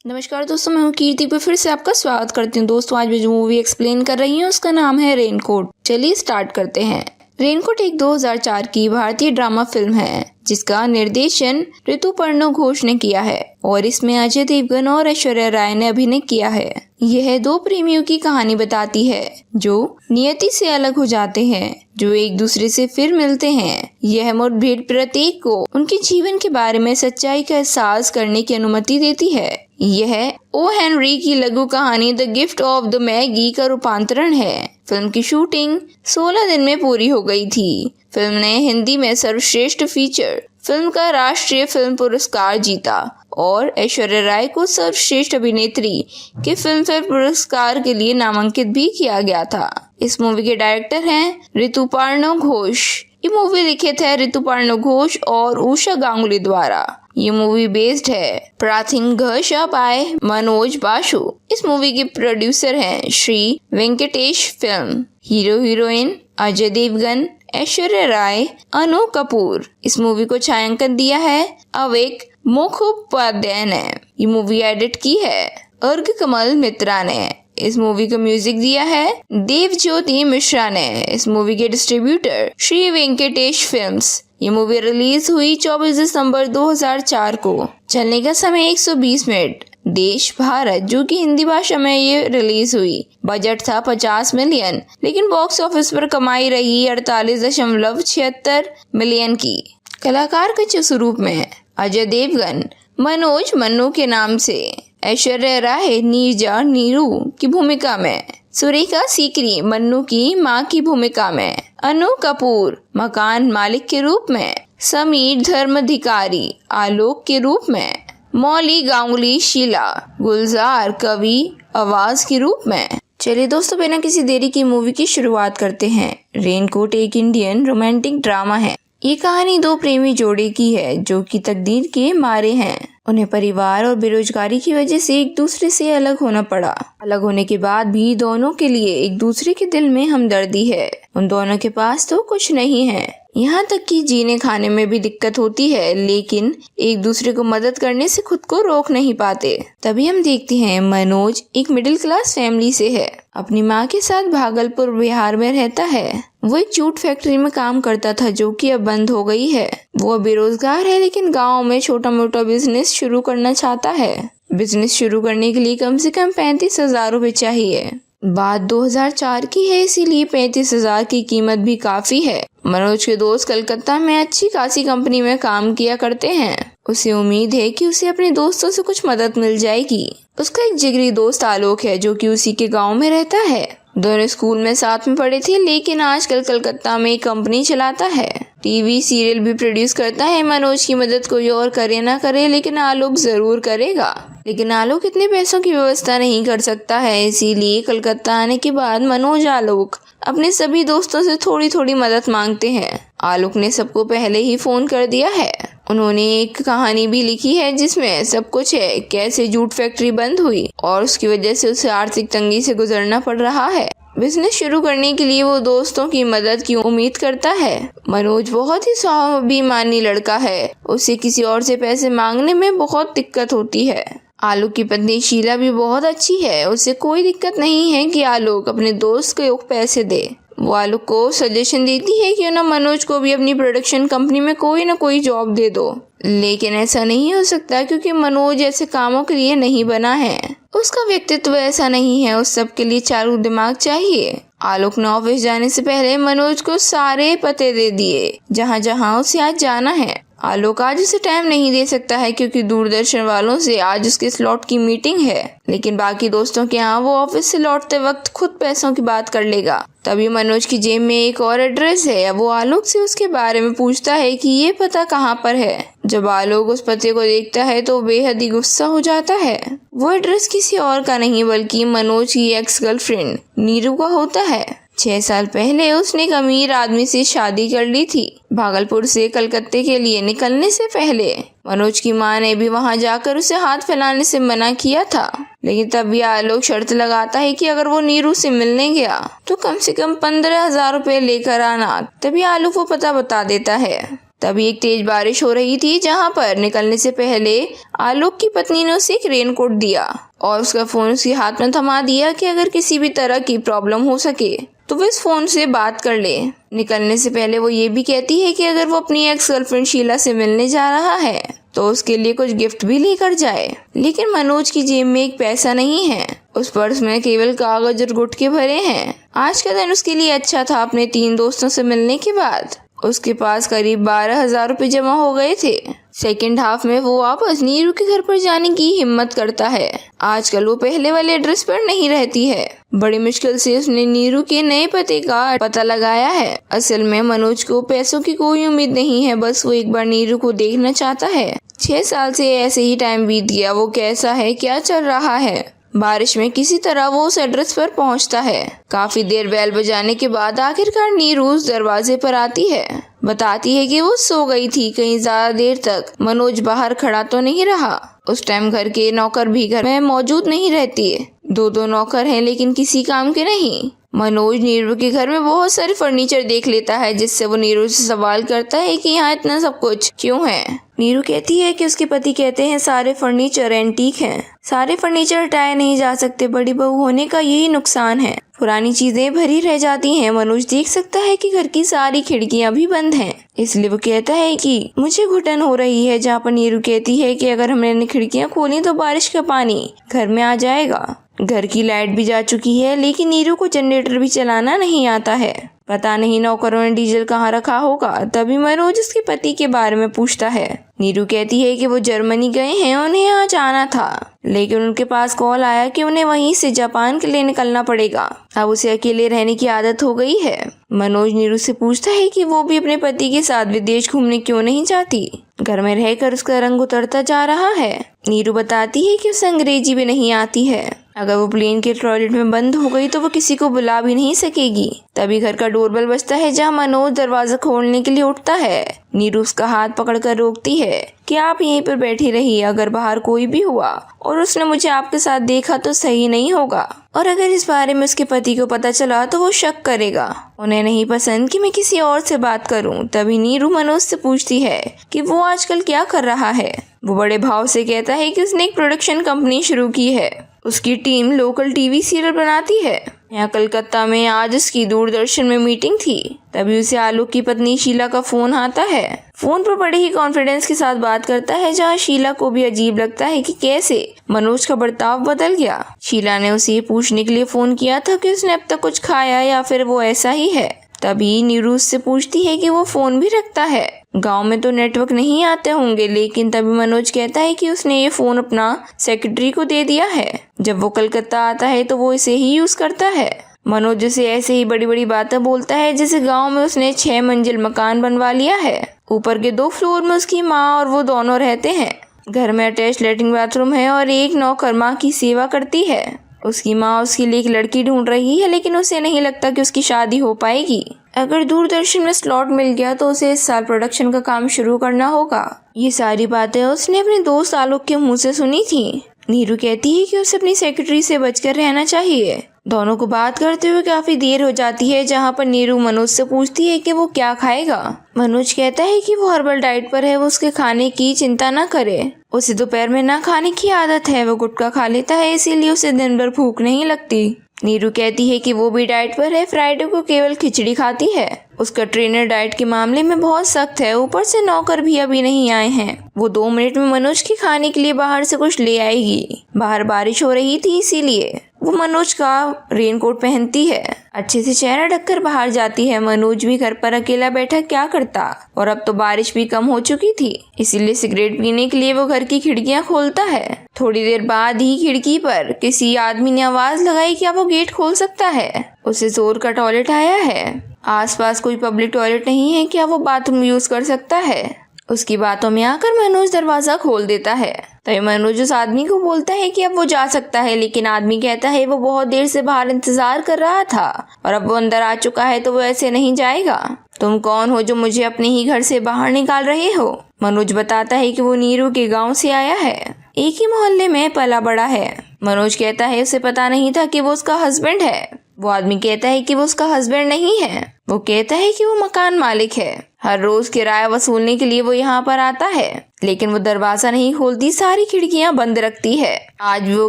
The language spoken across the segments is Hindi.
नमस्कार दोस्तों, मैं हूँ कीर्ति पे फिर से आपका स्वागत करती हूँ। दोस्तों आज मैं जो मूवी एक्सप्लेन कर रही हूँ उसका नाम है रेनकोट। चलिए स्टार्ट करते हैं। रेनकोट एक 2004 की भारतीय ड्रामा फिल्म है जिसका निर्देशन ऋतुपर्णो घोष ने किया है और इसमें अजय देवगन और ऐश्वर्या राय ने अभिनय किया है। यह दो प्रेमियों की कहानी बताती है जो नियति से अलग हो जाते हैं, जो एक दूसरे से फिर मिलते हैं। यह मुठभेड़ प्रत्येक को उनके जीवन के बारे में सच्चाई का एहसास करने की अनुमति देती है। यह ओ हेनरी की लघु कहानी the gift of the Maggi का रूपांतरण है। फिल्म की शूटिंग 16 दिन में पूरी हो गई थी। फिल्म ने हिंदी में सर्वश्रेष्ठ फीचर फिल्म का राष्ट्रीय फिल्म पुरस्कार जीता और ऐश्वर्या राय को सर्वश्रेष्ठ अभिनेत्री के फिल्म फेयर पुरस्कार के लिए नामांकित भी किया गया था। इस मूवी के डायरेक्टर हैं ऋतुपर्णो घोष। ये मूवी लिखित है ऋतुपर्णो घोष और उषा गांगुली द्वारा। ये मूवी बेस्ड है प्राथिंग घोषा बाय मनोज बासु। इस मूवी के प्रोड्यूसर हैं Shri Venkatesh film. Hero heroine Ajay Devgan, Aishwarya Rai, Anu Kapoor. इस मूवी को छायांकन दिया है अवेक मुखोपाध्याय ने। ये मूवी एडिट की है अर्घ कमल मित्रा ने। इस मूवी को म्यूजिक दिया है देवज्योति मिश्रा ने। इस मूवी के डिस्ट्रीब्यूटर श्री वेंकटेश फिल्म्स। ये मूवी रिलीज हुई 24 दिसंबर 2004 को। चलने का समय 120 मिनट। देश भारत, जो कि हिंदी भाषा में ये रिलीज हुई। बजट था 50 मिलियन, लेकिन बॉक्स ऑफिस पर कमाई रही 48.76 मिलियन की। कलाकार के स्वरूप में अजय देवगन मनोज मन्नू के नाम से, ऐश्वर्या राय नीरजा नीरू की भूमिका में, सुरेखा सीकरी मन्नू की मां की भूमिका में, अनु कपूर मकान मालिक के रूप में, समीर धर्माधिकारी आलोक के रूप में, मौली गांगुली शीला, गुलजार कवि आवाज के रूप में। चलिए दोस्तों, बिना किसी देरी की मूवी की शुरुआत करते हैं। रेनकोट एक इंडियन रोमांटिक ड्रामा है। ये कहानी दो प्रेमी जोड़े की है जो कि तकदीर के मारे हैं। उन्हें परिवार और बेरोजगारी की वजह से एक दूसरे से अलग होना पड़ा। अलग होने के बाद भी दोनों के लिए एक दूसरे के दिल में हमदर्दी है। उन दोनों के पास तो कुछ नहीं है, यहाँ तक कि जीने खाने में भी दिक्कत होती है, लेकिन एक दूसरे को मदद करने से खुद को रोक नहीं पाते। तभी हम देखते हैं मनोज एक मिडिल क्लास फैमिली से है। अपनी माँ के साथ भागलपुर बिहार में रहता है। वो एक जूट फैक्ट्री में काम करता था जो कि अब बंद हो गई है। वो बेरोजगार है, लेकिन गाँव में छोटा मोटा बिजनेस शुरू करना चाहता है। बिजनेस शुरू करने के लिए कम से कम 35,000 रुपए चाहिए। बात 2004 की है, इसीलिए 35,000 की कीमत भी काफी है। मनोज के दोस्त कलकत्ता में अच्छी खासी कंपनी में काम किया करते हैं। उसे उम्मीद है कि उसे अपने दोस्तों से कुछ मदद मिल जाएगी। उसका एक जिगरी दोस्त आलोक है जो कि उसी के गांव में रहता है। दोनों स्कूल में साथ में पढ़े थे, लेकिन आजकल कलकत्ता में एक कंपनी चलाता है। टीवी सीरियल भी प्रोड्यूस करता है। मनोज की मदद कोई और करे ना करे, लेकिन आलोक जरूर करेगा। लेकिन आलोक इतने पैसों की व्यवस्था नहीं कर सकता है, इसीलिए कलकत्ता आने के बाद मनोज आलोक अपने सभी दोस्तों से थोड़ी थोड़ी मदद मांगते हैं। आलोक ने सबको पहले ही फोन कर दिया है। उन्होंने एक कहानी भी लिखी है जिसमें सब कुछ है, कैसे जूट फैक्ट्री बंद हुई और उसकी वजह से उसे आर्थिक तंगी से गुजरना पड़ रहा है। बिजनेस शुरू करने के लिए वो दोस्तों की मदद की उम्मीद करता है। मनोज बहुत ही स्वाभिमानी लड़का है। उसे किसी और से पैसे मांगने में बहुत दिक्कत होती है। आलोक की पत्नी शीला भी बहुत अच्छी है। उसे कोई दिक्कत नहीं है कि आलोक अपने दोस्त को पैसे दे। वो आलोक को सजेशन देती है कि ना मनोज को भी अपनी प्रोडक्शन कंपनी में कोई ना कोई जॉब दे दो, लेकिन ऐसा नहीं हो सकता क्योंकि मनोज ऐसे कामों के लिए नहीं बना है। उसका व्यक्तित्व ऐसा नहीं है। उस सब के लिए चालू दिमाग चाहिए। आलोक ने ऑफिस जाने से पहले मनोज को सारे पते दे दिए जहाँ जहाँ उसे आज जाना है। आलोक आज उसे टाइम नहीं दे सकता है क्योंकि दूरदर्शन वालों से आज उसके स्लॉट की मीटिंग है, लेकिन बाकी दोस्तों के यहाँ वो ऑफिस से लौटते वक्त खुद पैसों की बात कर लेगा। तभी मनोज की जेब में एक और एड्रेस है। वो आलोक से उसके बारे में पूछता है कि ये पता कहाँ पर है। जब आलोक उस पते को देखता है तो बेहद ही गुस्सा हो जाता है। वो एड्रेस किसी और का नहीं बल्कि मनोज की एक्स गर्लफ्रेंड नीरू का होता है। 6 साल पहले उसने एक अमीर आदमी से शादी कर ली थी। भागलपुर से कलकत्ते के लिए निकलने से पहले मनोज की मां ने भी वहां जाकर उसे हाथ फैलाने से मना किया था, लेकिन तब भी आलोक शर्त लगाता है कि अगर वो नीरू से मिलने गया तो कम से कम 15,000 रुपए लेकर आना। तभी आलोक वो पता बता देता है। तभी एक तेज बारिश हो रही थी, जहाँ पर निकलने से पहले आलोक की पत्नी ने उसे एक रेनकोट दिया और उसका फोन उसके हाथ में थमा दिया कि अगर किसी भी तरह की प्रॉब्लम हो सके तो वो इस फोन से बात कर ले। निकलने से पहले वो ये भी कहती है कि अगर वो अपनी एक्स गर्लफ्रेंड शीला से मिलने जा रहा है तो उसके लिए कुछ गिफ्ट भी लेकर जाए। लेकिन मनोज की जेब में एक पैसा नहीं है, उस पर्स में केवल कागज और गुटके भरे हैं। आज का दिन उसके लिए अच्छा था। अपने 3 दोस्तों से मिलने के बाद उसके पास करीब 12,000 रुपए जमा हो गए थे। सेकेंड हाफ में वो वापस नीरू के घर पर जाने की हिम्मत करता है। आजकल वो पहले वाले एड्रेस पर नहीं रहती है। बड़ी मुश्किल से उसने नीरू के नए पते का पता लगाया है। असल में मनोज को पैसों की कोई उम्मीद नहीं है, बस वो एक बार नीरू को देखना चाहता है। 6 साल से ऐसे ही टाइम बीत गया। वो कैसा है, क्या चल रहा है। बारिश में किसी तरह वो उस एड्रेस पर पहुंचता है। काफी देर बेल बजाने के बाद आखिरकार नीरू उस दरवाजे पर आती है। बताती है कि वो सो गई थी। कहीं ज्यादा देर तक मनोज बाहर खड़ा तो नहीं रहा। उस टाइम घर के नौकर भी घर में मौजूद नहीं रहती है। 2 नौकर हैं, लेकिन किसी काम के नहीं। मनोज नीरू के घर में बहुत सारे फर्नीचर देख लेता है, जिससे वो नीरू से सवाल करता है कि यहाँ इतना सब कुछ क्यों है। नीरू कहती है कि उसके पति कहते हैं सारे फर्नीचर एंटीक हैं, सारे फर्नीचर हटाए नहीं जा सकते। बड़ी बहू होने का यही नुकसान है, पुरानी चीजें भरी रह जाती हैं। मनोज देख सकता है कि घर की सारी खिड़कियां भी बंद हैं, इसलिए वो कहता है कि मुझे घुटन हो रही है। जहाँ पर नीरू कहती है कि अगर हमने खिड़कियां खोली तो बारिश का पानी घर में आ जाएगा। घर की लाइट भी जा चुकी है, लेकिन नीरू को जनरेटर भी चलाना नहीं आता है। पता नहीं नौकरों ने डीजल कहाँ रखा होगा। तभी मनोज उसके पति के बारे में पूछता है। नीरू कहती है कि वो जर्मनी गए हैं, उन्हें यहाँ जाना था, लेकिन उनके पास कॉल आया कि उन्हें वहीं से जापान के लिए निकलना पड़ेगा। अब उसे अकेले रहने की आदत हो गई है। मनोज नीरू से पूछता है कि वो भी अपने पति के साथ विदेश घूमने क्यों नहीं जाती। घर में रहकर उसका रंग उतरता जा रहा है। नीरू बताती है कि उसे अंग्रेजी भी नहीं आती है। अगर वो प्लेन के टॉयलेट में बंद हो गई तो वो किसी को बुला भी नहीं सकेगी। तभी घर का डोरबेल बजता है, जहाँ मनोज दरवाजा खोलने के लिए उठता है। नीरू उसका हाथ पकड़कर रोकती है कि आप यहीं पर बैठी रहिए, अगर बाहर कोई भी हुआ और उसने मुझे आपके साथ देखा तो सही नहीं होगा, और अगर इस बारे में उसके पति को पता चला तो वो शक करेगा। उन्हें नहीं पसंद कि मैं किसी और से बात करूं। तभी नीरू मनोज से पूछती है कि वो आजकल क्या कर रहा है। वो बड़े भाव से कहता है कि उसने एक प्रोडक्शन कंपनी शुरू की है। उसकी टीम लोकल टीवी सीरियल बनाती है। यहाँ कलकत्ता में आज उसकी दूरदर्शन में मीटिंग थी। तभी उसे आलोक की पत्नी शीला का फोन आता है। फोन पर बड़े ही कॉन्फिडेंस के साथ बात करता है, जहाँ शीला को भी अजीब लगता है कि कैसे मनोज का बर्ताव बदल गया। शीला ने उसे पूछने के लिए फोन किया था कि उसने अब तक कुछ खाया या फिर वो ऐसा ही है। तभी नीरू उससे पूछती है कि वो फोन भी रखता है। गांव में तो नेटवर्क नहीं आते होंगे, लेकिन तभी मनोज कहता है कि उसने ये फोन अपना सेक्रेटरी को दे दिया है। जब वो कलकत्ता आता है तो वो इसे ही यूज करता है। मनोज उसे ऐसे ही बड़ी बड़ी बातें बोलता है, जैसे गांव में उसने 6 मंजिल मकान बनवा लिया है। ऊपर के 2 फ्लोर में उसकी माँ और वो दोनों रहते हैं। घर में अटैच लैट्रिन बाथरूम है और एक नौकर माँ की सेवा करती है। उसकी माँ उसके लिए एक लड़की ढूंढ रही है, लेकिन उसे नहीं लगता कि उसकी शादी हो पाएगी। अगर दूरदर्शन में स्लॉट मिल गया तो उसे इस साल प्रोडक्शन का काम शुरू करना होगा। ये सारी बातें उसने अपने दोस्त आलोक के मुंह से सुनी थी। नीरू कहती है कि उसे अपनी सेक्रेटरी से बचकर रहना चाहिए। दोनों को बात करते हुए काफी देर हो जाती है, जहाँ पर नीरू मनोज से पूछती है कि वो क्या खाएगा। मनोज कहता है कि वो हर्बल डाइट पर है, वो उसके खाने की चिंता न करे। उसे दोपहर में ना खाने की आदत है, वो गुटखा खा लेता है, इसीलिए उसे दिन भर भूख नहीं लगती। नीरू कहती है कि वो भी डाइट पर है, फ्राइडे को केवल खिचड़ी खाती है। उसका ट्रेनर डाइट के मामले में बहुत सख्त है, ऊपर से नौकर भी अभी नहीं आए हैं। वो 2 मिनट में मनोज के खाने के लिए बाहर से कुछ ले आएगी। बाहर बारिश हो रही थी, इसीलिए वो मनोज का रेनकोट पहनती है। अच्छे से चेहरा ढककर बाहर जाती है। मनोज भी घर पर अकेला बैठा क्या करता, और अब तो बारिश भी कम हो चुकी थी, इसीलिए सिगरेट पीने के लिए वो घर की खिड़कियां खोलता है। थोड़ी देर बाद ही खिड़की पर किसी आदमी ने आवाज लगाई, क्या वो गेट खोल सकता है। उसे जोर का टॉयलेट आया है। आसपास कोई पब्लिक टॉयलेट नहीं है, क्या वो बाथरूम यूज कर सकता है। उसकी बातों में आकर मनोज दरवाजा खोल देता है। तभी मनोज उस आदमी को बोलता है कि अब वो जा सकता है, लेकिन आदमी कहता है वो बहुत देर से बाहर इंतजार कर रहा था और अब वो अंदर आ चुका है तो वो ऐसे नहीं जाएगा। तुम कौन हो जो मुझे अपने ही घर से बाहर निकाल रहे हो। मनोज बताता है कि वो नीरू के गाँव से आया है, एक ही मोहल्ले में पला बड़ा है। मनोज कहता है उसे पता नहीं था कि वो उसका हस्बैंड है। वो आदमी कहता है कि वो उसका हस्बैंड नहीं है, वो कहता है कि वो मकान मालिक है। हर रोज किराया वसूलने के लिए वो यहाँ पर आता है, लेकिन वो दरवाजा नहीं खोलती, सारी खिड़कियाँ बंद रखती है। आज वो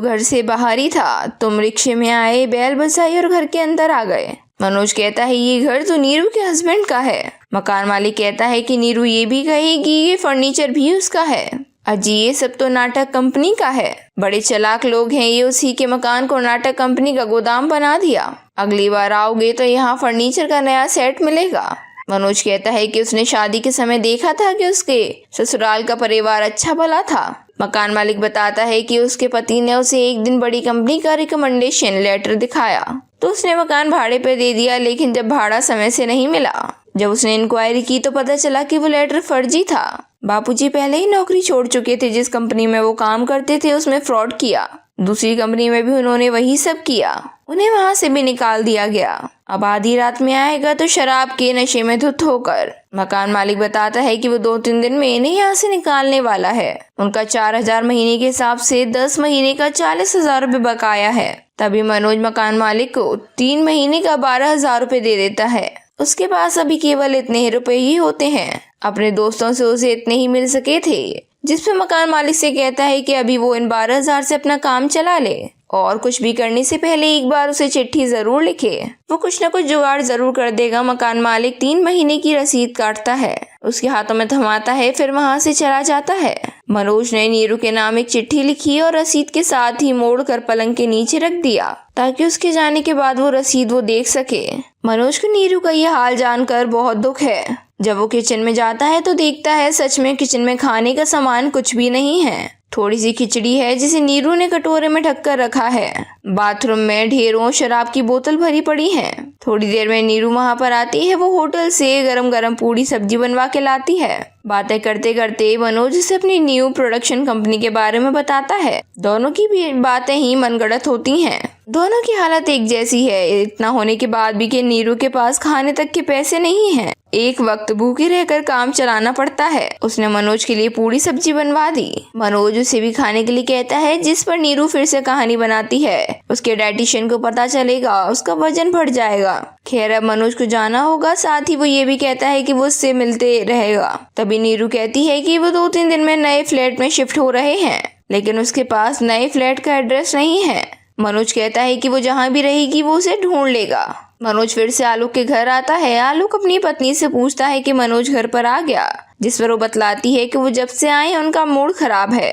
घर से बाहर ही था, तुम रिक्शे में आए, बैल बजाई और घर के अंदर आ गए। मनोज कहता है ये घर तो नीरू के हस्बैंड का है। मकान मालिक कहता है कि नीरू ये भी कहेगी ये फर्नीचर भी उसका है। अजी ये सब तो नाटक कंपनी का है, बड़े चालाक लोग हैं ये, उसी के मकान को नाटक कंपनी का गोदाम बना दिया। अगली बार आओगे तो यहाँ फर्नीचर का नया सेट मिलेगा। मनोज कहता है कि उसने शादी के समय देखा था कि उसके ससुराल का परिवार अच्छा भला था। मकान मालिक बताता है कि उसके पति ने उसे एक दिन बड़ी कंपनी का रिकमेंडेशन लेटर दिखाया तो उसने मकान भाड़े पे दे दिया, लेकिन जब भाड़ा समय से नहीं मिला, जब उसने इंक्वायरी की तो पता चला कि वो लेटर फर्जी था। बापूजी पहले ही नौकरी छोड़ चुके थे, जिस कंपनी में वो काम करते थे उसमें फ्रॉड किया, दूसरी कंपनी में भी उन्होंने वही सब किया, उन्हें वहां से भी निकाल दिया गया। अब आधी रात में आएगा तो शराब के नशे में धुत होकर। मकान मालिक बताता है कि वो 2-3 दिन में इन्हें यहाँ से निकालने वाला है। उनका 4,000 महीने के हिसाब से 10 महीने का 40,000 रुपये बकाया है। तभी मनोज मकान मालिक को 3 महीने का 12,000 रुपये दे देता है। उसके पास अभी केवल इतने ही रुपए ही होते हैं। अपने दोस्तों से उसे इतने ही मिल सके थे, जिसपे मकान मालिक से कहता है कि अभी वो इन 12,000 से अपना काम चला ले और कुछ भी करने से पहले एक बार उसे चिट्ठी जरूर लिखे, वो कुछ न कुछ जुगाड़ जरूर कर देगा। मकान मालिक 3 महीने की रसीद काटता है, उसके हाथों में थमाता है, फिर वहाँ से चला जाता है। मनोज ने नीरू के नाम एक चिट्ठी लिखी और रसीद के साथ ही मोड़कर पलंग के नीचे रख दिया ताकि उसके जाने के बाद वो रसीद वो देख सके। मनोज को नीरू का ये हाल जानकर बहुत दुख है। जब वो किचन में जाता है तो देखता है सच में किचन में खाने का सामान कुछ भी नहीं है, थोड़ी सी खिचड़ी है जिसे नीरू ने कटोरे में ढक कर रखा है। बाथरूम में ढेरों शराब की बोतल भरी पड़ी है। थोड़ी देर में नीरू वहाँ पर आती है, वो होटल से गरम गरम पूरी सब्जी बनवा के लाती है। बातें करते करते मनोज से अपनी न्यू प्रोडक्शन कंपनी के बारे में बताता है। दोनों की भी बातें ही मनगढ़ंत होती हैं। दोनों की हालत एक जैसी है, इतना होने के बाद भी कि नीरू के पास खाने तक के पैसे नहीं हैं। एक वक्त भूखे रहकर काम चलाना पड़ता है। उसने मनोज के लिए पूरी सब्जी बनवा दी। मनोज उसे भी खाने के लिए कहता है, जिस पर नीरू फिर से कहानी बनाती है। उसके डाइटिशियन को पता चलेगा, उसका वजन बढ़ जाएगा। खैर अब मनोज को जाना होगा, साथ ही वो ये भी कहता है कि वो उससे मिलते रहेगा। तभी नीरू कहती है कि वो 2-3 दिन में नए फ्लैट में शिफ्ट हो रहे हैं, लेकिन उसके पास नए फ्लैट का एड्रेस नहीं है। मनोज कहता है कि वो जहाँ भी रहेगी वो उसे ढूंढ लेगा। मनोज फिर से आलोक के घर आता है। आलोक अपनी पत्नी से पूछता है कि मनोज घर पर आ गया, जिस पर वो बतलाती है कि वो जब से आए हैं उनका मूड खराब है।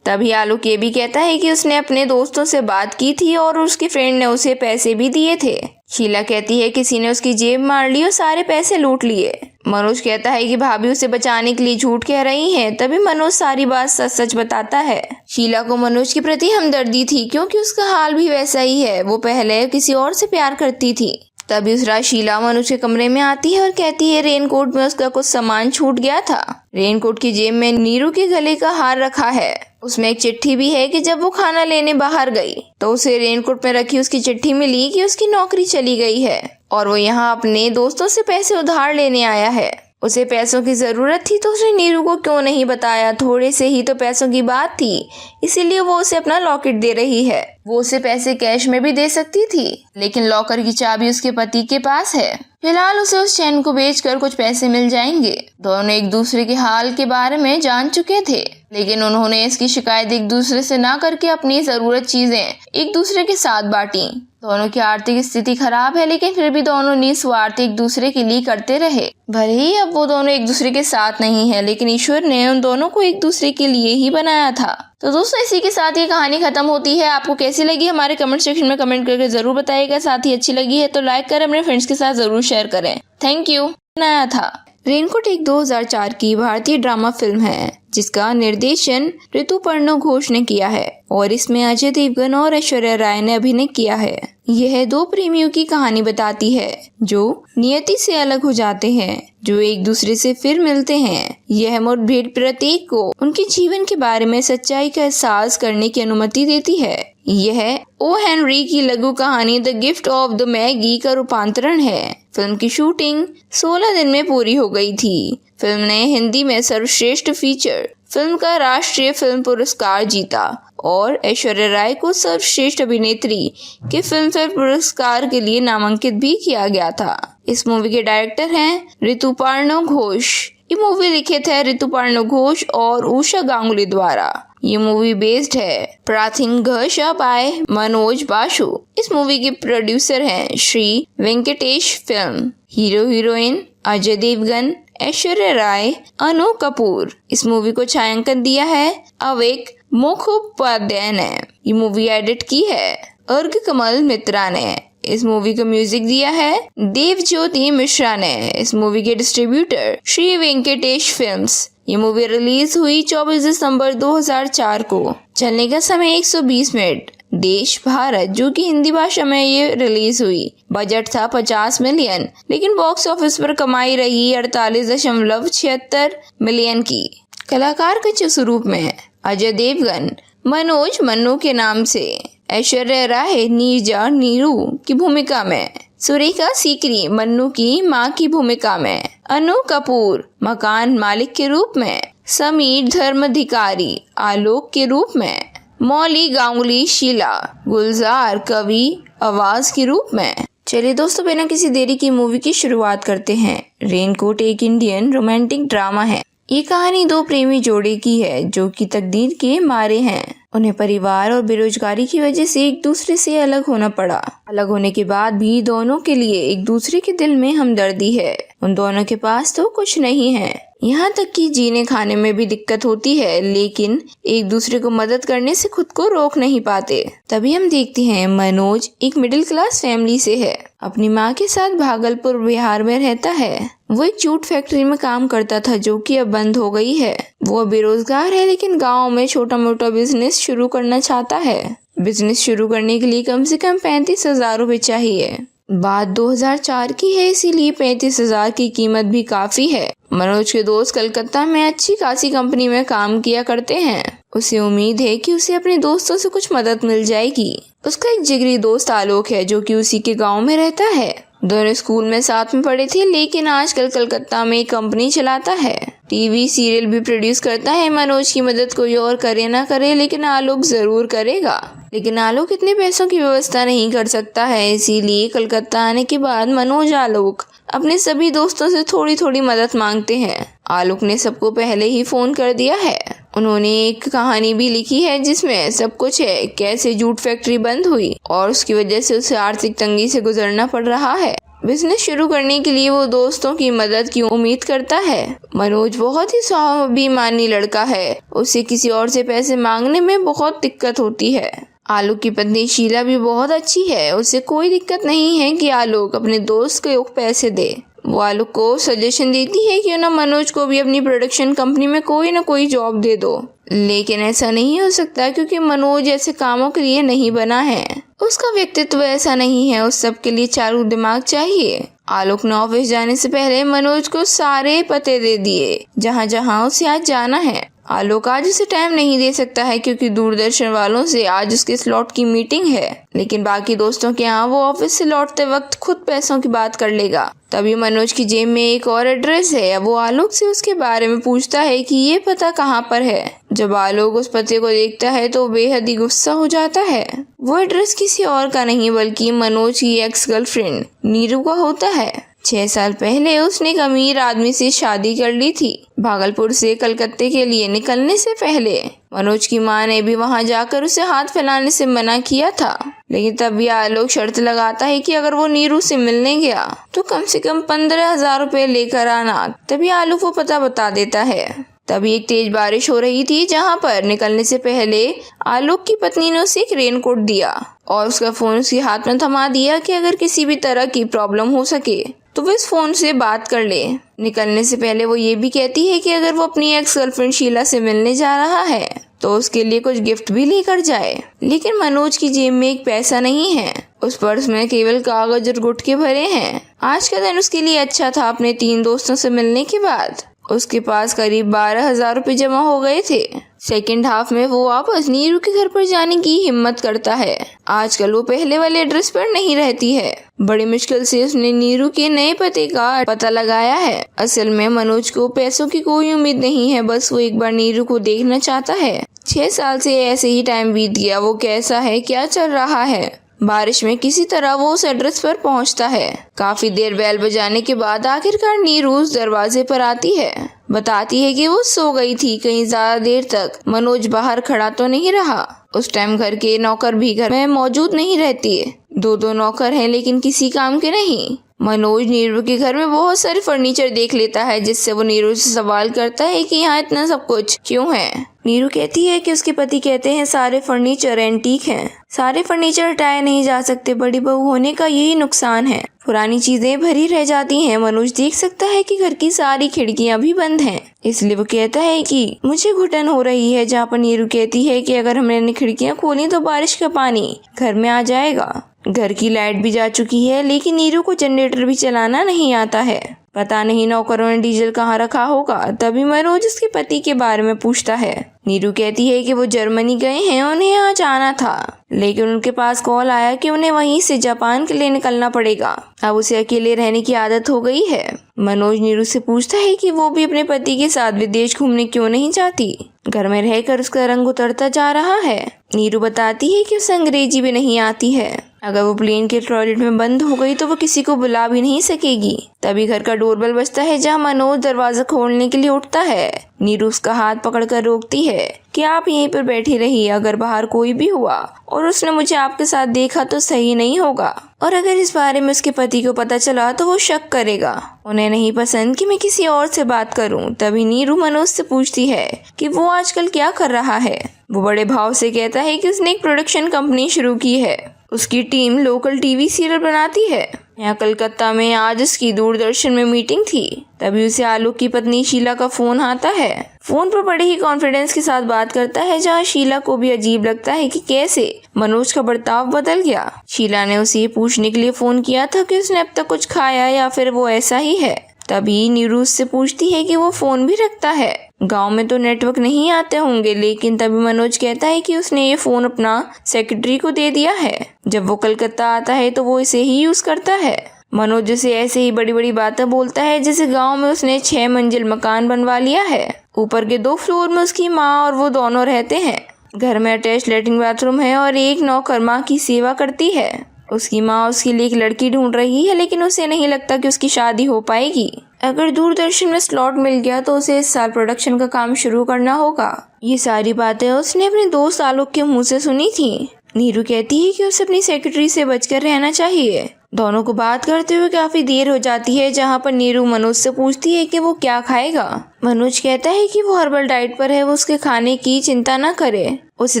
तभी आलोक ये भी कहता है कि उसने अपने दोस्तों से बात की थी और उसके फ्रेंड ने उसे पैसे भी दिए थे। शीला कहती है किसी ने उसकी जेब मार ली और सारे पैसे लूट लिए। मनोज कहता है कि भाभी उसे बचाने के लिए झूठ कह रही हैं। तभी मनोज सारी बात सच सच बताता है। शीला को मनोज के प्रति हमदर्दी थी, क्योंकि उसका हाल भी वैसा ही है, वो पहले किसी और से प्यार करती थी। तभी उस रात शीला मनोज के कमरे में आती है और कहती है रेनकोट में उसका कुछ सामान छूट गया था। रेनकोट की जेब में नीरू के गले का हार रखा है। उसमें एक चिट्ठी भी है कि जब वो खाना लेने बाहर गई तो उसे रेनकोट में रखी उसकी चिट्ठी मिली कि उसकी नौकरी चली गई है और वो यहाँ अपने दोस्तों से पैसे उधार लेने आया है। उसे पैसों की जरूरत थी तो उसने नीरू को क्यों नहीं बताया। थोड़े से ही तो पैसों की बात थी, इसीलिए वो उसे अपना लॉकेट दे रही है। वो उसे पैसे कैश में भी दे सकती थी, लेकिन लॉकर की चाबी उसके पति के पास है। फिलहाल उसे उस चैन को बेचकर कुछ पैसे मिल जाएंगे। दोनों एक दूसरे के हाल के बारे में जान चुके थे, लेकिन उन्होंने इसकी शिकायत एक दूसरे से ना करके अपनी जरूरत चीजें एक दूसरे के साथ बांटी। दोनों की आर्थिक स्थिति खराब है, लेकिन फिर भी दोनों निस्वार्थ एक दूसरे के लिए करते रहे। भले ही अब वो दोनों एक दूसरे के साथ नहीं है, लेकिन ईश्वर ने उन दोनों को एक दूसरे के लिए ही बनाया था। तो दोस्तों इसी के साथ ये कहानी खत्म होती है। आपको कैसी लगी हमारे कमेंट सेक्शन में कमेंट करके जरूर बताइएगा। साथ ही अच्छी लगी है तो लाइक कर अपने फ्रेंड्स के साथ जरूर शेयर करें। Thank you. बनाया था। रेनकोट एक 2004 की भारतीय ड्रामा फिल्म है, जिसका निर्देशन ऋतुपर्णो घोष ने किया है और इसमें अजय देवगन और ऐश्वर्या राय ने अभिनय किया है। यह 2 प्रेमियों की कहानी बताती है जो नियति से अलग हो जाते हैं, जो एक दूसरे से फिर मिलते हैं। यह मुठभेड़ प्रत्येक को उनके जीवन के बारे में सच्चाई का एहसास करने की अनुमति देती है। यह ओ हेनरी की लघु कहानी the gift of the Maggi का रूपांतरण है। फिल्म की शूटिंग 16 दिन में पूरी हो गई थी। फिल्म ने हिंदी में सर्वश्रेष्ठ फीचर फिल्म का राष्ट्रीय फिल्म पुरस्कार जीता और ऐश्वर्या राय को सर्वश्रेष्ठ अभिनेत्री के फिल्मफेयर पुरस्कार के लिए नामांकित भी किया गया था। इस मूवी के डायरेक्टर हैं ऋतुपर्णा घोष। ये मूवी लिखित है ऋतुपर्णा घोष और उषा गांगुली द्वारा। ये मूवी बेस्ड है प्राथिंग घोषा बाय मनोज बासु। इस मूवी के प्रोड्यूसर हैं Shri Venkatesh film. Hero heroine Ajay Devgan, Aishwarya Rai, Anu Kapoor. इस मूवी को छायांकन दिया है अवेक मुखोपाध्याय ने। ये मूवी एडिट की है अर्घ कमल मित्रा ने। इस मूवी को म्यूजिक दिया है देवज्योति मिश्रा ने। इस मूवी के डिस्ट्रीब्यूटर श्री वेंकटेश फिल्म्स। ये मूवी रिलीज हुई 24 दिसंबर 2004 को। चलने का समय 120 मिनट। देश भारत, जो कि हिंदी भाषा में ये रिलीज हुई। बजट था 50 मिलियन, लेकिन बॉक्स ऑफिस पर कमाई रही 48.76 मिलियन की। कलाकार के स्वरूप में अजय देवगन मनोज मन्नू के नाम से, ऐश्वर्या राय नीरजा नीरू की भूमिका में, सुरेखा सीकरी मन्नू की मां की भूमिका में, अनु कपूर मकान मालिक के रूप में, समीर धर्माधिकारी आलोक के रूप में, मौली गांगुली शीला, गुलजार कवि आवाज के रूप में। चलिए दोस्तों, बिना किसी देरी की मूवी की शुरुआत करते हैं। रेनकोट एक इंडियन रोमांटिक ड्रामा है। ये कहानी दो प्रेमी जोड़े की है जो कि तकदीर के मारे हैं। उन्हें परिवार और बेरोजगारी की वजह से एक दूसरे से अलग होना पड़ा। अलग होने के बाद भी दोनों के लिए एक दूसरे के दिल में हमदर्दी है। उन दोनों के पास तो कुछ नहीं है, यहाँ तक कि जीने खाने में भी दिक्कत होती है, लेकिन एक दूसरे को मदद करने से खुद को रोक नहीं पाते। तभी हम देखते हैं मनोज एक मिडिल क्लास फैमिली से है। अपनी माँ के साथ भागलपुर बिहार में रहता है। वो एक जूट फैक्ट्री में काम करता था जो कि अब बंद हो गई है। वो बेरोजगार है, लेकिन गांव में छोटा मोटा बिजनेस शुरू करना चाहता है। बिजनेस शुरू करने के लिए कम से कम 35,000 रुपए चाहिए। बात 2004 की है, इसीलिए 35,000 की कीमत भी काफी है। मनोज के दोस्त कलकत्ता में अच्छी खासी कंपनी में काम किया करते हैं। उसे उम्मीद है कि उसे अपने दोस्तों से कुछ मदद मिल जाएगी। उसका एक जिगरी दोस्त आलोक है जो कि उसी के गांव में रहता है। दोनों स्कूल में साथ में पढ़े थे, लेकिन आजकल कलकत्ता में एक कंपनी चलाता है। टीवी सीरियल भी प्रोड्यूस करता है। मनोज की मदद कोई और करे ना करे, लेकिन आलोक जरूर करेगा। लेकिन आलोक इतने पैसों की व्यवस्था नहीं कर सकता है, इसीलिए कलकत्ता आने के बाद मनोज आलोक अपने सभी दोस्तों से थोड़ी थोड़ी मदद मांगते हैं। आलोक ने सबको पहले ही फोन कर दिया है। उन्होंने एक कहानी भी लिखी है जिसमें सब कुछ है, कैसे जूट फैक्ट्री बंद हुई और उसकी वजह से उसे आर्थिक तंगी से गुजरना पड़ रहा है। बिजनेस शुरू करने के लिए वो दोस्तों की मदद की उम्मीद करता है। मनोज बहुत ही स्वाभिमानी लड़का है। उसे किसी और से पैसे मांगने में बहुत दिक्कत होती है। आलोक की पत्नी शीला भी बहुत अच्छी है। उसे कोई दिक्कत नहीं है कि आलोक अपने दोस्त को पैसे दे। वो आलोक को सजेशन देती है कि ना मनोज को भी अपनी प्रोडक्शन कंपनी में कोई ना कोई जॉब दे दो, लेकिन ऐसा नहीं हो सकता क्योंकि मनोज ऐसे कामों के लिए नहीं बना है। उसका व्यक्तित्व ऐसा नहीं है। उस सब के लिए चालू दिमाग चाहिए। आलोक ने ऑफिस जाने से पहले मनोज को सारे पते दे दिए जहाँ जहाँ उसे आज जाना है। आलोक आज उसे टाइम नहीं दे सकता है क्योंकि दूरदर्शन वालों से आज उसके स्लॉट की मीटिंग है, लेकिन बाकी दोस्तों के यहाँ वो ऑफिस से लौटते वक्त खुद पैसों की बात कर लेगा। तभी मनोज की जेब में एक और एड्रेस है। वो आलोक से उसके बारे में पूछता है कि ये पता कहाँ पर है। जब आलोक उस पते को देखता है तो बेहद ही गुस्सा हो जाता है। वो एड्रेस किसी और का नहीं बल्कि मनोज की एक्स गर्लफ्रेंड नीरू का होता है। 6 साल पहले उसने एक अमीर आदमी से शादी कर ली थी। भागलपुर से कलकत्ते के लिए निकलने से पहले मनोज की मां ने भी वहां जाकर उसे हाथ फैलाने से मना किया था, लेकिन तब भी आलोक शर्त लगाता है कि अगर वो नीरू से मिलने गया तो कम से कम 15,000 रुपए लेकर आना। तभी आलोक वो पता बता देता है। तभी एक तेज बारिश हो रही थी जहाँ पर निकलने से पहले आलोक की पत्नी ने उसे एक रेनकोट दिया और उसका फोन उसके हाथ में थमा दिया कि अगर किसी भी तरह की प्रॉब्लम हो सके तो वो इस फोन से बात कर ले। निकलने से पहले वो ये भी कहती है कि अगर वो अपनी एक्स गर्लफ्रेंड शीला से मिलने जा रहा है तो उसके लिए कुछ गिफ्ट भी लेकर जाए। लेकिन मनोज की जेब में एक पैसा नहीं है। उस पर्स में केवल कागज और गुटके भरे हैं। आज का दिन उसके लिए अच्छा था। अपने 3 दोस्तों से मिलने के बाद उसके पास करीब 12,000 रुपए जमा हो गए थे। सेकेंड हाफ में वो वापस नीरू के घर पर जाने की हिम्मत करता है। आजकल वो पहले वाले एड्रेस पर नहीं रहती है। बड़ी मुश्किल से उसने नीरू के नए पते का पता लगाया है। असल में मनोज को पैसों की कोई उम्मीद नहीं है, बस वो एक बार नीरू को देखना चाहता है। 6 साल से ऐसे ही टाइम बीत गया। वो कैसा है, क्या चल रहा है? बारिश में किसी तरह वो उस एड्रेस पर पहुंचता है। काफी देर बेल बजाने के बाद आखिरकार नीरू उस दरवाजे पर आती है। बताती है कि वो सो गई थी। कहीं ज्यादा देर तक मनोज बाहर खड़ा तो नहीं रहा। उस टाइम घर के नौकर भी घर में मौजूद नहीं रहती है। 2 नौकर हैं लेकिन किसी काम के नहीं। मनोज नीरू के घर में बहुत सारे फर्नीचर देख लेता है, जिससे वो नीरू से सवाल करता है कि यहाँ इतना सब कुछ क्यों है। नीरू कहती है कि उसके पति कहते हैं सारे फर्नीचर एंटीक हैं, सारे फर्नीचर हटाए नहीं जा सकते, बड़ी बहू होने का यही नुकसान है, पुरानी चीजें भरी रह जाती हैं। मनोज देख सकता है कि घर की सारी खिड़कियां भी बंद हैं, इसलिए वो कहता है कि मुझे घुटन हो रही है। जहाँ पर नीरू कहती है कि अगर हमने खिड़कियां खोली तो बारिश का पानी घर में आ जाएगा। घर की लाइट भी जा चुकी है लेकिन नीरू को जनरेटर भी चलाना नहीं आता है। पता नहीं नौकरों ने डीजल कहाँ रखा होगा। तभी मनोज उसके पति के बारे में पूछता है। नीरू कहती है कि वो जर्मनी गए हैं, उन्हें आज आना था, लेकिन उनके पास कॉल आया कि उन्हें वहीं से जापान के लिए निकलना पड़ेगा। अब उसे अकेले रहने की आदत हो गई है। मनोज नीरू से पूछता है कि वो भी अपने पति के साथ विदेश घूमने क्यों नहीं जाती। घर में रहकर उसका रंग उतरता जा रहा है। नीरू बताती है कि उसे अंग्रेजी भी नहीं आती है। अगर वो प्लेन के टॉयलेट में बंद हो गई तो वो किसी को बुला भी नहीं सकेगी। तभी घर का डोरबेल बजता है, जहाँ मनोज दरवाजा खोलने के लिए उठता है। नीरू उसका हाथ पकड़कर रोकती है कि आप यहीं पर बैठी रहिए, अगर बाहर कोई भी हुआ और उसने मुझे आपके साथ देखा तो सही नहीं होगा, और अगर इस बारे में उसके पति को पता चला तो वो शक करेगा। उन्हें नहीं पसंद कि मैं किसी और से बात करूं। तभी नीरू मनोज से पूछती है कि वो आजकल क्या कर रहा है। वो बड़े भाव से कहता है कि उसने एक प्रोडक्शन कंपनी शुरू की है। उसकी टीम लोकल टीवी सीरियल बनाती है। यहाँ कलकत्ता में आज उसकी दूरदर्शन में मीटिंग थी। तभी उसे आलोक की पत्नी शीला का फोन आता है। फोन पर बड़े ही कॉन्फिडेंस के साथ बात करता है, जहाँ शीला को भी अजीब लगता है कि कैसे मनोज का बर्ताव बदल गया। शीला ने उसे ये पूछने के लिए फोन किया था कि उसने अब तक कुछ खाया या फिर वो ऐसा ही है। तभी नीरू उससे पूछती है कि वो फोन भी रखता है। गांव में तो नेटवर्क नहीं आते होंगे, लेकिन तभी मनोज कहता है कि उसने ये फोन अपना सेक्रेटरी को दे दिया है। जब वो कलकत्ता आता है तो वो इसे ही यूज करता है। मनोज उसे ऐसे ही बड़ी बड़ी बातें बोलता है, जैसे गांव में उसने 6 मंजिल मकान बनवा लिया है। ऊपर के 2 फ्लोर में उसकी माँ और वो दोनों रहते हैं। घर में अटैच लैट्रिन बाथरूम है और एक नौकर माँ की सेवा करती है। उसकी माँ उसके लिए एक लड़की ढूंढ रही है, लेकिन उसे नहीं लगता कि उसकी शादी हो पाएगी। अगर दूरदर्शन में स्लॉट मिल गया तो उसे इस साल प्रोडक्शन का काम शुरू करना होगा। ये सारी बातें उसने अपने दोस्त आलोक के मुंह से सुनी थी। नीरू कहती है कि उसे अपनी सेक्रेटरी से बचकर रहना चाहिए। दोनों को बात करते हुए काफी देर हो जाती है, जहाँ पर नीरू मनोज से पूछती है कि वो क्या खाएगा। मनोज कहता है कि वो हर्बल डाइट पर है, वो उसके खाने की चिंता न करे। उसे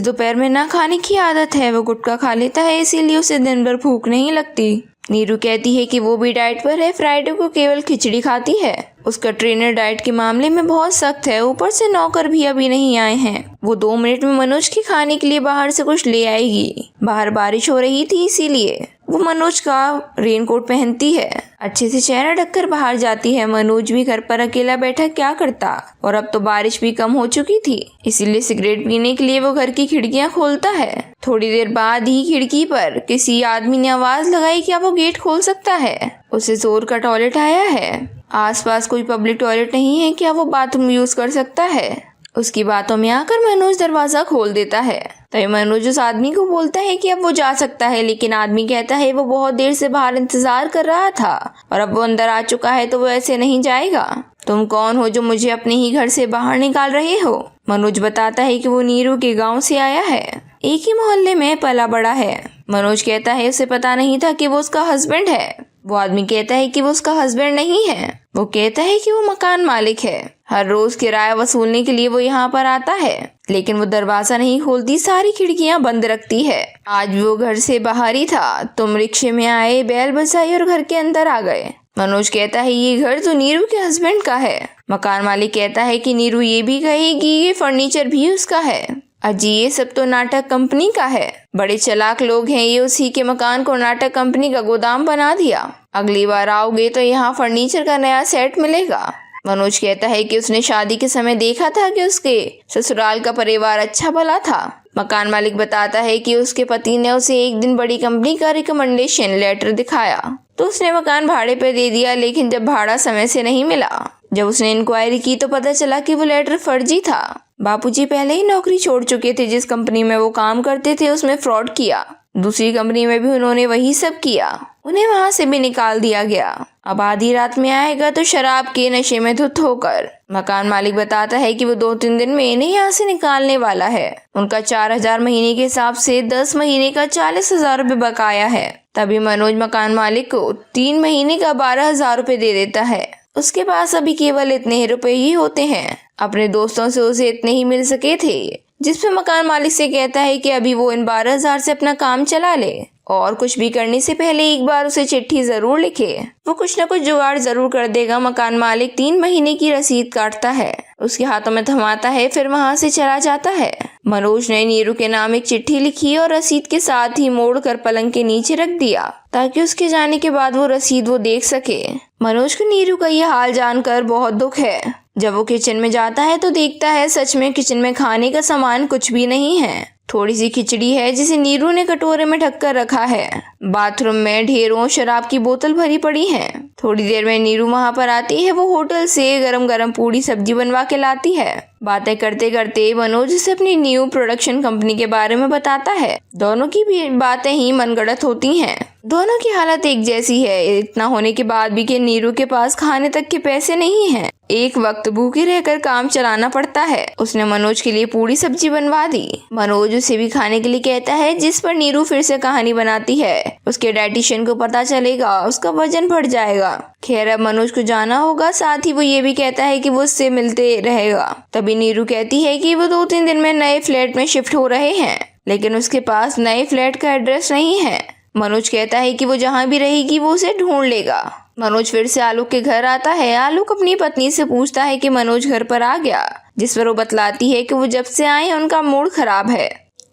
दोपहर में ना खाने की आदत है, वो गुटखा खा लेता है, इसीलिए उसे दिन भर भूख नहीं लगती। नीरू कहती है कि वो भी डाइट पर है, फ्राइडे को केवल खिचड़ी खाती है। उसका ट्रेनर डाइट के मामले में बहुत सख्त है, ऊपर से नौकर भी अभी नहीं आए हैं। वो 2 मिनट में मनोज के खाने के लिए बाहर से कुछ ले आएगी। बाहर बारिश हो रही थी, इसीलिए वो मनोज का रेनकोट पहनती है। अच्छे से चेहरा ढककर बाहर जाती है। मनोज भी घर पर अकेला बैठा क्या करता, और अब तो बारिश भी कम हो चुकी थी, इसीलिए सिगरेट पीने के लिए वो घर की खिड़कियां खोलता है। थोड़ी देर बाद ही खिड़की पर किसी आदमी ने आवाज लगाई, क्या वो गेट खोल सकता है? उसे जोर का टॉयलेट आया है। आसपास कोई पब्लिक टॉयलेट नहीं है, क्या वो बाथरूम यूज कर सकता है? उसकी बातों में आकर मनोज दरवाजा खोल देता है। तभी मनोज उस आदमी को बोलता है कि अब वो जा सकता है, लेकिन आदमी कहता है वो बहुत देर से बाहर इंतजार कर रहा था और अब वो अंदर आ चुका है तो वो ऐसे नहीं जाएगा। तुम कौन हो जो मुझे अपने ही घर से बाहर निकाल रहे हो? मनोज बताता है कि वो नीरू के गाँव से आया है, एक ही मोहल्ले में पला बड़ा है। मनोज कहता है उसे पता नहीं था कि वो उसका हस्बैंड है। वो आदमी कहता है कि वो उसका हस्बैंड नहीं है। वो कहता है कि वो मकान मालिक है। हर रोज किराया वसूलने के लिए वो यहाँ पर आता है, लेकिन वो दरवाजा नहीं खोलती, सारी खिड़कियाँ बंद रखती है। आज भी वो घर से बाहर ही था। तुम रिक्शे में आए, बैल बजाई और घर के अंदर आ गए। मनोज कहता है ये घर तो नीरू के हस्बैंड का है। मकान मालिक कहता है कि नीरू ये भी कहेगी ये फर्नीचर भी उसका है। अजी ये सब तो नाटक कंपनी का है। बड़े चालाक लोग हैं ये, उसी के मकान को नाटक कंपनी का गोदाम बना दिया। अगली बार आओगे तो यहाँ फर्नीचर का नया सेट मिलेगा। मनोज कहता है कि उसने शादी के समय देखा था कि उसके ससुराल का परिवार अच्छा भला था। मकान मालिक बताता है कि उसके पति ने उसे एक दिन बड़ी कंपनी का रिकमेंडेशन लेटर दिखाया तो उसने मकान भाड़े पर दे दिया, लेकिन जब भाड़ा समय से नहीं मिला, जब उसने इंक्वायरी की तो पता चला कि वो लेटर फर्जी था। बापूजी पहले ही नौकरी छोड़ चुके थे। जिस कंपनी में वो काम करते थे उसमें फ्रॉड किया। दूसरी कंपनी में भी उन्होंने वही सब किया। उन्हें वहां से भी निकाल दिया गया। अब आधी रात में आएगा तो शराब के नशे में धुत होकर। मकान मालिक बताता है कि वो 2-3 दिन में इन्हें यहाँ से निकालने वाला है। उनका 4,000 महीने के हिसाब से 10 महीने का 40,000 रुपये बकाया है। तभी मनोज मकान मालिक को 3 महीने का 12,000 रुपये दे देता है। उसके पास अभी केवल इतने ही रुपए ही होते हैं। अपने दोस्तों से उसे इतने ही मिल सके थे, जिसपे मकान मालिक से कहता है कि अभी वो इन 12,000 से अपना काम चला ले और कुछ भी करने से पहले एक बार उसे चिट्ठी जरूर लिखे। वो कुछ न कुछ जुगाड़ जरूर कर देगा। मकान मालिक 3 महीने की रसीद काटता है, उसके हाथों में थमाता है, फिर वहां से चला जाता है। मनोज ने नीरू के नाम एक चिट्ठी लिखी और रसीद के साथ ही मोड़कर पलंग के नीचे रख दिया ताकि उसके जाने के बाद वो रसीद वो देख सके। मनोज को नीरू का ये हाल जानकर बहुत दुख है। जब वो किचन में जाता है तो देखता है सच में किचन में खाने का सामान कुछ भी नहीं है। थोड़ी सी खिचड़ी है जिसे नीरू ने कटोरे में ढक कर रखा है। बाथरूम में ढेरों शराब की बोतल भरी पड़ी है। थोड़ी देर में नीरू वहां पर आती है। वो होटल से गरम गरम पूरी सब्जी बनवा के लाती है। बातें करते करते मनोज से अपनी न्यू प्रोडक्शन कंपनी के बारे में बताता है। दोनों की भी बातें ही मनगढ़ंत होती हैं। दोनों की हालत एक जैसी है। इतना होने के बाद भी कि नीरू के पास खाने तक के पैसे नहीं हैं। एक वक्त भूखे रहकर काम चलाना पड़ता है। उसने मनोज के लिए पूरी सब्जी बनवा दी। मनोज उसे भी खाने के लिए कहता है, जिस पर नीरू फिर से कहानी बनाती है। उसके डाइटिशियन को पता चलेगा, उसका वजन बढ़ जाएगा। खैर अब मनोज को जाना होगा। साथ ही वो ये भी कहता है कि वो उससे मिलते रहेगा। तभी नीरू कहती है कि वो 2-3 दिन में नए फ्लैट में शिफ्ट हो रहे हैं, लेकिन उसके पास नए फ्लैट का एड्रेस नहीं है। मनोज कहता है कि वो जहाँ भी रहेगी वो उसे ढूंढ लेगा। मनोज फिर से आलोक के घर आता है। आलोक अपनी पत्नी से पूछता है कि मनोज घर पर आ गया, जिस पर वो बतलाती है कि वो जब से आए हैं उनका मूड खराब है।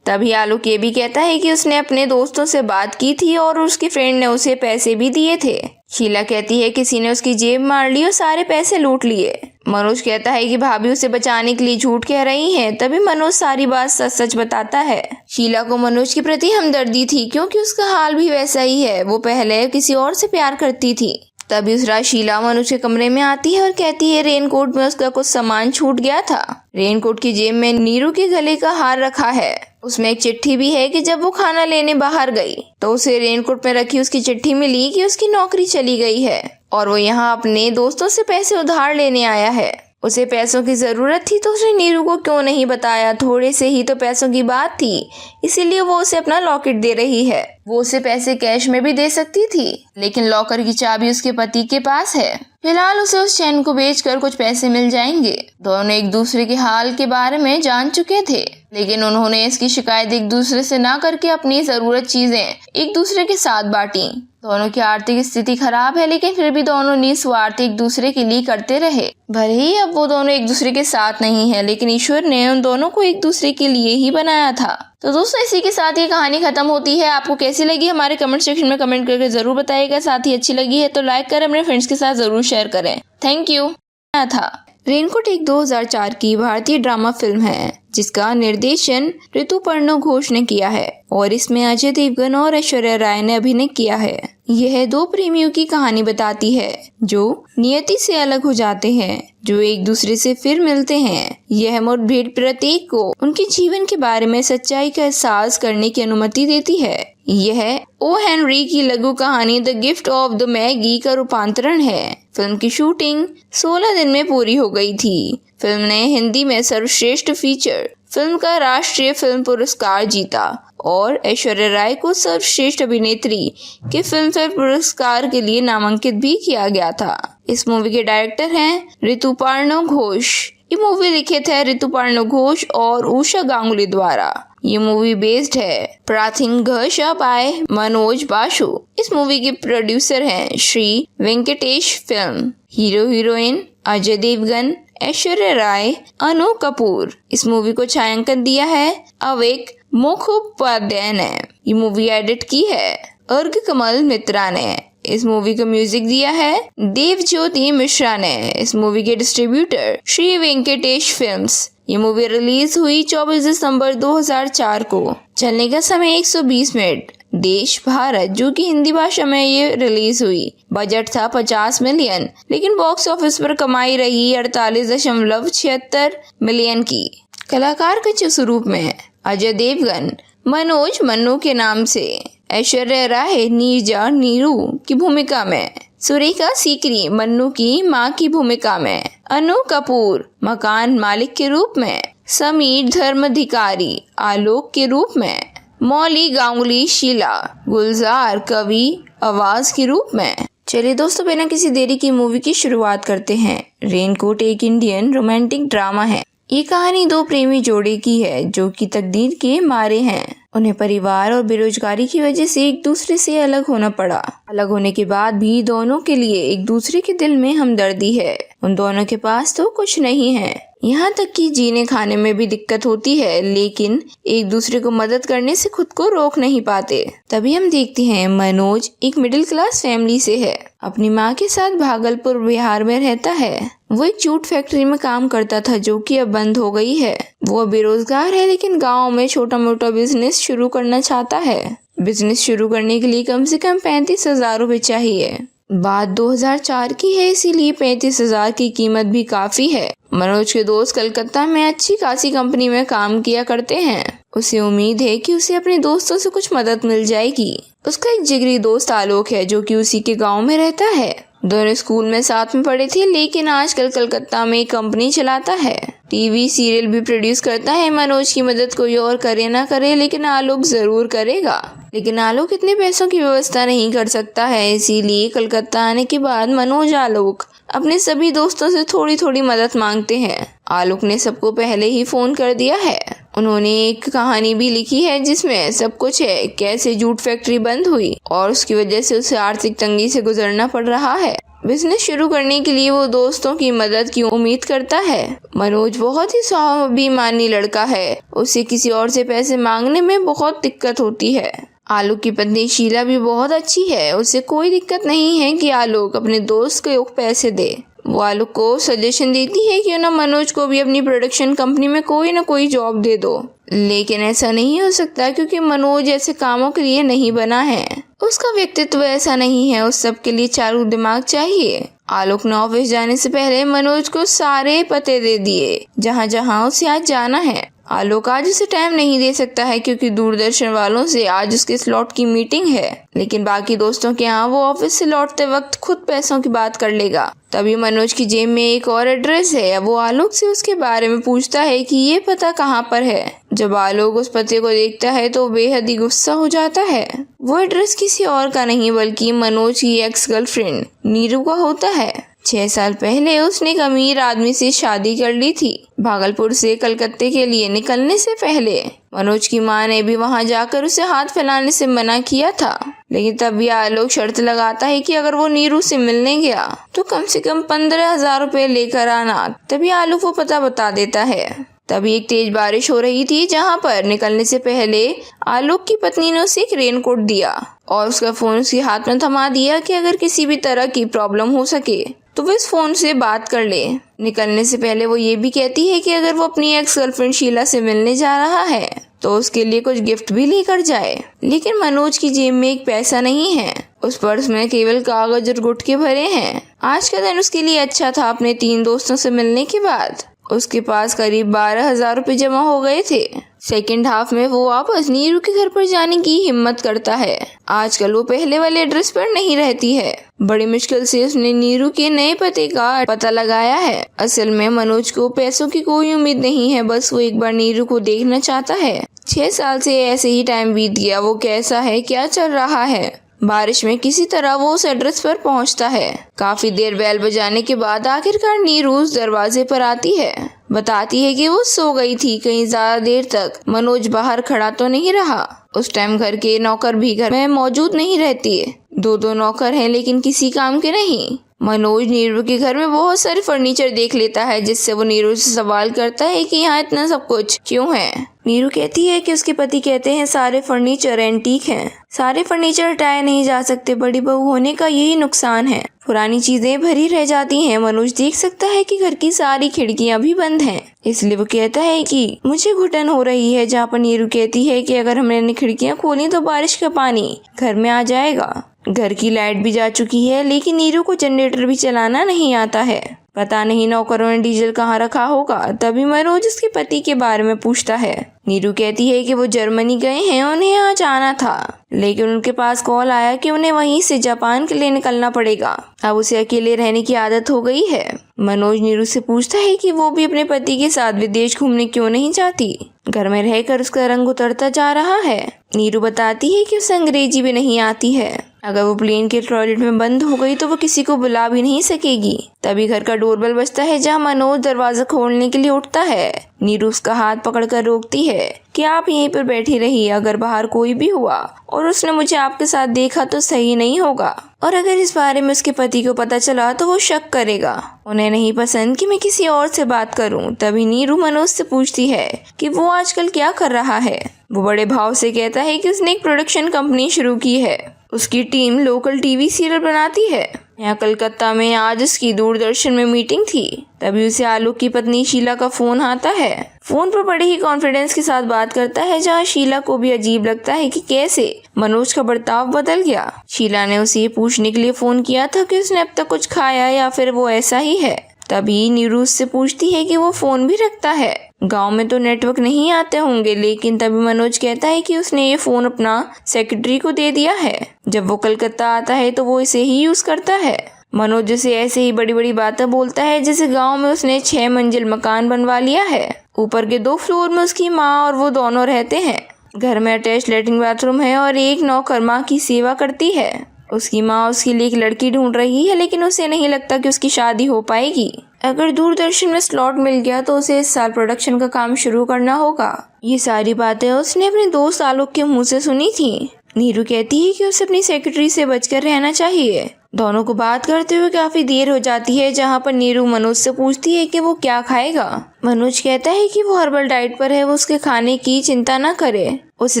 तभी आलोक ये भी कहता है कि उसने अपने दोस्तों से बात की थी और उसकी फ्रेंड ने उसे पैसे भी दिए थे। शीला कहती है किसी ने उसकी जेब मार ली और सारे पैसे लूट लिए। मनोज कहता है कि भाभी उसे बचाने के लिए झूठ कह रही हैं। तभी मनोज सारी बात सच सच बताता है। शीला को मनोज के प्रति हमदर्दी थी, क्योंकि उसका हाल भी वैसा ही है। वो पहले किसी और से प्यार करती थी। तभी उस रात शीला मनोज के कमरे में आती है और कहती है रेनकोट में उसका कुछ सामान छूट गया था। रेनकोट की जेब में नीरू के गले का हार रखा है। उसमें एक चिट्ठी भी है कि जब वो खाना लेने बाहर गई तो उसे रेनकोट में रखी उसकी चिट्ठी मिली कि उसकी नौकरी चली गई है और वो यहाँ अपने दोस्तों से पैसे उधार लेने आया है। उसे पैसों की जरूरत थी तो उसने नीरू को क्यों नहीं बताया। थोड़े से ही तो पैसों की बात थी, इसीलिए वो उसे अपना लॉकेट दे रही है। वो उसे पैसे कैश में भी दे सकती थी, लेकिन लॉकर की चाबी उसके पति के पास है। फिलहाल उसे उस चैन को बेचकर कुछ पैसे मिल जाएंगे। दोनों एक दूसरे के हाल के बारे में जान चुके थे, लेकिन उन्होंने इसकी शिकायत एक दूसरे से ना करके अपनी जरूरत चीजें एक दूसरे के साथ बांटी। दोनों की आर्थिक स्थिति खराब है, लेकिन फिर भी दोनों निस्वार्थ एक दूसरे के लिए करते रहे। भले ही अब वो दोनों एक दूसरे के साथ नहीं है, लेकिन ईश्वर ने उन दोनों को एक दूसरे के लिए ही बनाया था। तो दोस्तों इसी के साथ ये कहानी खत्म होती है। आपको कैसी लगी हमारे कमेंट सेक्शन में कमेंट करके जरूर बताइएगा। साथ ही अच्छी लगी है तो लाइक करें, अपने फ्रेंड्स के साथ जरूर शेयर करें। Thank you. था रेनकोट एक 2004 की भारतीय ड्रामा फिल्म है, जिसका निर्देशन ऋतुपर्णो घोष ने किया है और इसमें अजय देवगन और ऐश्वर्या राय ने अभिनय किया है। यह 2 प्रेमियों की कहानी बताती है जो नियति से अलग हो जाते हैं, जो एक दूसरे से फिर मिलते हैं। यह मुठभेड़ प्रत्येक को उनके जीवन के बारे में सच्चाई का एहसास करने की अनुमति देती है। यह ओ हेनरी की लघु कहानी the gift of the Maggi का रूपांतरण है। फिल्म की शूटिंग 16 दिन में पूरी हो गई थी। फिल्म ने हिंदी में सर्वश्रेष्ठ फीचर फिल्म का राष्ट्रीय फिल्म पुरस्कार जीता और ऐश्वर्या राय को सर्वश्रेष्ठ अभिनेत्री के फिल्म फेयर पुरस्कार के लिए नामांकित भी किया गया था। इस मूवी के डायरेक्टर हैं ऋतुपर्णो घोष। ये मूवी लिखित है ऋतुपर्णो घोष और उषा गांगुली द्वारा। ये मूवी बेस्ड है प्राथिंग घोष बाय मनोज बासु। इस मूवी के प्रोड्यूसर हैं Shri Venkatesh film. Hero heroine Ajay Devgan, Aishwarya Rai, Anu Kapoor. इस मूवी को छायांकन दिया है अवेक मुखोपाध्याय ने। ये मूवी एडिट की है अर्घ कमल मित्रा ने। इस मूवी को म्यूजिक दिया है देवज्योति मिश्रा ने। इस मूवी के डिस्ट्रीब्यूटर श्री वेंकटेश फिल्म्स। ये मूवी रिलीज हुई 24 दिसंबर 2004 को। चलने का समय 120 मिनट। देश भारत, जो कि हिंदी भाषा में ये रिलीज हुई। बजट था 50 मिलियन, लेकिन बॉक्स ऑफिस पर कमाई रही 48.76 मिलियन की। कलाकार कुछ रूप में अजय देवगन मनोज मन्नू के नाम से, ऐश्वर्या राय नीरजा नीरू की भूमिका में, सुरेखा सीकरी मन्नू की मां की भूमिका में, अनु कपूर मकान मालिक के रूप में, समीर धर्माधिकारी आलोक के रूप में, मौली गांगुली शीला गुलजार कवि आवाज के रूप में। चलिए दोस्तों, बिना किसी देरी की मूवी की शुरुआत करते हैं। रेनकोट एक इंडियन रोमांटिक ड्रामा है। ये कहानी दो प्रेमी जोड़े की है जो कि तकदीर के मारे हैं। उन्हें परिवार और बेरोजगारी की वजह से एक दूसरे से अलग होना पड़ा। अलग होने के बाद भी दोनों के लिए एक दूसरे के दिल में हमदर्दी है। उन दोनों के पास तो कुछ नहीं है, यहाँ तक कि जीने खाने में भी दिक्कत होती है, लेकिन एक दूसरे को मदद करने से खुद को रोक नहीं पाते। तभी हम देखते हैं मनोज एक मिडिल क्लास फैमिली से है। अपनी माँ के साथ भागलपुर बिहार में रहता है। वो एक जूट फैक्ट्री में काम करता था जो कि अब बंद हो गई है। वो बेरोजगार है, लेकिन गांव में छोटा मोटा बिजनेस शुरू करना चाहता है। बिजनेस शुरू करने के लिए कम से कम 35,000 रुपए चाहिए। बात 2004 की है, इसीलिए 35,000 की कीमत भी काफी है। मनोज के दोस्त कलकत्ता में अच्छी खासी कंपनी में काम किया करते हैं। उसे उम्मीद है कि उसे अपने दोस्तों से कुछ मदद मिल जाएगी। उसका एक जिगरी दोस्त आलोक है जो कि उसी के गांव में रहता है। दोनों स्कूल में साथ में पढ़े थे, लेकिन आजकल कलकत्ता में एक कंपनी चलाता है। टीवी सीरियल भी प्रोड्यूस करता है। मनोज की मदद कोई और करे ना करे, लेकिन आलोक जरूर करेगा। लेकिन आलोक इतने पैसों की व्यवस्था नहीं कर सकता है, इसीलिए कलकत्ता आने के बाद मनोज आलोक अपने सभी दोस्तों से थोड़ी थोड़ी मदद मांगते हैं। आलोक ने सबको पहले ही फोन कर दिया है। उन्होंने एक कहानी भी लिखी है जिसमें सब कुछ है, कैसे जूट फैक्ट्री बंद हुई और उसकी वजह से उसे आर्थिक तंगी से गुजरना पड़ रहा है। बिजनेस शुरू करने के लिए वो दोस्तों की मदद की उम्मीद करता है। मनोज बहुत ही स्वाभिमानी लड़का है। उसे किसी और से पैसे मांगने में बहुत दिक्कत होती है। आलोक की पत्नी शीला भी बहुत अच्छी है। उसे कोई दिक्कत नहीं है कि आलोक अपने दोस्त को पैसे दे। वो आलोक को सजेशन देती है कि ना मनोज को भी अपनी प्रोडक्शन कंपनी में कोई ना कोई जॉब दे दो, लेकिन ऐसा नहीं हो सकता क्योंकि मनोज ऐसे कामों के लिए नहीं बना है। उसका व्यक्तित्व ऐसा नहीं है। उस सब के लिए चालू दिमाग चाहिए। आलोक ने ऑफिस जाने से पहले मनोज को सारे पते दे दिए जहाँ जहाँ उसे आज जाना है। आलोक आज उसे टाइम नहीं दे सकता है क्योंकि दूरदर्शन वालों से आज उसके स्लॉट की मीटिंग है, लेकिन बाकी दोस्तों के यहाँ वो ऑफिस से लौटते वक्त खुद पैसों की बात कर लेगा। तभी मनोज की जेब में एक और एड्रेस है। वो आलोक से उसके बारे में पूछता है कि ये पता कहाँ पर है। जब आलोक उस पते को देखता है तो बेहद ही गुस्सा हो जाता है। वो एड्रेस किसी और का नहीं बल्कि मनोज की एक्स गर्लफ्रेंड नीरू का होता है। 6 साल पहले उसने एक अमीर आदमी से शादी कर ली थी। भागलपुर से कलकत्ते के लिए निकलने से पहले मनोज की मां ने भी वहां जाकर उसे हाथ फैलाने से मना किया था, लेकिन तब भी आलोक शर्त लगाता है कि अगर वो नीरू से मिलने गया तो कम से कम 15,000 रुपए लेकर आना। तभी आलोक वो पता बता देता है। तभी एक तेज बारिश हो रही थी, जहां पर निकलने से पहले आलोक की पत्नी ने उसे एक रेनकोट दिया और उसका फोन उसके हाथ में थमा दिया कि अगर किसी भी तरह की प्रॉब्लम हो सके तो वो इस फोन से बात कर ले। निकलने से पहले वो ये भी कहती है कि अगर वो अपनी एक्स गर्लफ्रेंड शीला से मिलने जा रहा है तो उसके लिए कुछ गिफ्ट भी लेकर जाए। लेकिन मनोज की जेब में एक पैसा नहीं है। उस पर्स में केवल कागज और गुटके भरे हैं। आज का दिन उसके लिए अच्छा था। अपने 3 दोस्तों से मिलने के बाद उसके पास करीब 12,000 रुपए जमा हो गए थे। सेकेंड हाफ में वो वापस नीरू के घर पर जाने की हिम्मत करता है। आजकल वो पहले वाले एड्रेस पर नहीं रहती है। बड़ी मुश्किल से उसने नीरू के नए पते का पता लगाया है। असल में मनोज को पैसों की कोई उम्मीद नहीं है, बस वो एक बार नीरू को देखना चाहता है। 6 साल से ऐसे ही टाइम बीत गया। वो कैसा है, क्या चल रहा है। बारिश में किसी तरह वो उस एड्रेस पर पहुंचता है। काफी देर बेल बजाने के बाद आखिरकार नीरू उस दरवाजे पर आती है। बताती है कि वो सो गई थी। कहीं ज्यादा देर तक मनोज बाहर खड़ा तो नहीं रहा। उस टाइम घर के नौकर भी घर में मौजूद नहीं रहती है। 2 नौकर हैं, लेकिन किसी काम के नहीं। मनोज नीरू के घर में बहुत सारे फर्नीचर देख लेता है, जिससे वो नीरू से सवाल करता है कि यहाँ इतना सब कुछ क्यों है। नीरू कहती है कि उसके पति कहते हैं सारे फर्नीचर एंटीक हैं, सारे फर्नीचर हटाए नहीं जा सकते। बड़ी बहू होने का यही नुकसान है, पुरानी चीजें भरी रह जाती हैं। मनोज देख सकता है कि घर की सारी खिड़कियां भी बंद हैं, इसलिए वो कहता है कि मुझे घुटन हो रही है। जहाँ पर नीरू कहती है कि अगर हमने खिड़कियां खोली तो बारिश का पानी घर में आ जाएगा। घर की लाइट भी जा चुकी है, लेकिन नीरू को जनरेटर भी चलाना नहीं आता है। पता नहीं नौकरों ने डीजल कहाँ रखा होगा। तभी मनोज उसके पति के बारे में पूछता है। नीरू कहती है कि वो जर्मनी गए हैं, उन्हें आज आना था, लेकिन उनके पास कॉल आया कि उन्हें वहीं से जापान के लिए निकलना पड़ेगा। अब उसे अकेले रहने की आदत हो गई है। मनोज नीरू से पूछता है कि वो भी अपने पति के साथ विदेश घूमने क्यों नहीं चाहती। घर में रहकर उसका रंग उतरता जा रहा है। नीरू बताती है कि उसे अंग्रेजी भी नहीं आती है। अगर वो प्लेन के टॉयलेट में बंद हो गई तो वो किसी को बुला भी नहीं सकेगी। तभी घर का डोरबेल बजता है, जहाँ मनोज दरवाजा खोलने के लिए उठता है। नीरू उसका हाथ पकड़कर रोकती है कि आप यहीं पर बैठी रहिए, अगर बाहर कोई भी हुआ और उसने मुझे आपके साथ देखा तो सही नहीं होगा, और अगर इस बारे में उसके पति को पता चला तो वो शक करेगा। उन्हें नहीं पसंद कि मैं किसी और से बात करूं। तभी नीरू मनोज से पूछती है कि वो आजकल क्या कर रहा है। वो बड़े भाव से कहता है कि उसने एक प्रोडक्शन कंपनी शुरू की है। उसकी टीम लोकल टीवी सीरियल बनाती है। यहाँ कलकत्ता में आज उसकी दूरदर्शन में मीटिंग थी। तभी उसे आलोक की पत्नी शीला का फोन आता है। फोन पर बड़े ही कॉन्फिडेंस के साथ बात करता है, जहाँ शीला को भी अजीब लगता है कि कैसे मनोज का बर्ताव बदल गया। शीला ने उसे ये पूछने के लिए फोन किया था कि उसने अब तक कुछ खाया या फिर वो ऐसा ही है। तभी नीरू उससे पूछती है कि वो फोन भी रखता है। गांव में तो नेटवर्क नहीं आते होंगे, लेकिन तभी मनोज कहता है कि उसने ये फोन अपना सेक्रेटरी को दे दिया है। जब वो कलकत्ता आता है तो वो इसे ही यूज करता है। मनोज उसे ऐसे ही बड़ी बड़ी बातें बोलता है, जैसे गांव में उसने 6 मंजिल मकान बनवा लिया है। ऊपर के 2 फ्लोर में उसकी माँ और वो दोनों रहते हैं। घर में अटैच लैट्रिन बाथरूम है और एक नौकर माँ की सेवा करती है। उसकी माँ उसके लिए एक लड़की ढूंढ रही है, लेकिन उसे नहीं लगता कि उसकी शादी हो पाएगी। अगर दूरदर्शन में स्लॉट मिल गया तो उसे इस साल प्रोडक्शन का काम शुरू करना होगा। ये सारी बातें उसने अपने दोस्त आलोक के मुंह से सुनी थी। नीरू कहती है कि उसे अपनी सेक्रेटरी से बचकर रहना चाहिए। दोनों को बात करते हुए काफी देर हो जाती है, जहाँ पर नीरू मनोज से पूछती है कि वो क्या खाएगा। मनोज कहता है कि वो हर्बल डाइट पर है, वो उसके खाने की चिंता न करे। उसे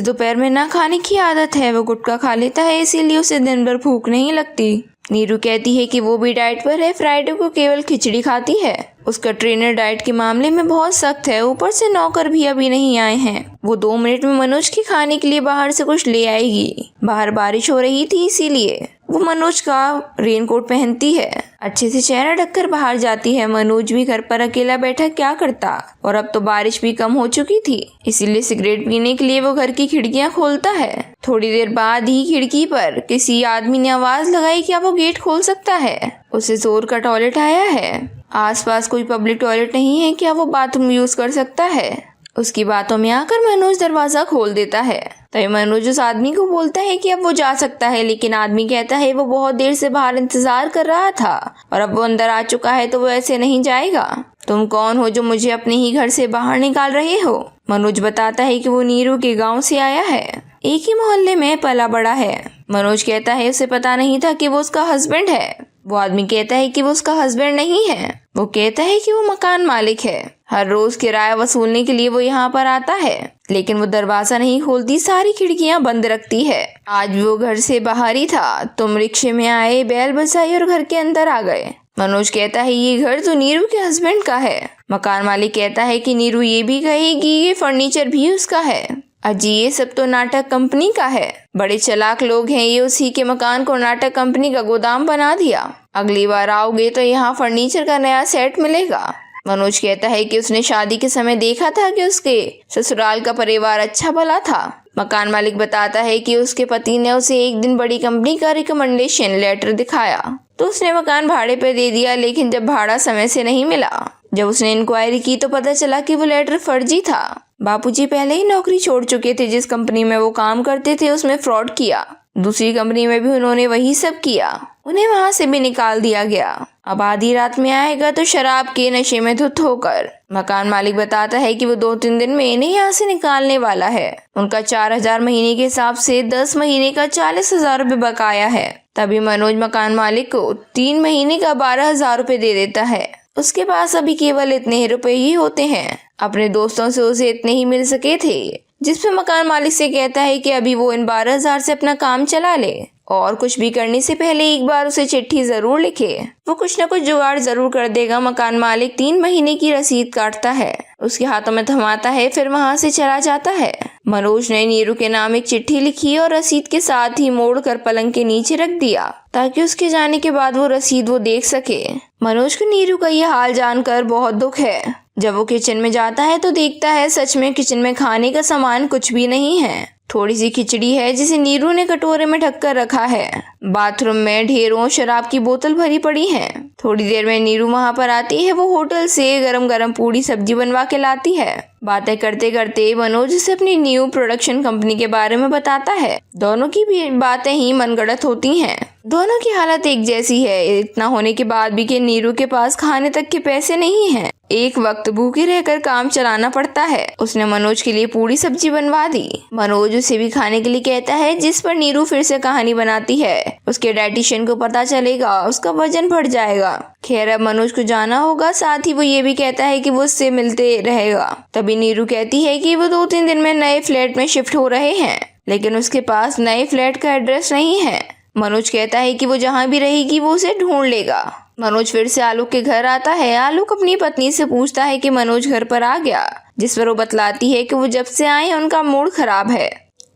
दोपहर में ना खाने की आदत है, वो गुटखा खा लेता है, इसीलिए उसे दिन भर भूख नहीं लगती। नीरू कहती है कि वो भी डाइट पर है, फ्राइडे को केवल खिचड़ी खाती है। उसका ट्रेनर डाइट के मामले में बहुत सख्त है, ऊपर से नौकर भी अभी नहीं आए हैं। वो 2 मिनट में मनोज के खाने के लिए बाहर से कुछ ले आएगी। बाहर बारिश हो रही थी, इसीलिए वो मनोज का रेनकोट पहनती है। अच्छे से चेहरा ढककर बाहर जाती है। मनोज भी घर पर अकेला बैठा क्या करता, और अब तो बारिश भी कम हो चुकी थी, इसीलिए सिगरेट पीने के लिए वो घर की खिड़कियां खोलता है। थोड़ी देर बाद ही खिड़की पर किसी आदमी ने आवाज लगाई कि वो गेट खोल सकता है। उसे जोर का टॉयलेट आया है। आसपास कोई पब्लिक टॉयलेट नहीं है, क्या वो बाथरूम यूज कर सकता है। उसकी बातों में आकर मनोज दरवाजा खोल देता है। तभी मनोज उस आदमी को बोलता है कि अब वो जा सकता है, लेकिन आदमी कहता है वो बहुत देर से बाहर इंतजार कर रहा था और अब वो अंदर आ चुका है तो वो ऐसे नहीं जाएगा। तुम कौन हो जो मुझे अपने ही घर से बाहर निकाल रहे हो। मनोज बताता है कि वो नीरू के गाँव से आया है, एक ही मोहल्ले में पला बड़ा है। मनोज कहता है उसे पता नहीं था कि वो उसका हस्बैंड है। वो आदमी कहता है कि वो उसका हस्बैंड नहीं है। वो कहता है कि वो मकान मालिक है, हर रोज किराया वसूलने के लिए वो यहाँ पर आता है, लेकिन वो दरवाजा नहीं खोलती, सारी खिड़कियाँ बंद रखती है। आज वो घर से बाहर ही था, तुम रिक्शे में आए, बैल बजाई और घर के अंदर आ गए। मनोज कहता है ये घर तो नीरू के हस्बैंड का है। मकान मालिक कहता है कि नीरू ये भी कहेगी ये फर्नीचर भी उसका है। अजी ये सब तो नाटक कंपनी का है, बड़े चालाक लोग हैं ये, उसी के मकान को नाटक कंपनी का गोदाम बना दिया। अगली बार आओगे तो यहाँ फर्नीचर का नया सेट मिलेगा। मनोज कहता है कि उसने शादी के समय देखा था कि उसके ससुराल का परिवार अच्छा भला था। मकान मालिक बताता है कि उसके पति ने उसे एक दिन बड़ी कंपनी का रिकमेंडेशन लेटर दिखाया तो उसने मकान भाड़े पे दे दिया, लेकिन जब भाड़ा समय से नहीं मिला, जब उसने इंक्वायरी की तो पता चला कि वो लेटर फर्जी था। बापूजी पहले ही नौकरी छोड़ चुके थे, जिस कंपनी में वो काम करते थे उसमें फ्रॉड किया। दूसरी कंपनी में भी उन्होंने वही सब किया, उन्हें वहां से भी निकाल दिया गया। अब आधी रात में आएगा तो शराब के नशे में धुत होकर। मकान मालिक बताता है कि वो 2-3 दिन में इन्हें यहाँ से निकालने वाला है। उनका 4,000 महीने के हिसाब से 10 महीने का 40,000 रुपये बकाया है। तभी मनोज मकान मालिक को 3 महीने का 12,000 रुपये दे देता है। उसके पास अभी केवल इतने ही रुपए ही होते हैं। अपने दोस्तों से उसे इतने ही मिल सके थे, जिसपे मकान मालिक से कहता है कि अभी वो इन 12,000 से अपना काम चला ले और कुछ भी करने से पहले एक बार उसे चिट्ठी जरूर लिखे। वो कुछ न कुछ जुगाड़ जरूर कर देगा। मकान मालिक 3 महीने की रसीद काटता है, उसके हाथों में थमाता है, फिर वहाँ से चला जाता है। मनोज ने नीरू के नाम एक चिट्ठी लिखी और रसीद के साथ ही मोड़कर पलंग के नीचे रख दिया ताकि उसके जाने के बाद वो रसीद वो देख सके। मनोज को नीरू का ये हाल जानकर बहुत दुख है। जब वो किचन में जाता है तो देखता है सच में किचन में खाने का सामान कुछ भी नहीं है। थोड़ी सी खिचड़ी है जिसे नीरू ने कटोरे में ढक कर रखा है। बाथरूम में ढेरों शराब की बोतल भरी पड़ी है। थोड़ी देर में नीरू वहां पर आती है। वो होटल से गरम गरम पूरी सब्जी बनवा के लाती है। बातें करते करते मनोज उसे अपनी न्यू प्रोडक्शन कंपनी के बारे में बताता है। दोनों की भी बातें ही मनगढ़ंत होती हैं। दोनों की हालत एक जैसी है। इतना होने के बाद भी कि नीरू के पास खाने तक के पैसे नहीं हैं। एक वक्त भूखे रहकर काम चलाना पड़ता है। उसने मनोज के लिए पूरी सब्जी बनवा दी। मनोज उसे भी खाने के लिए कहता है, जिस पर नीरू फिर से कहानी बनाती है उसके डाइटिशियन को पता चलेगा, उसका वजन बढ़ जाएगा। खैर अब मनोज को जाना होगा। साथ ही वो ये भी कहता है कि वो उससे मिलते रहेगा। तभी नीरू कहती है कि वो 2-3 दिन में नए फ्लैट में शिफ्ट हो रहे हैं, लेकिन उसके पास नए फ्लैट का एड्रेस नहीं है। मनोज कहता है कि वो जहाँ भी रहेगी वो उसे ढूंढ लेगा। मनोज फिर से आलोक के घर आता है। आलोक अपनी पत्नी से पूछता है कि मनोज घर पर आ गया, जिस पर वो बतलाती है कि वो जब से आए उनका मूड खराब है।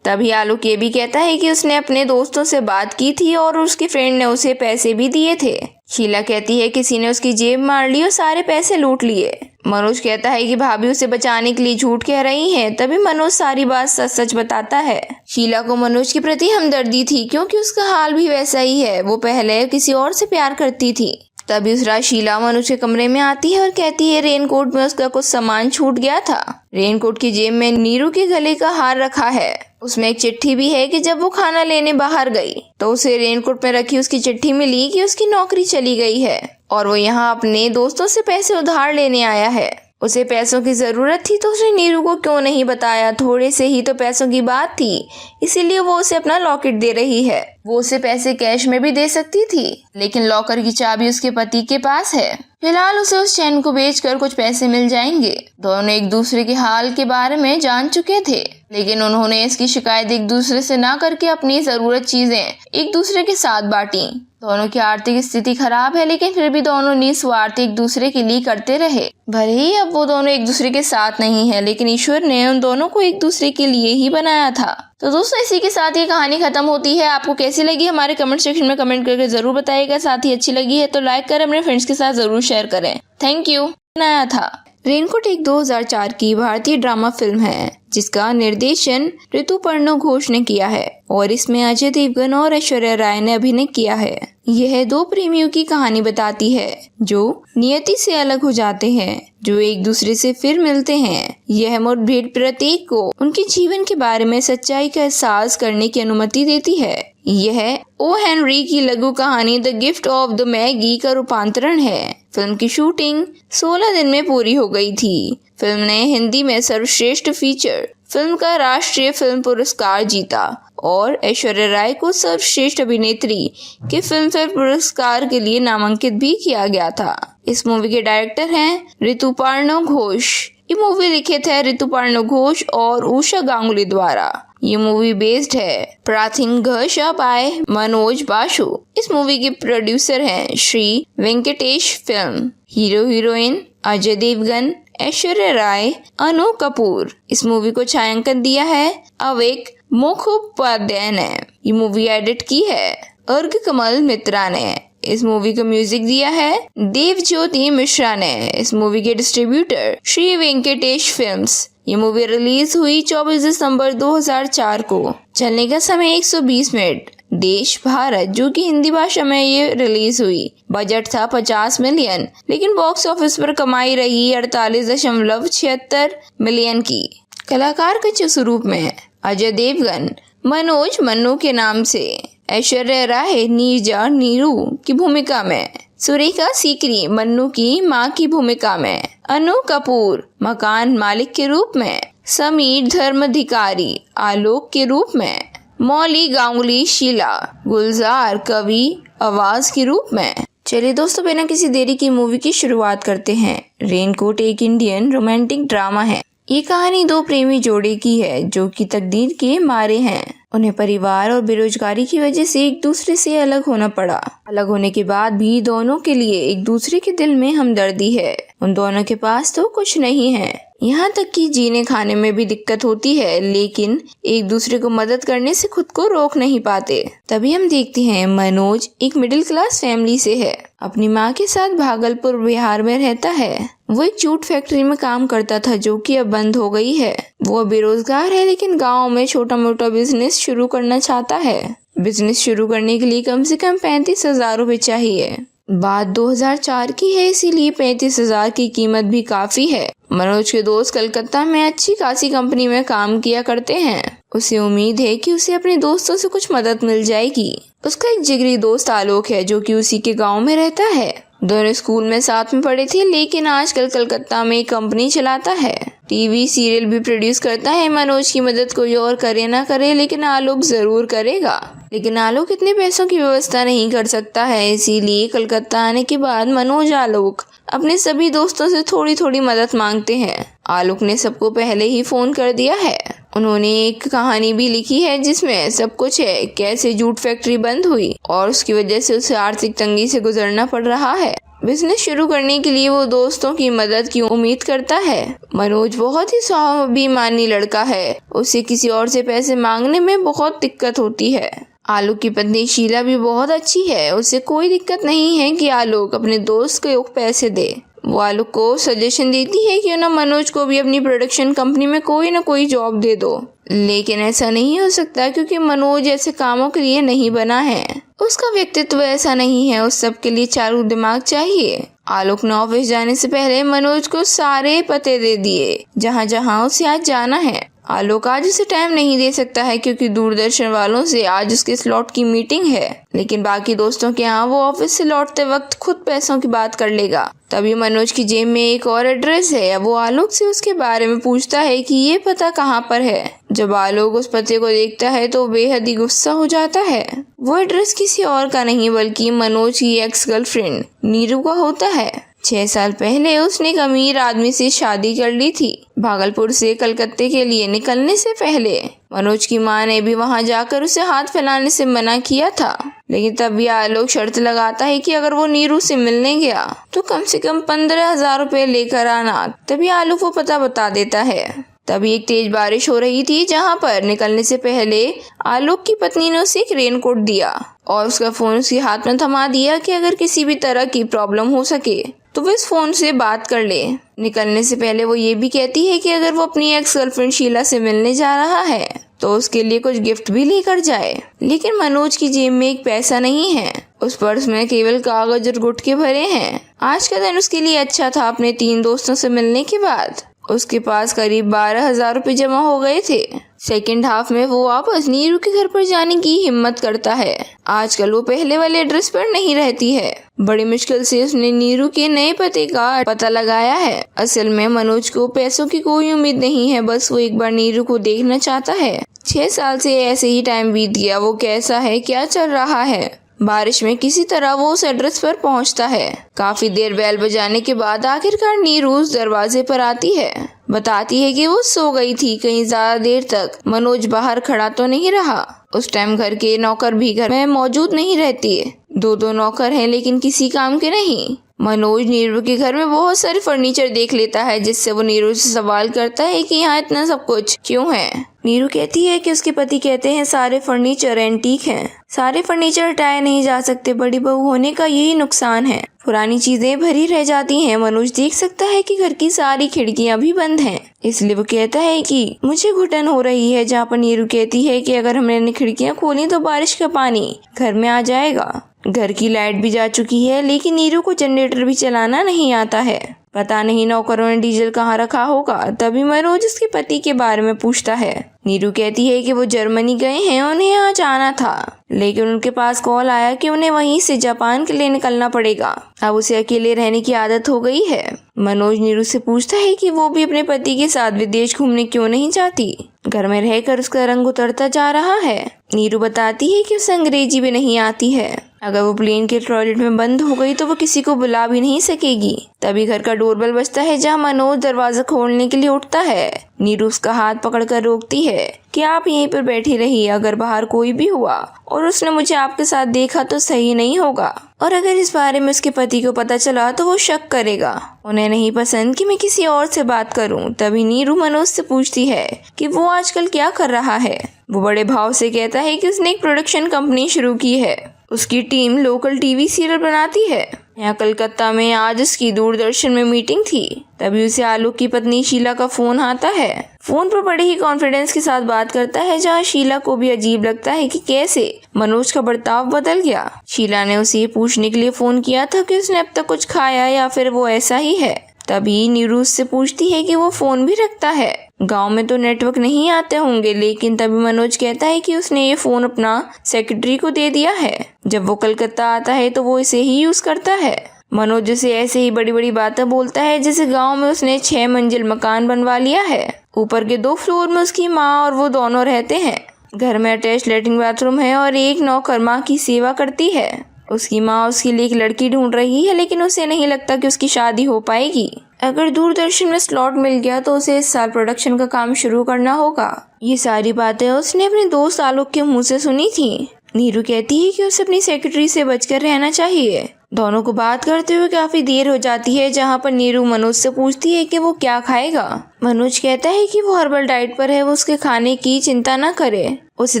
तभी आलोक ये भी कहता है कि उसने अपने दोस्तों से बात की थी और उसके फ्रेंड ने उसे पैसे भी दिए थे। शीला कहती है किसी ने उसकी जेब मार ली और सारे पैसे लूट लिए। मनोज कहता है कि भाभी उसे बचाने के लिए झूठ कह रही हैं। तभी मनोज सारी बात सच सच बताता है। शीला को मनोज के प्रति हमदर्दी थी क्योंकि उसका हाल भी वैसा ही है। वो पहले किसी और से प्यार करती थी। तभी उस रात शीला मनोज के कमरे में आती है और कहती है रेनकोट में उसका कुछ सामान छूट गया था। रेनकोट की जेब में नीरू के गले का हार रखा है। उसमें एक चिट्ठी भी है कि जब वो खाना लेने बाहर गई तो उसे रेनकोट में रखी उसकी चिट्ठी मिली कि उसकी नौकरी चली गई है और वो यहाँ अपने दोस्तों से पैसे उधार लेने आया है। उसे पैसों की जरूरत थी तो उसने नीरू को क्यों नहीं बताया। थोड़े से ही तो पैसों की बात थी, इसीलिए वो उसे अपना लॉकेट दे रही है। वो उसे पैसे कैश में भी दे सकती थी, लेकिन लॉकर की चाबी उसके पति के पास है। फिलहाल उसे उस चैन को बेचकर कुछ पैसे मिल जाएंगे। दोनों एक दूसरे के हाल के बारे में जान चुके थे, लेकिन उन्होंने इसकी शिकायत एक दूसरे से ना करके अपनी जरूरत चीजें एक दूसरे के साथ बांटी। दोनों की आर्थिक स्थिति खराब है, लेकिन फिर भी दोनों निस्वार्थ एक दूसरे के लिए करते रहे। भले ही अब वो दोनों एक दूसरे के साथ नहीं है, लेकिन ईश्वर ने उन दोनों को एक दूसरे के लिए ही बनाया था। तो दोस्तों इसी के साथ ये कहानी खत्म होती है। आपको कैसी लगी हमारे कमेंट सेक्शन में कमेंट करके जरूर बताइएगा। साथ ही अच्छी लगी है तो लाइक करें, अपने फ्रेंड्स के साथ जरूर शेयर करें। Thank you. बनाया था। रेनकोट एक 2004 की भारतीय ड्रामा फिल्म है जिसका निर्देशन ऋतुपर्णो घोष ने किया है और इसमें अजय देवगन और ऐश्वर्या राय ने अभिनय किया है। यह दो प्रेमियों की कहानी बताती है जो नियति से अलग हो जाते हैं, जो एक दूसरे से फिर मिलते हैं। यह मुठभेड़ प्रत्येक को उनके जीवन के बारे में सच्चाई का एहसास करने की अनुमति देती है। यह ओ हेनरी की लघु कहानी the gift of the Maggi का रूपांतरण है। फिल्म की शूटिंग 16 दिन में पूरी हो गई थी। फिल्म ने हिंदी में सर्वश्रेष्ठ फीचर फिल्म का राष्ट्रीय फिल्म पुरस्कार जीता और ऐश्वर्या राय को सर्वश्रेष्ठ अभिनेत्री के फिल्म फेयर पुरस्कार के लिए नामांकित भी किया गया था। इस मूवी के डायरेक्टर हैं ऋतुपर्णो घोष। ये मूवी लिखित है ऋतुपर्णो घोष और उषा गांगुली द्वारा। ये मूवी बेस्ड है प्राचीन घोष बाय मनोज बासु। इस मूवी के प्रोड्यूसर हैं Shri Venkatesh film. Hero heroine Ajay Devgan, Aishwarya Rai, Anu Kapoor. इस मूवी को छायांकन दिया है अवेक मुखोपाध्याय ने। ये मूवी एडिट की है अर्घ कमल मित्रा ने। इस मूवी को म्यूजिक दिया है देवज्योति मिश्रा ने। इस मूवी के डिस्ट्रीब्यूटर श्री वेंकटेश फिल्म्स। ये मूवी रिलीज हुई 24 दिसंबर 2004 को। चलने का समय 120 मिनट। देश भारत, जो कि हिंदी भाषा में ये रिलीज हुई। बजट था 50 मिलियन, लेकिन बॉक्स ऑफिस पर कमाई रही 48.76 मिलियन की। कलाकार के स्वरूप में अजय देवगन मनोज मन्नू के नाम से, ऐश्वर्या राय नीरजा नीरू की भूमिका में, सुरेखा सीकरी मन्नू की मां की भूमिका में, अनु कपूर मकान मालिक के रूप में, समीर धर्माधिकारी आलोक के रूप में, मौली गांगुली शीला, गुलजार कवि आवाज के रूप में। चलिए दोस्तों बिना किसी देरी की मूवी की शुरुआत करते हैं। रेनकोट एक इंडियन रोमांटिक ड्रामा है। ये कहानी दो प्रेमी जोड़े की है जो कि तकदीर के मारे हैं। उन्हें परिवार और बेरोजगारी की वजह से एक दूसरे से अलग होना पड़ा। अलग होने के बाद भी दोनों के लिए एक दूसरे के दिल में हमदर्दी है। उन दोनों के पास तो कुछ नहीं है, यहाँ तक कि जीने खाने में भी दिक्कत होती है, लेकिन एक दूसरे को मदद करने से खुद को रोक नहीं पाते। तभी हम देखते हैं मनोज एक मिडिल क्लास फैमिली से है, अपनी माँ के साथ भागलपुर बिहार में रहता है। वो एक जूट फैक्ट्री में काम करता था जो कि अब बंद हो गई है। वो बेरोजगार है, लेकिन गाँव में छोटा मोटा बिजनेस शुरू करना चाहता है। बिजनेस शुरू करने के लिए कम से कम 35,000 रुपए चाहिए। बात 2004 की है, इसीलिए 35,000 की कीमत भी काफी है। मनोज के दोस्त कलकत्ता में अच्छी खासी कंपनी में काम किया करते हैं। उसे उम्मीद है कि उसे अपने दोस्तों से कुछ मदद मिल जाएगी। उसका एक जिगरी दोस्त आलोक है जो कि उसी के गांव में रहता है। दोनों स्कूल में साथ में पढ़े थे, लेकिन आजकल कलकत्ता में एक कंपनी चलाता है, टीवी सीरियल भी प्रोड्यूस करता है। मनोज की मदद कोई और करे ना करे, लेकिन आलोक जरूर करेगा। लेकिन आलोक इतने पैसों की व्यवस्था नहीं कर सकता है, इसीलिए कलकत्ता आने के बाद मनोज आलोक अपने सभी दोस्तों से थोड़ी थोड़ी मदद मांगते हैं। आलोक ने सबको पहले ही फोन कर दिया है। उन्होंने एक कहानी भी लिखी है जिसमें सब कुछ है, कैसे जूट फैक्ट्री बंद हुई और उसकी वजह से उसे आर्थिक तंगी से गुजरना पड़ रहा है। बिजनेस शुरू करने के लिए वो दोस्तों की मदद की उम्मीद करता है। मनोज बहुत ही स्वाभिमानी लड़का है, उसे किसी और से पैसे मांगने में बहुत दिक्कत होती है। आलोक की पत्नी शीला भी बहुत अच्छी है, उसे कोई दिक्कत नहीं है कि आलोक अपने दोस्त को पैसे दे। वो आलोक को सजेशन देती है कि ना मनोज को भी अपनी प्रोडक्शन कंपनी में कोई ना कोई जॉब दे दो, लेकिन ऐसा नहीं हो सकता क्योंकि मनोज ऐसे कामों के लिए नहीं बना है। उसका व्यक्तित्व ऐसा नहीं है, उस सब के लिए चालू दिमाग चाहिए। आलोक ने ऑफिस जाने से पहले मनोज को सारे पते दे दिए जहाँ जहाँ उसे आज जाना है। आलोक आज उसे टाइम नहीं दे सकता है क्योंकि दूरदर्शन वालों से आज उसके स्लॉट की मीटिंग है, लेकिन बाकी दोस्तों के यहाँ वो ऑफिस से लौटते वक्त खुद पैसों की बात कर लेगा। तभी मनोज की जेब में एक और एड्रेस है। वो आलोक से उसके बारे में पूछता है कि ये पता कहाँ पर है। जब आलोक उस पते को देखता है तो बेहद ही गुस्सा हो जाता है। वो एड्रेस किसी और का नहीं बल्कि मनोज की एक्स गर्लफ्रेंड नीरू का होता है। 6 साल पहले उसने एक अमीर आदमी से शादी कर ली थी। भागलपुर से कलकत्ते के लिए निकलने से पहले मनोज की माँ ने भी वहां जाकर उसे हाथ फैलाने से मना किया था, लेकिन तब भी आलोक शर्त लगाता है कि अगर वो नीरू से मिलने गया तो कम से कम 15,000 रुपए लेकर आना। तभी आलोक वो पता बता देता है। तभी एक तेज बारिश हो रही थी, जहां पर निकलने से पहले आलोक की पत्नी ने उसे एक रेनकोट दिया और उसका फोन उसके हाथ में थमा दिया कि अगर किसी भी तरह की प्रॉब्लम हो सके तो वो इस फोन से बात कर ले। निकलने से पहले वो ये भी कहती है कि अगर वो अपनी एक्स गर्लफ्रेंड शीला से मिलने जा रहा है तो उसके लिए कुछ गिफ्ट भी लेकर जाए। लेकिन मनोज की जेब में एक पैसा नहीं है, उस पर्स में केवल कागज और गुटके भरे हैं। आज का दिन उसके लिए अच्छा था। अपने 3 दोस्तों से मिलने के बाद उसके पास करीब 12,000 रुपए जमा हो गए थे। सेकेंड हाफ में वो वापस नीरू के घर पर जाने की हिम्मत करता है। आजकल वो पहले वाले एड्रेस पर नहीं रहती है। बड़ी मुश्किल से उसने नीरू के नए पते का पता लगाया है। असल में मनोज को पैसों की कोई उम्मीद नहीं है, बस वो एक बार नीरू को देखना चाहता है। 6 साल से ऐसे ही टाइम बीत गया। वो कैसा है, क्या चल रहा है। बारिश में किसी तरह वो उस एड्रेस पर पहुंचता है। काफी देर बेल बजाने के बाद आखिरकार नीरू उस दरवाजे पर आती है। बताती है कि वो सो गई थी। कहीं ज्यादा देर तक मनोज बाहर खड़ा तो नहीं रहा। उस टाइम घर के नौकर भी घर में मौजूद नहीं रहती है। 2 नौकर हैं, लेकिन किसी काम के नहीं। मनोज नीरू के घर में बहुत सारे फर्नीचर देख लेता है, जिससे वो नीरू से सवाल करता है कि यहाँ इतना सब कुछ क्यों है। नीरू कहती है कि उसके पति कहते हैं सारे फर्नीचर एंटीक हैं, सारे फर्नीचर हटाए नहीं जा सकते। बड़ी बहू होने का यही नुकसान है, पुरानी चीजें भरी रह जाती हैं। मनोज देख सकता है कि घर की सारी खिड़कियां भी बंद हैं, इसलिए वो कहता है कि मुझे घुटन हो रही है। जहाँ पर नीरू कहती है कि अगर हमने खिड़कियां खोली तो बारिश का पानी घर में आ जाएगा। घर की लाइट भी जा चुकी है, लेकिन नीरू को जनरेटर भी चलाना नहीं आता है। पता नहीं नौकरों ने डीजल कहाँ रखा होगा। तभी मनोज उसके पति के बारे में पूछता है। नीरू कहती है कि वो जर्मनी गए हैं, उन्हें यहाँ जाना था, लेकिन उनके पास कॉल आया कि उन्हें वहीं से जापान के लिए निकलना पड़ेगा। अब उसे अकेले रहने की आदत हो गई है। मनोज नीरू से पूछता है कि वो भी अपने पति के साथ विदेश घूमने क्यों नहीं जाती। घर में रहकर उसका रंग उतरता जा रहा है। नीरू बताती है कि उसे अंग्रेजी भी नहीं आती है। अगर वो प्लेन के टॉयलेट में बंद हो गई तो वो किसी को बुला भी नहीं सकेगी। तभी घर का डोरबेल बजता है, जहाँ मनोज दरवाजा खोलने के लिए उठता है। नीरू उसका हाथ पकड़कर रोकती है कि आप यहीं पर बैठी रहिए, अगर बाहर कोई भी हुआ और उसने मुझे आपके साथ देखा तो सही नहीं होगा, और अगर इस बारे में उसके पति को पता चला तो वो शक करेगा। उन्हें नहीं पसंद कि मैं किसी और से बात करूं। तभी नीरू मनोज से पूछती है कि वो आजकल क्या कर रहा है। वो बड़े भाव से कहता है कि उसने एक प्रोडक्शन कंपनी शुरू की है। उसकी टीम लोकल टीवी सीरियल बनाती है। यहाँ कलकत्ता में आज उसकी दूरदर्शन में मीटिंग थी। तभी उसे आलोक की पत्नी शीला का फोन आता है। फोन पर बड़े ही कॉन्फिडेंस के साथ बात करता है, जहाँ शीला को भी अजीब लगता है कि कैसे मनोज का बर्ताव बदल गया। शीला ने उसे पूछने के लिए फोन किया था कि उसने अब तक कुछ खाया या फिर वो ऐसा ही है। तभी नीरू उससे पूछती है कि वो फोन भी रखता है। गांव में तो नेटवर्क नहीं आते होंगे, लेकिन तभी मनोज कहता है कि उसने ये फोन अपना सेक्रेटरी को दे दिया है। जब वो कलकत्ता आता है तो वो इसे ही यूज करता है। मनोज उसे ऐसे ही बड़ी बड़ी बातें बोलता है, जैसे गांव में उसने 6 मंजिल मकान बनवा लिया है। ऊपर के 2 फ्लोर में उसकी माँ और वो दोनों रहते हैं। घर में अटैच लैट्रिन बाथरूम है और एक नौकर माँ की सेवा करती है। उसकी माँ उसके लिए एक लड़की ढूंढ रही है, लेकिन उसे नहीं लगता कि उसकी शादी हो पाएगी। अगर दूरदर्शन में स्लॉट मिल गया तो उसे इस साल प्रोडक्शन का काम शुरू करना होगा। ये सारी बातें उसने अपने दोस्त आलोक के मुंह से सुनी थी। नीरू कहती है कि उसे अपनी सेक्रेटरी से बचकर रहना चाहिए। दोनों को बात करते हुए काफी देर हो जाती है, जहाँ पर नीरू मनोज से पूछती है कि वो क्या खाएगा। मनोज कहता है कि वो हर्बल डाइट पर है, वो उसके खाने की चिंता न करे। उसे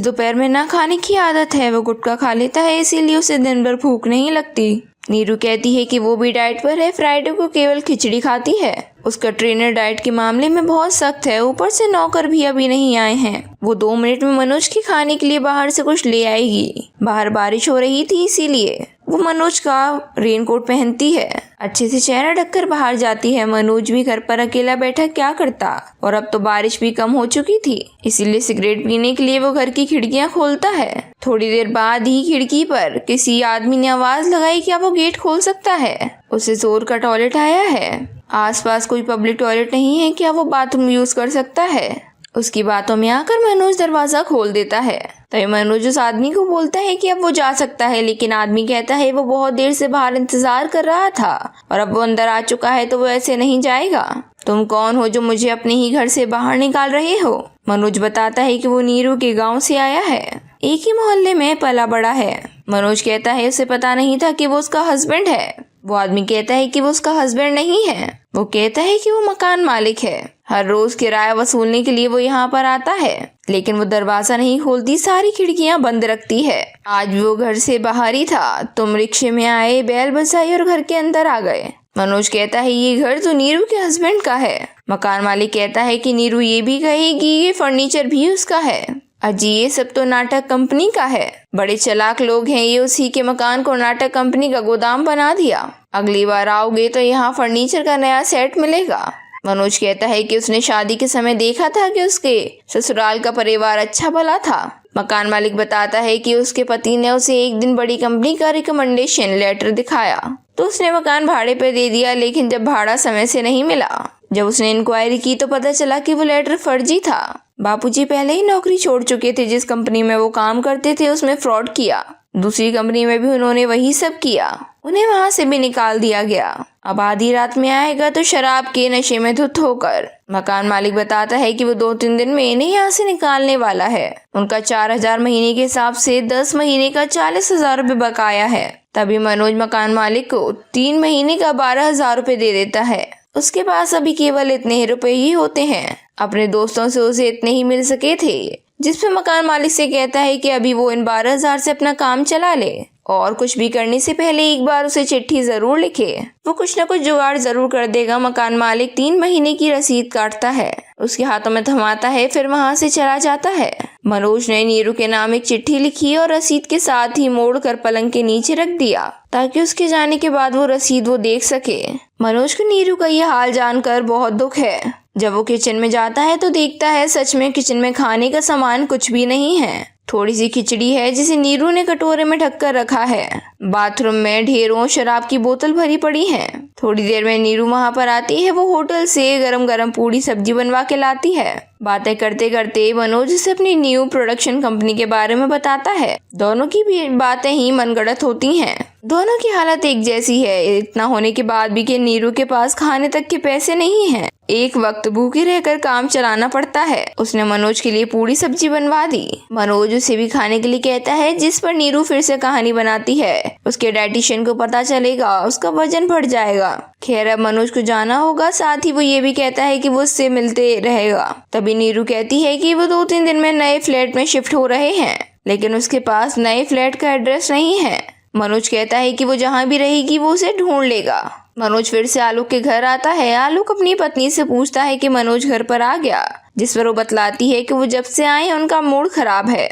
दोपहर में ना खाने की आदत है, वो गुटखा खा लेता है, इसीलिए उसे दिन भर भूख नहीं लगती। नीरू कहती है कि वो भी डाइट पर है, फ्राइडे को केवल खिचड़ी खाती है। उसका ट्रेनर डाइट के मामले में बहुत सख्त है, ऊपर से नौकर भी अभी नहीं आए हैं। वो 2 मिनट में मनोज के खाने के लिए बाहर से कुछ ले आएगी। बाहर बारिश हो रही थी, इसीलिए वो मनोज का रेनकोट पहनती है। अच्छे से चेहरा ढककर बाहर जाती है। मनोज भी घर पर अकेला बैठा क्या करता, और अब तो बारिश भी कम हो चुकी थी, इसीलिए सिगरेट पीने के लिए वो घर की खिड़कियां खोलता है। थोड़ी देर बाद ही खिड़की पर किसी आदमी ने आवाज लगाई, क्या वो गेट खोल सकता है। उसे जोर का टॉयलेट आया है। आसपास कोई पब्लिक टॉयलेट नहीं है, क्या वो बाथरूम यूज कर सकता है। उसकी बातों में आकर मनोज दरवाजा खोल देता है। तभी मनोज उस आदमी को बोलता है कि अब वो जा सकता है, लेकिन आदमी कहता है वो बहुत देर से बाहर इंतजार कर रहा था और अब वो अंदर आ चुका है तो वो ऐसे नहीं जाएगा। तुम कौन हो जो मुझे अपने ही घर से बाहर निकाल रहे हो। मनोज बताता है कि वो नीरू के गाँव से आया है, एक ही मोहल्ले में पला बड़ा है। मनोज कहता है उसे पता नहीं था कि वो उसका हस्बैंड है। वो आदमी कहता है कि वो उसका हस्बैंड नहीं है। वो कहता है कि वो मकान मालिक है। हर रोज किराया वसूलने के लिए वो यहाँ पर आता है, लेकिन वो दरवाजा नहीं खोलती, सारी खिड़कियाँ बंद रखती है। आज वो घर से बाहर ही था, तुम रिक्शे में आए, बैल बजाई और घर के अंदर आ गए। मनोज कहता है ये घर तो नीरू के हस्बैंड का है। मकान मालिक कहता है कि नीरू ये भी कहेगी ये फर्नीचर भी उसका है। अजी ये सब तो नाटक कंपनी का है। बड़े चालाक लोग हैं, ये उसी के मकान को नाटक कंपनी का गोदाम बना दिया। अगली बार आओगे तो यहाँ फर्नीचर का नया सेट मिलेगा। मनोज कहता है कि उसने शादी के समय देखा था कि उसके ससुराल का परिवार अच्छा भला था। मकान मालिक बताता है कि उसके पति ने उसे एक दिन बड़ी कंपनी का रिकमेंडेशन लेटर दिखाया तो उसने मकान भाड़े पर दे दिया, लेकिन जब भाड़ा समय से नहीं मिला, जब उसने इंक्वायरी की तो पता चला कि वो लेटर फर्जी था। बापूजी पहले ही नौकरी छोड़ चुके थे, जिस कंपनी में वो काम करते थे उसमें फ्रॉड किया। दूसरी कंपनी में भी उन्होंने वही सब किया, उन्हें वहां से भी निकाल दिया गया। अब आधी रात में आएगा तो शराब के नशे में धुत होकर। मकान मालिक बताता है कि वो 2-3 दिन में इन्हें यहाँ से निकालने वाला है। उनका 4,000 महीने के हिसाब से 10 महीने का 40,000 रुपये बकाया है। तभी मनोज मकान मालिक को 3 महीने का 12,000 रुपये दे देता है। उसके पास अभी केवल इतने ही रुपए ही होते हैं। अपने दोस्तों से उसे इतने ही मिल सके थे, जिसपे मकान मालिक से कहता है कि अभी वो इन 12,000 से अपना काम चला ले और कुछ भी करने से पहले एक बार उसे चिट्ठी जरूर लिखे। वो कुछ न कुछ जुगाड़ जरूर कर देगा। मकान मालिक 3 महीने की रसीद काटता है, उसके हाथों में थमाता है, फिर वहाँ से चला जाता है। मनोज ने नीरू के नाम एक चिट्ठी लिखी और रसीद के साथ ही मोड़कर पलंग के नीचे रख दिया, ताकि उसके जाने के बाद वो रसीद वो देख सके। मनोज को नीरू का ये हाल जानकर बहुत दुख है। जब वो किचन में जाता है तो देखता है सच में किचन में खाने का सामान कुछ भी नहीं है। थोड़ी सी खिचड़ी है जिसे नीरू ने कटोरे में ढक कर रखा है। बाथरूम में ढेरों शराब की बोतल भरी पड़ी है। थोड़ी देर में नीरू वहाँ पर आती है। वो होटल से गरम गरम पूड़ी सब्जी बनवा के लाती है। बातें करते करते मनोज उसे अपनी न्यू प्रोडक्शन कंपनी के बारे में बताता है। दोनों की भी बातें ही मनगढ़ंत होती हैं। दोनों की हालत एक जैसी है, इतना होने के बाद भी कि नीरू के पास खाने तक के पैसे नहीं हैं। एक वक्त भूखे रहकर काम चलाना पड़ता है। उसने मनोज के लिए पूरी सब्जी बनवा दी। मनोज उसे भी खाने के लिए कहता है, जिस पर नीरू फिर से कहानी बनाती है। उसके डाइटिशियन को पता चलेगा, उसका वजन बढ़ जाएगा। खैर अब मनोज को जाना होगा, साथ ही वो ये भी कहता है कि वो उससे मिलते रहेगा। तभी नीरू कहती है कि वो 2-3 दिन में नए फ्लैट में शिफ्ट हो रहे हैं, लेकिन उसके पास नए फ्लैट का एड्रेस नहीं है। मनोज कहता है कि वो जहाँ भी रहेगी वो उसे ढूंढ लेगा। मनोज फिर से आलोक के घर आता है। आलोक अपनी पत्नी से पूछता है कि मनोज घर पर आ गया, जिस पर वो बतलाती है कि वो जब से आए हैं उनका मूड खराब है।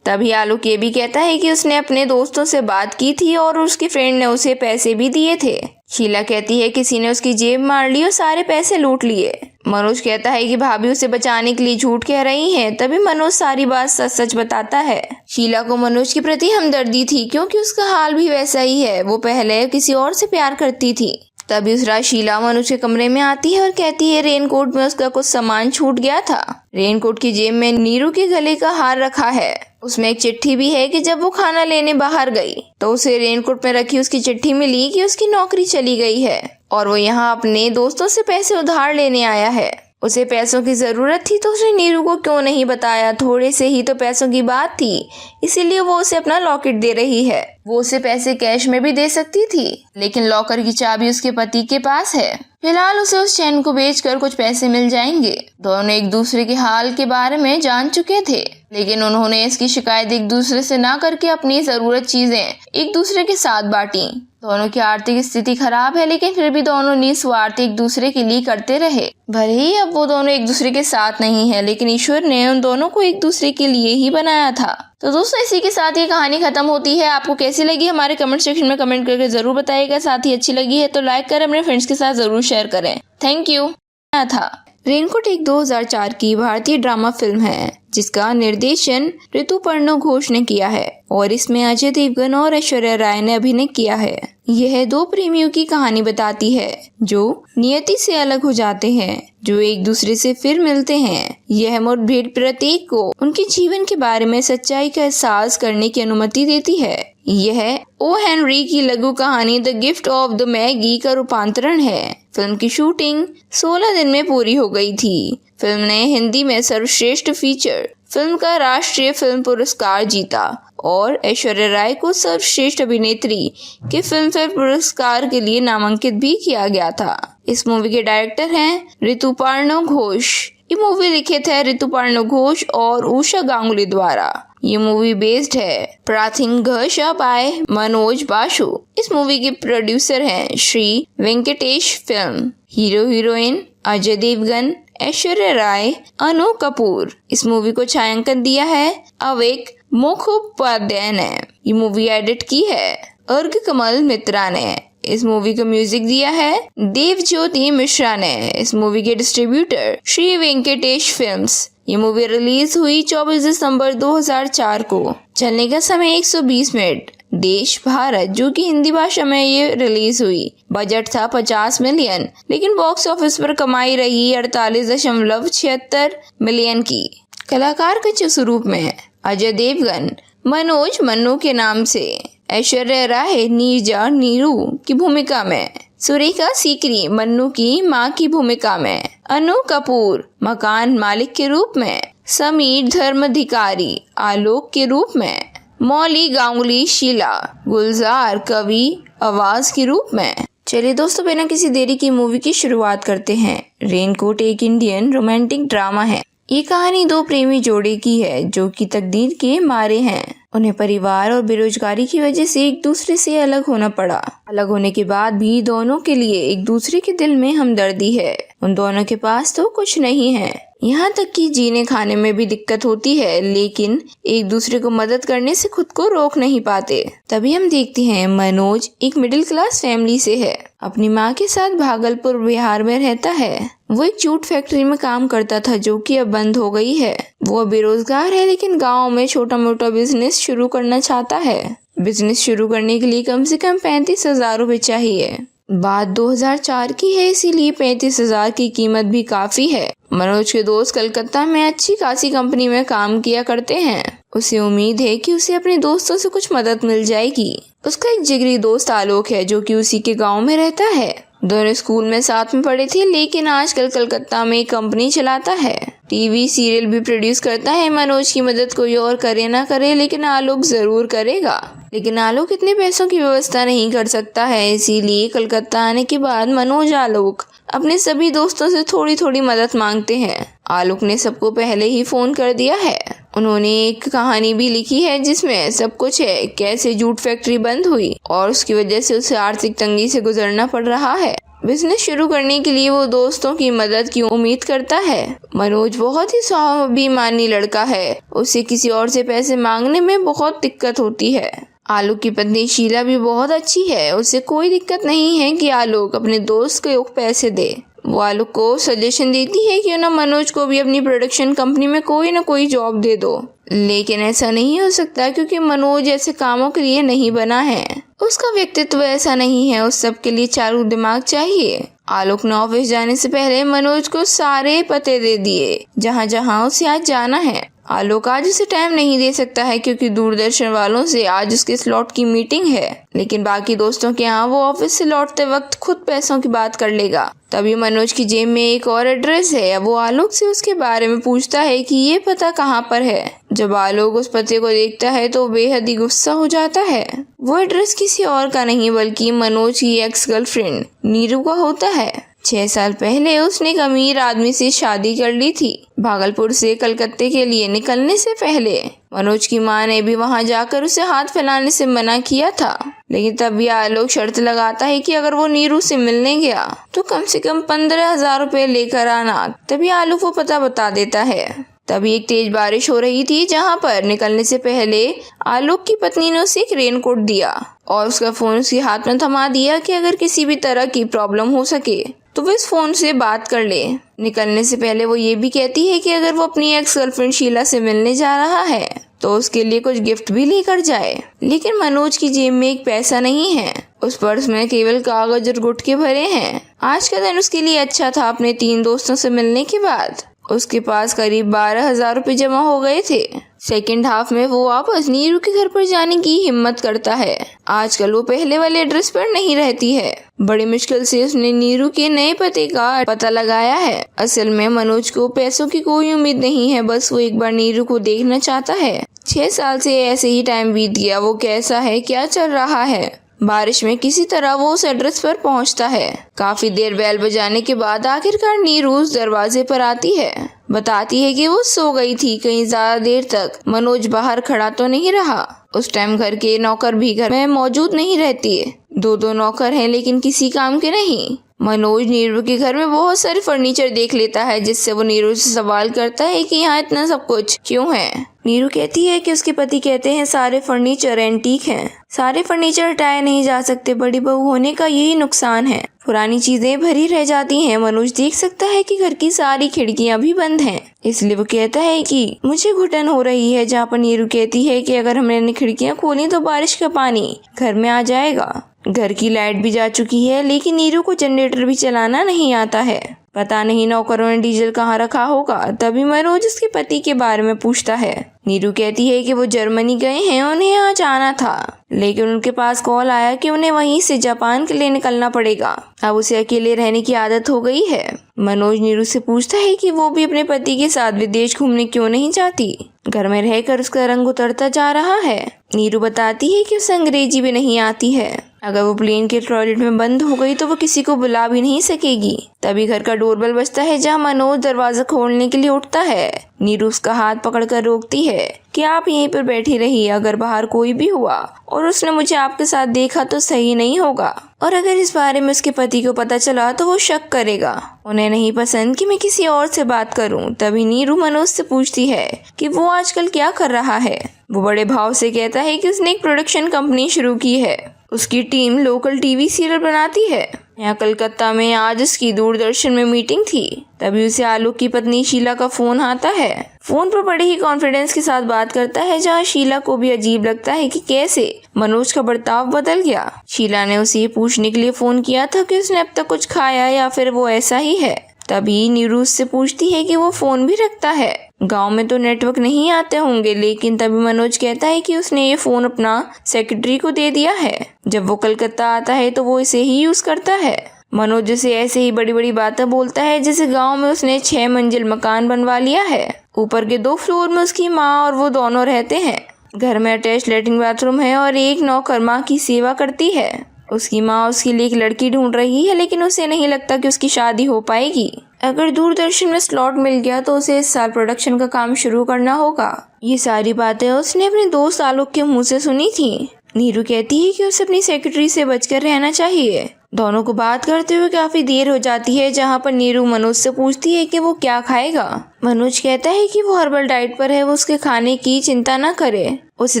तभी आलोक ये भी कहता है कि उसने अपने दोस्तों से बात की थी और उसकी फ्रेंड ने उसे पैसे भी दिए थे। शीला कहती है किसी ने उसकी जेब मार ली और सारे पैसे लूट लिए। मनोज कहता है कि भाभी उसे बचाने के लिए झूठ कह रही हैं। तभी मनोज सारी बात सच सच बताता है। शीला को मनोज के प्रति हमदर्दी थी, क्योंकि उसका हाल भी वैसा ही है। वो पहले किसी और से प्यार करती थी। तभी उस रात शीला मनोज के कमरे में आती है और कहती है रेनकोट में उसका कुछ सामान छूट गया था। रेनकोट की जेब में नीरू के गले का हार रखा है। उसमें एक चिट्ठी भी है कि जब वो खाना लेने बाहर गई तो उसे रेनकोट में रखी उसकी चिट्ठी मिली कि उसकी नौकरी चली गई है और वो यहाँ अपने दोस्तों से पैसे उधार लेने आया है। उसे पैसों की जरूरत थी तो उसने नीरू को क्यों नहीं बताया। थोड़े से ही तो पैसों की बात थी, इसीलिए वो उसे अपना लॉकेट दे रही है। वो उसे पैसे कैश में भी दे सकती थी, लेकिन लॉकर की चाबी उसके पति के पास है। फिलहाल उसे उस चैन को बेचकर कुछ पैसे मिल जाएंगे। दोनों एक दूसरे के हाल के बारे में जान चुके थे, लेकिन उन्होंने इसकी शिकायत एक दूसरे से ना करके अपनी जरूरत चीजें एक दूसरे के साथ बांटी। दोनों की आर्थिक स्थिति खराब है, लेकिन फिर भी दोनों निस्वार्थ एक दूसरे के लिए करते रहे। भले ही अब वो दोनों एक दूसरे के साथ नहीं है, लेकिन ईश्वर ने उन दोनों को एक दूसरे के लिए ही बनाया था। तो दोस्तों इसी के साथ ये कहानी खत्म होती है। आपको कैसी लगी हमारे कमेंट सेक्शन में कमेंट करके जरूर बताइएगा। साथ ही अच्छी लगी है तो लाइक कर अपने फ्रेंड्स के साथ जरूर शेयर करें। Thank you. था रेनकोट एक 2004 की भारतीय ड्रामा फिल्म है, जिसका निर्देशन ऋतुपर्णो घोष ने किया है और इसमें अजय देवगन और ऐश्वर्या राय ने अभिनय किया है। यह दो प्रेमियों की कहानी बताती है जो नियति से अलग हो जाते हैं, जो एक दूसरे से फिर मिलते हैं। यह मुठभेड़ प्रत्येक को उनके जीवन के बारे में सच्चाई का एहसास करने की अनुमति देती है। यह ओ हेनरी की लघु कहानी the gift of the Maggi का रूपांतरण है। फिल्म की शूटिंग 16 दिन में पूरी हो गई थी। फिल्म ने हिंदी में सर्वश्रेष्ठ फीचर फिल्म का राष्ट्रीय फिल्म पुरस्कार जीता और ऐश्वर्या राय को सर्वश्रेष्ठ अभिनेत्री के फिल्म फेयर पुरस्कार के लिए नामांकित भी किया गया था। इस मूवी के डायरेक्टर हैं ऋतुपर्णो घोष। ये मूवी लिखित है ऋतुपर्णो घोष और उषा गांगुली द्वारा। ये मूवी बेस्ड है प्राथिंग घोष बाय मनोज बासु। इस मूवी के प्रोड्यूसर हैं Shri Venkatesh film. Hero heroine Ajay Devgan, Aishwarya Rai, Anu Kapoor. इस मूवी को छायांकन दिया है अवेक मुखोपाध्याय ने। ये मूवी एडिट की है अर्घ कमल मित्रा ने। इस मूवी को म्यूजिक दिया है देवज्योति मिश्रा ने। इस मूवी के डिस्ट्रीब्यूटर श्री वेंकटेश फिल्म्स। ये मूवी रिलीज हुई 24 दिसंबर 2004 को। चलने का समय 120 मिनट। देश भारत, जो कि हिंदी भाषा में ये रिलीज हुई। बजट था 50 मिलियन, लेकिन बॉक्स ऑफिस पर कमाई रही 48.76 मिलियन की। कलाकार के स्वरूप में अजय देवगन मनोज मन्नू के नाम से, ऐश्वर्या राय नीरजा नीरू की भूमिका में, सुरेखा सीकरी मन्नू की मां की भूमिका में, अनु कपूर मकान मालिक के रूप में, समीर धर्माधिकारी आलोक के रूप में, मौली गांगुली शीला, गुलजार कवि आवाज के रूप में। चलिए दोस्तों बिना किसी देरी की मूवी की शुरुआत करते हैं। रेनकोट एक इंडियन रोमांटिक ड्रामा है। ये कहानी दो प्रेमी जोड़े की है जो कि तकदीर के मारे हैं। उन्हें परिवार और बेरोजगारी की वजह से एक दूसरे से अलग होना पड़ा। अलग होने के बाद भी दोनों के लिए एक दूसरे के दिल में हमदर्दी है। उन दोनों के पास तो कुछ नहीं है, यहाँ तक कि जीने खाने में भी दिक्कत होती है, लेकिन एक दूसरे को मदद करने से खुद को रोक नहीं पाते। तभी हम देखते हैं मनोज एक मिडिल क्लास फैमिली से है। अपनी माँ के साथ भागलपुर बिहार में रहता है। वो एक जूट फैक्ट्री में काम करता था जो कि अब बंद हो गई है। वो बेरोजगार है, लेकिन गाँव में छोटा मोटा बिजनेस शुरू करना चाहता है। बिजनेस शुरू करने के लिए कम से कम 35,000 रुपए चाहिए। बात 2004 की है, इसीलिए 35,000 की कीमत भी काफी है। मनोज के दोस्त कलकत्ता में अच्छी खासी कंपनी में काम किया करते हैं। उसे उम्मीद है कि उसे अपने दोस्तों से कुछ मदद मिल जाएगी। उसका एक जिगरी दोस्त आलोक है जो कि उसी के गांव में रहता है। दोनों स्कूल में साथ में पढ़े थे, लेकिन आजकल कलकत्ता में एक कंपनी चलाता है, टीवी सीरियल भी प्रोड्यूस करता है। मनोज की मदद कोई और करे ना करे, लेकिन आलोक जरूर करेगा। लेकिन आलोक इतने पैसों की व्यवस्था नहीं कर सकता है, इसीलिए कलकत्ता आने के बाद मनोज आलोक अपने सभी दोस्तों से थोड़ी थोड़ी मदद मांगते हैं। आलोक ने सबको पहले ही फोन कर दिया है। उन्होंने एक कहानी भी लिखी है जिसमें सब कुछ है, कैसे जूट फैक्ट्री बंद हुई और उसकी वजह से उसे आर्थिक तंगी से गुजरना पड़ रहा है। बिजनेस शुरू करने के लिए वो दोस्तों की मदद की उम्मीद करता है। मनोज बहुत ही स्वाभिमानी लड़का है, उसे किसी और से पैसे मांगने में बहुत दिक्कत होती है। आलोक की पत्नी शीला भी बहुत अच्छी है, उसे कोई दिक्कत नहीं है कि आलोक अपने दोस्त को पैसे दे। वो आलोक को सजेशन देती है कि ना मनोज को भी अपनी प्रोडक्शन कंपनी में कोई ना कोई जॉब दे दो, लेकिन ऐसा नहीं हो सकता क्योंकि मनोज ऐसे कामों के लिए नहीं बना है। उसका व्यक्तित्व ऐसा नहीं है, उस सब के लिए चालू दिमाग चाहिए। आलोक ने ऑफिस जाने से पहले मनोज को सारे पते दे दिए जहाँ जहाँ उसे आज जाना है। आलोक आज उसे टाइम नहीं दे सकता है क्योंकि दूरदर्शन वालों से आज उसके स्लॉट की मीटिंग है, लेकिन बाकी दोस्तों के यहाँ वो ऑफिस से लौटते वक्त खुद पैसों की बात कर लेगा। तभी मनोज की जेब में एक और एड्रेस है। वो आलोक से उसके बारे में पूछता है कि ये पता कहाँ पर है। जब आलोक उस पते को देखता है तो बेहद ही गुस्सा हो जाता है। वो एड्रेस किसी और का नहीं बल्कि मनोज की एक्स गर्लफ्रेंड नीरू का होता है। 6 साल पहले उसने एक अमीर आदमी से शादी कर ली थी। भागलपुर से कलकत्ते के लिए निकलने से पहले मनोज की मां ने भी वहां जाकर उसे हाथ फैलाने से मना किया था, लेकिन तब भी आलोक शर्त लगाता है कि अगर वो नीरू से मिलने गया तो कम से कम 15,000 रुपए लेकर आना। तभी आलोक वो पता बता देता है। तभी एक तेज बारिश हो रही थी जहाँ पर निकलने से पहले आलोक की पत्नी ने उसे एक रेनकोट दिया और उसका फोन उसके हाथ में थमा दिया कि अगर किसी भी तरह की प्रॉब्लम हो सके तो वो इस फोन से बात कर ले। निकलने से पहले वो ये भी कहती है कि अगर वो अपनी एक्स गर्लफ्रेंड शीला से मिलने जा रहा है तो उसके लिए कुछ गिफ्ट भी लेकर जाए। लेकिन मनोज की जेब में एक पैसा नहीं है, उस पर्स में केवल कागज और गुटके भरे हैं। आज का दिन उसके लिए अच्छा था। अपने 3 दोस्तों से मिलने के बाद उसके पास करीब 12,000 रुपए जमा हो गए थे। सेकेंड हाफ में वो वापस नीरू के घर पर जाने की हिम्मत करता है। आजकल वो पहले वाले एड्रेस पर नहीं रहती है। बड़ी मुश्किल से उसने नीरू के नए पते का पता लगाया है। असल में मनोज को पैसों की कोई उम्मीद नहीं है, बस वो एक बार नीरू को देखना चाहता है। 6 साल से ऐसे ही टाइम बीत गया। वो कैसा है, क्या चल रहा है। बारिश में किसी तरह वो उस एड्रेस पर पहुंचता है। काफी देर बेल बजाने के बाद आखिरकार नीरू उस दरवाजे पर आती है। बताती है कि वो सो गई थी। कहीं ज्यादा देर तक मनोज बाहर खड़ा तो नहीं रहा। उस टाइम घर के नौकर भी घर में मौजूद नहीं रहती है। 2 नौकर हैं लेकिन किसी काम के नहीं। मनोज नीरू के घर में बहुत सारे फर्नीचर देख लेता है, जिससे वो नीरू से सवाल करता है कि यहाँ इतना सब कुछ क्यों है। नीरू कहती है कि उसके पति कहते हैं सारे फर्नीचर एंटीक हैं, सारे फर्नीचर हटाए नहीं जा सकते, बड़ी बहू होने का यही नुकसान है, पुरानी चीजें भरी रह जाती हैं। मनोज देख सकता है कि घर की सारी खिड़कियां भी बंद हैं, इसलिए वो कहता है कि मुझे घुटन हो रही है। जहाँ पर नीरू कहती है कि अगर हमने खिड़कियां खोली तो बारिश का पानी घर में आ जाएगा। घर की लाइट भी जा चुकी है, लेकिन नीरू को जनरेटर भी चलाना नहीं आता है। पता नहीं नौकरों ने डीजल कहाँ रखा होगा। तभी मनोज उसके पति के बारे में पूछता है। नीरू कहती है कि वो जर्मनी गए हैं, उन्हें आज आना था, लेकिन उनके पास कॉल आया कि उन्हें वहीं से जापान के लिए निकलना पड़ेगा। अब उसे अकेले रहने की आदत हो गई है। मनोज नीरू से पूछता है कि वो भी अपने पति के साथ विदेश घूमने क्यों नहीं जाती। घर में रहकर उसका रंग उतरता जा रहा है। नीरू बताती है कि उसे अंग्रेजी भी नहीं आती है। अगर वो प्लेन के टॉयलेट में बंद हो गई तो वो किसी को बुला भी नहीं सकेगी। तभी घर का डोरबेल बजता है, जहाँ मनोज दरवाजा खोलने के लिए उठता है। नीरू उसका हाथ पकड़कर रोकती है कि आप यहीं पर बैठी रहिए, अगर बाहर कोई भी हुआ और उसने मुझे आपके साथ देखा तो सही नहीं होगा, और अगर इस बारे में उसके पति को पता चला तो वो शक करेगा। उन्हें नहीं पसंद कि मैं किसी और से बात करूं। तभी नीरू मनोज से पूछती है कि वो आजकल क्या कर रहा है। वो बड़े भाव से कहता है कि उसने एक प्रोडक्शन कंपनी शुरू की है। उसकी टीम लोकल टीवी सीरियल बनाती है। यहाँ कलकत्ता में आज उसकी दूरदर्शन में मीटिंग थी। तभी उसे आलोक की पत्नी शीला का फोन आता है। फोन पर बड़े ही कॉन्फिडेंस के साथ बात करता है, जहाँ शीला को भी अजीब लगता है कि कैसे मनोज का बर्ताव बदल गया। शीला ने उसे ये पूछने के लिए फोन किया था कि उसने अब तक कुछ खाया या फिर वो ऐसा ही है। तभी नीरू उससे पूछती है कि वो फोन भी रखता है। गांव में तो नेटवर्क नहीं आते होंगे, लेकिन तभी मनोज कहता है कि उसने ये फोन अपना सेक्रेटरी को दे दिया है। जब वो कलकत्ता आता है तो वो इसे ही यूज करता है। मनोज उसे ऐसे ही बड़ी बड़ी बातें बोलता है जैसे गांव में उसने 6 मंजिल मकान बनवा लिया है। ऊपर के 2 फ्लोर में उसकी माँ और वो दोनों रहते हैं। घर में अटैच लैट्रिन बाथरूम है और एक नौकर माँ की सेवा करती है। उसकी माँ उसके लिए एक लड़की ढूंढ रही है, लेकिन उसे नहीं लगता कि उसकी शादी हो पाएगी। अगर दूरदर्शन में स्लॉट मिल गया तो उसे इस साल प्रोडक्शन का काम शुरू करना होगा। ये सारी बातें उसने अपने दोस्त आलोक के मुंह से सुनी थी। नीरू कहती है कि उसे अपनी सेक्रेटरी से बचकर रहना चाहिए। दोनों को बात करते हुए काफी देर हो जाती है, जहाँ पर नीरू मनोज से पूछती है कि वो क्या खाएगा। मनोज कहता है कि वो हर्बल डाइट पर है, वो उसके खाने की चिंता न करे। उसे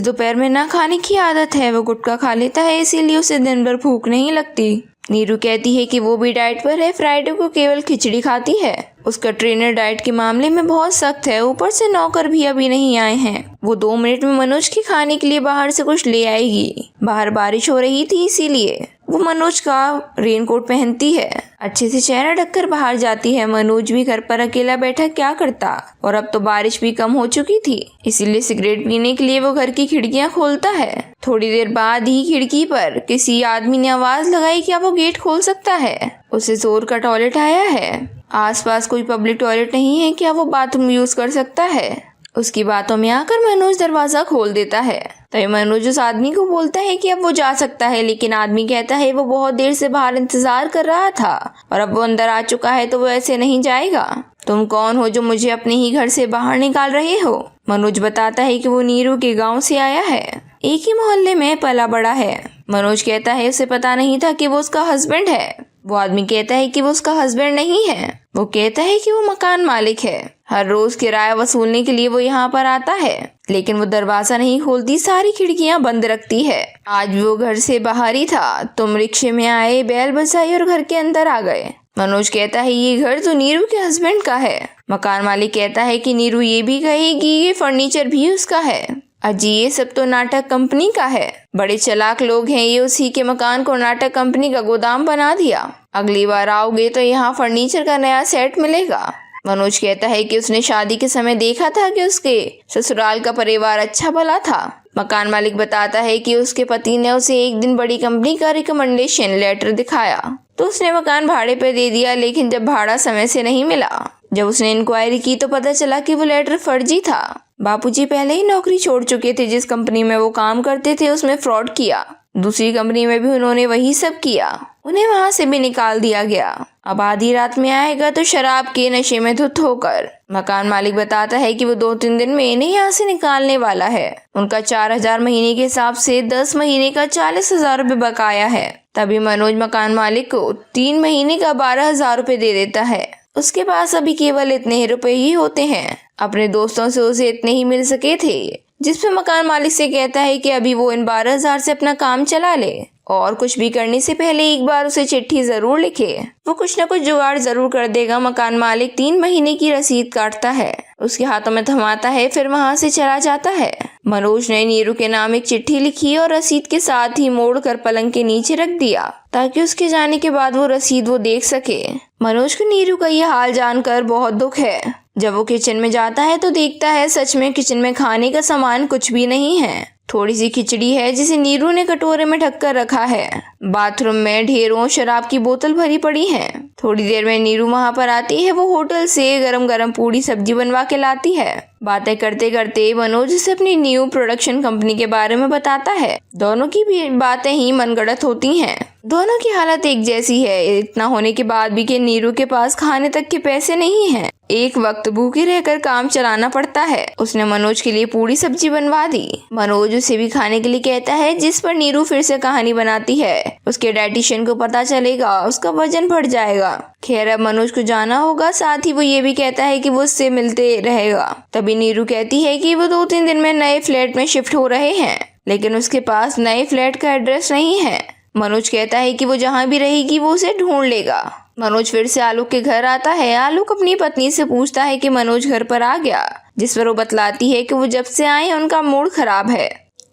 दोपहर में ना खाने की आदत है, वो गुटखा खा लेता है, इसीलिए उसे दिन भर भूख नहीं लगती। नीरू कहती है कि वो भी डाइट पर है, फ्राइडे को केवल खिचड़ी खाती है। उसका ट्रेनर डाइट के मामले में बहुत सख्त है, ऊपर से नौकर भी अभी नहीं आए हैं। वो 2 मिनट में मनोज के खाने के लिए बाहर से कुछ ले आएगी। बाहर बारिश हो रही थी, इसीलिए वो मनोज का रेनकोट पहनती है। अच्छे से चेहरा ढककर बाहर जाती है। मनोज भी घर पर अकेला बैठा क्या करता, और अब तो बारिश भी कम हो चुकी थी, इसीलिए सिगरेट पीने के लिए वो घर की खिड़कियां खोलता है। थोड़ी देर बाद ही खिड़की पर किसी आदमी ने आवाज लगाई, क्या वो गेट खोल सकता है? उसे जोर का टॉयलेट आया है। आसपास कोई पब्लिक टॉयलेट नहीं है, क्या वो बाथरूम यूज कर सकता है? उसकी बातों में आकर मनोज दरवाजा खोल देता है। तभी मनोज उस आदमी को बोलता है कि अब वो जा सकता है, लेकिन आदमी कहता है वो बहुत देर से बाहर इंतजार कर रहा था और अब वो अंदर आ चुका है तो वो ऐसे नहीं जाएगा। तुम कौन हो जो मुझे अपने ही घर से बाहर निकाल रहे हो? मनोज बताता है कि वो नीरू के गाँव से आया है, एक ही मोहल्ले में पला बड़ा है। मनोज कहता है उसे पता नहीं था कि वो उसका हस्बैंड है। वो आदमी कहता है कि वो उसका हस्बैंड नहीं है। वो कहता है कि वो मकान मालिक है। हर रोज किराया वसूलने के लिए वो यहाँ पर आता है, लेकिन वो दरवाजा नहीं खोलती, सारी खिड़कियाँ बंद रखती है। आज भी वो घर से बाहर ही था। तुम रिक्शे में आए, बैल बजाई और घर के अंदर आ गए। मनोज कहता है ये घर तो नीरू के हस्बैंड का है। मकान मालिक कहता है कि नीरू ये भी कहेगी ये फर्नीचर भी उसका है। अजी ये सब तो नाटक कंपनी का है। बड़े चालाक लोग हैं ये, उसी के मकान को नाटक कंपनी का गोदाम बना दिया। अगली बार आओगे तो यहाँ फर्नीचर का नया सेट मिलेगा। मनोज कहता है कि उसने शादी के समय देखा था कि उसके ससुराल का परिवार अच्छा भला था। मकान मालिक बताता है कि उसके पति ने उसे एक दिन बड़ी कंपनी का रिकमेंडेशन लेटर दिखाया तो उसने मकान भाड़े पर दे दिया, लेकिन जब भाड़ा समय से नहीं मिला, जब उसने इंक्वायरी की तो पता चला कि वो लेटर फर्जी था। बापूजी पहले ही नौकरी छोड़ चुके थे। जिस कंपनी में वो काम करते थे उसमें फ्रॉड किया। दूसरी कंपनी में भी उन्होंने वही सब किया। उन्हें वहां से भी निकाल दिया गया। अब आधी रात में आएगा तो शराब के नशे में धुत होकर। मकान मालिक बताता है कि वो 2-3 दिन में इन्हें यहाँ से निकालने वाला है। उनका 4,000 महीने के हिसाब से 10 महीने का 40,000 रुपये बकाया है। तभी मनोज मकान मालिक को 3 महीने का 12,000 रुपये दे देता है। उसके पास अभी केवल इतने ही रुपए ही होते हैं। अपने दोस्तों से उसे इतने ही मिल सके थे, जिसपे मकान मालिक से कहता है कि अभी वो इन 12,000 से अपना काम चला ले और कुछ भी करने से पहले एक बार उसे चिट्ठी जरूर लिखे। वो कुछ न कुछ जुगाड़ जरूर कर देगा। मकान मालिक 3 महीने की रसीद काटता है, उसके हाथों में थमाता है, फिर वहां से चला जाता है। मनोज ने नीरू के नाम एक चिट्ठी लिखी और रसीद के साथ ही मोड़कर पलंग के नीचे रख दिया ताकि उसके जाने के बाद वो रसीद वो देख सके। मनोज को नीरू का ये हाल जानकर बहुत दुख है। जब वो किचन में जाता है तो देखता है सच में किचन में खाने का सामान कुछ भी नहीं है। थोड़ी सी खिचड़ी है जिसे नीरू ने कटोरे में ढक कर रखा है। बाथरूम में ढेरों शराब की बोतल भरी पड़ी है। थोड़ी देर में नीरू वहां पर आती है। वो होटल से गरम गरम पूरी सब्जी बनवा के लाती है। बातें करते करते मनोज से अपनी न्यू प्रोडक्शन कंपनी के बारे में बताता है। दोनों की भी बातें ही मनगढ़ंत होती हैं। दोनों की हालत एक जैसी है। इतना होने के बाद भी कि नीरू के पास खाने तक के पैसे नहीं हैं। एक वक्त भूखे रहकर काम चलाना पड़ता है। उसने मनोज के लिए पूरी सब्जी बनवा दी। मनोज उसे भी खाने के लिए कहता है, जिस पर नीरू फिर से कहानी बनाती है। उसके डाइटिशियन को पता चलेगा, उसका वजन बढ़ जाएगा। खैर अब मनोज को जाना होगा। साथ ही वो ये भी कहता है कि वो उससे मिलते रहेगा। तभी नीरू कहती है कि वो 2-3 दिन में नए फ्लैट में शिफ्ट हो रहे हैं, लेकिन उसके पास नए फ्लैट का एड्रेस नहीं है। मनोज कहता है कि वो जहाँ भी रहेगी वो उसे ढूंढ लेगा। मनोज फिर से आलोक के घर आता है। आलोक अपनी पत्नी से पूछता है कि मनोज घर पर आ गया, जिस पर वो बतलाती है कि वो जब से आए उनका मूड खराब है।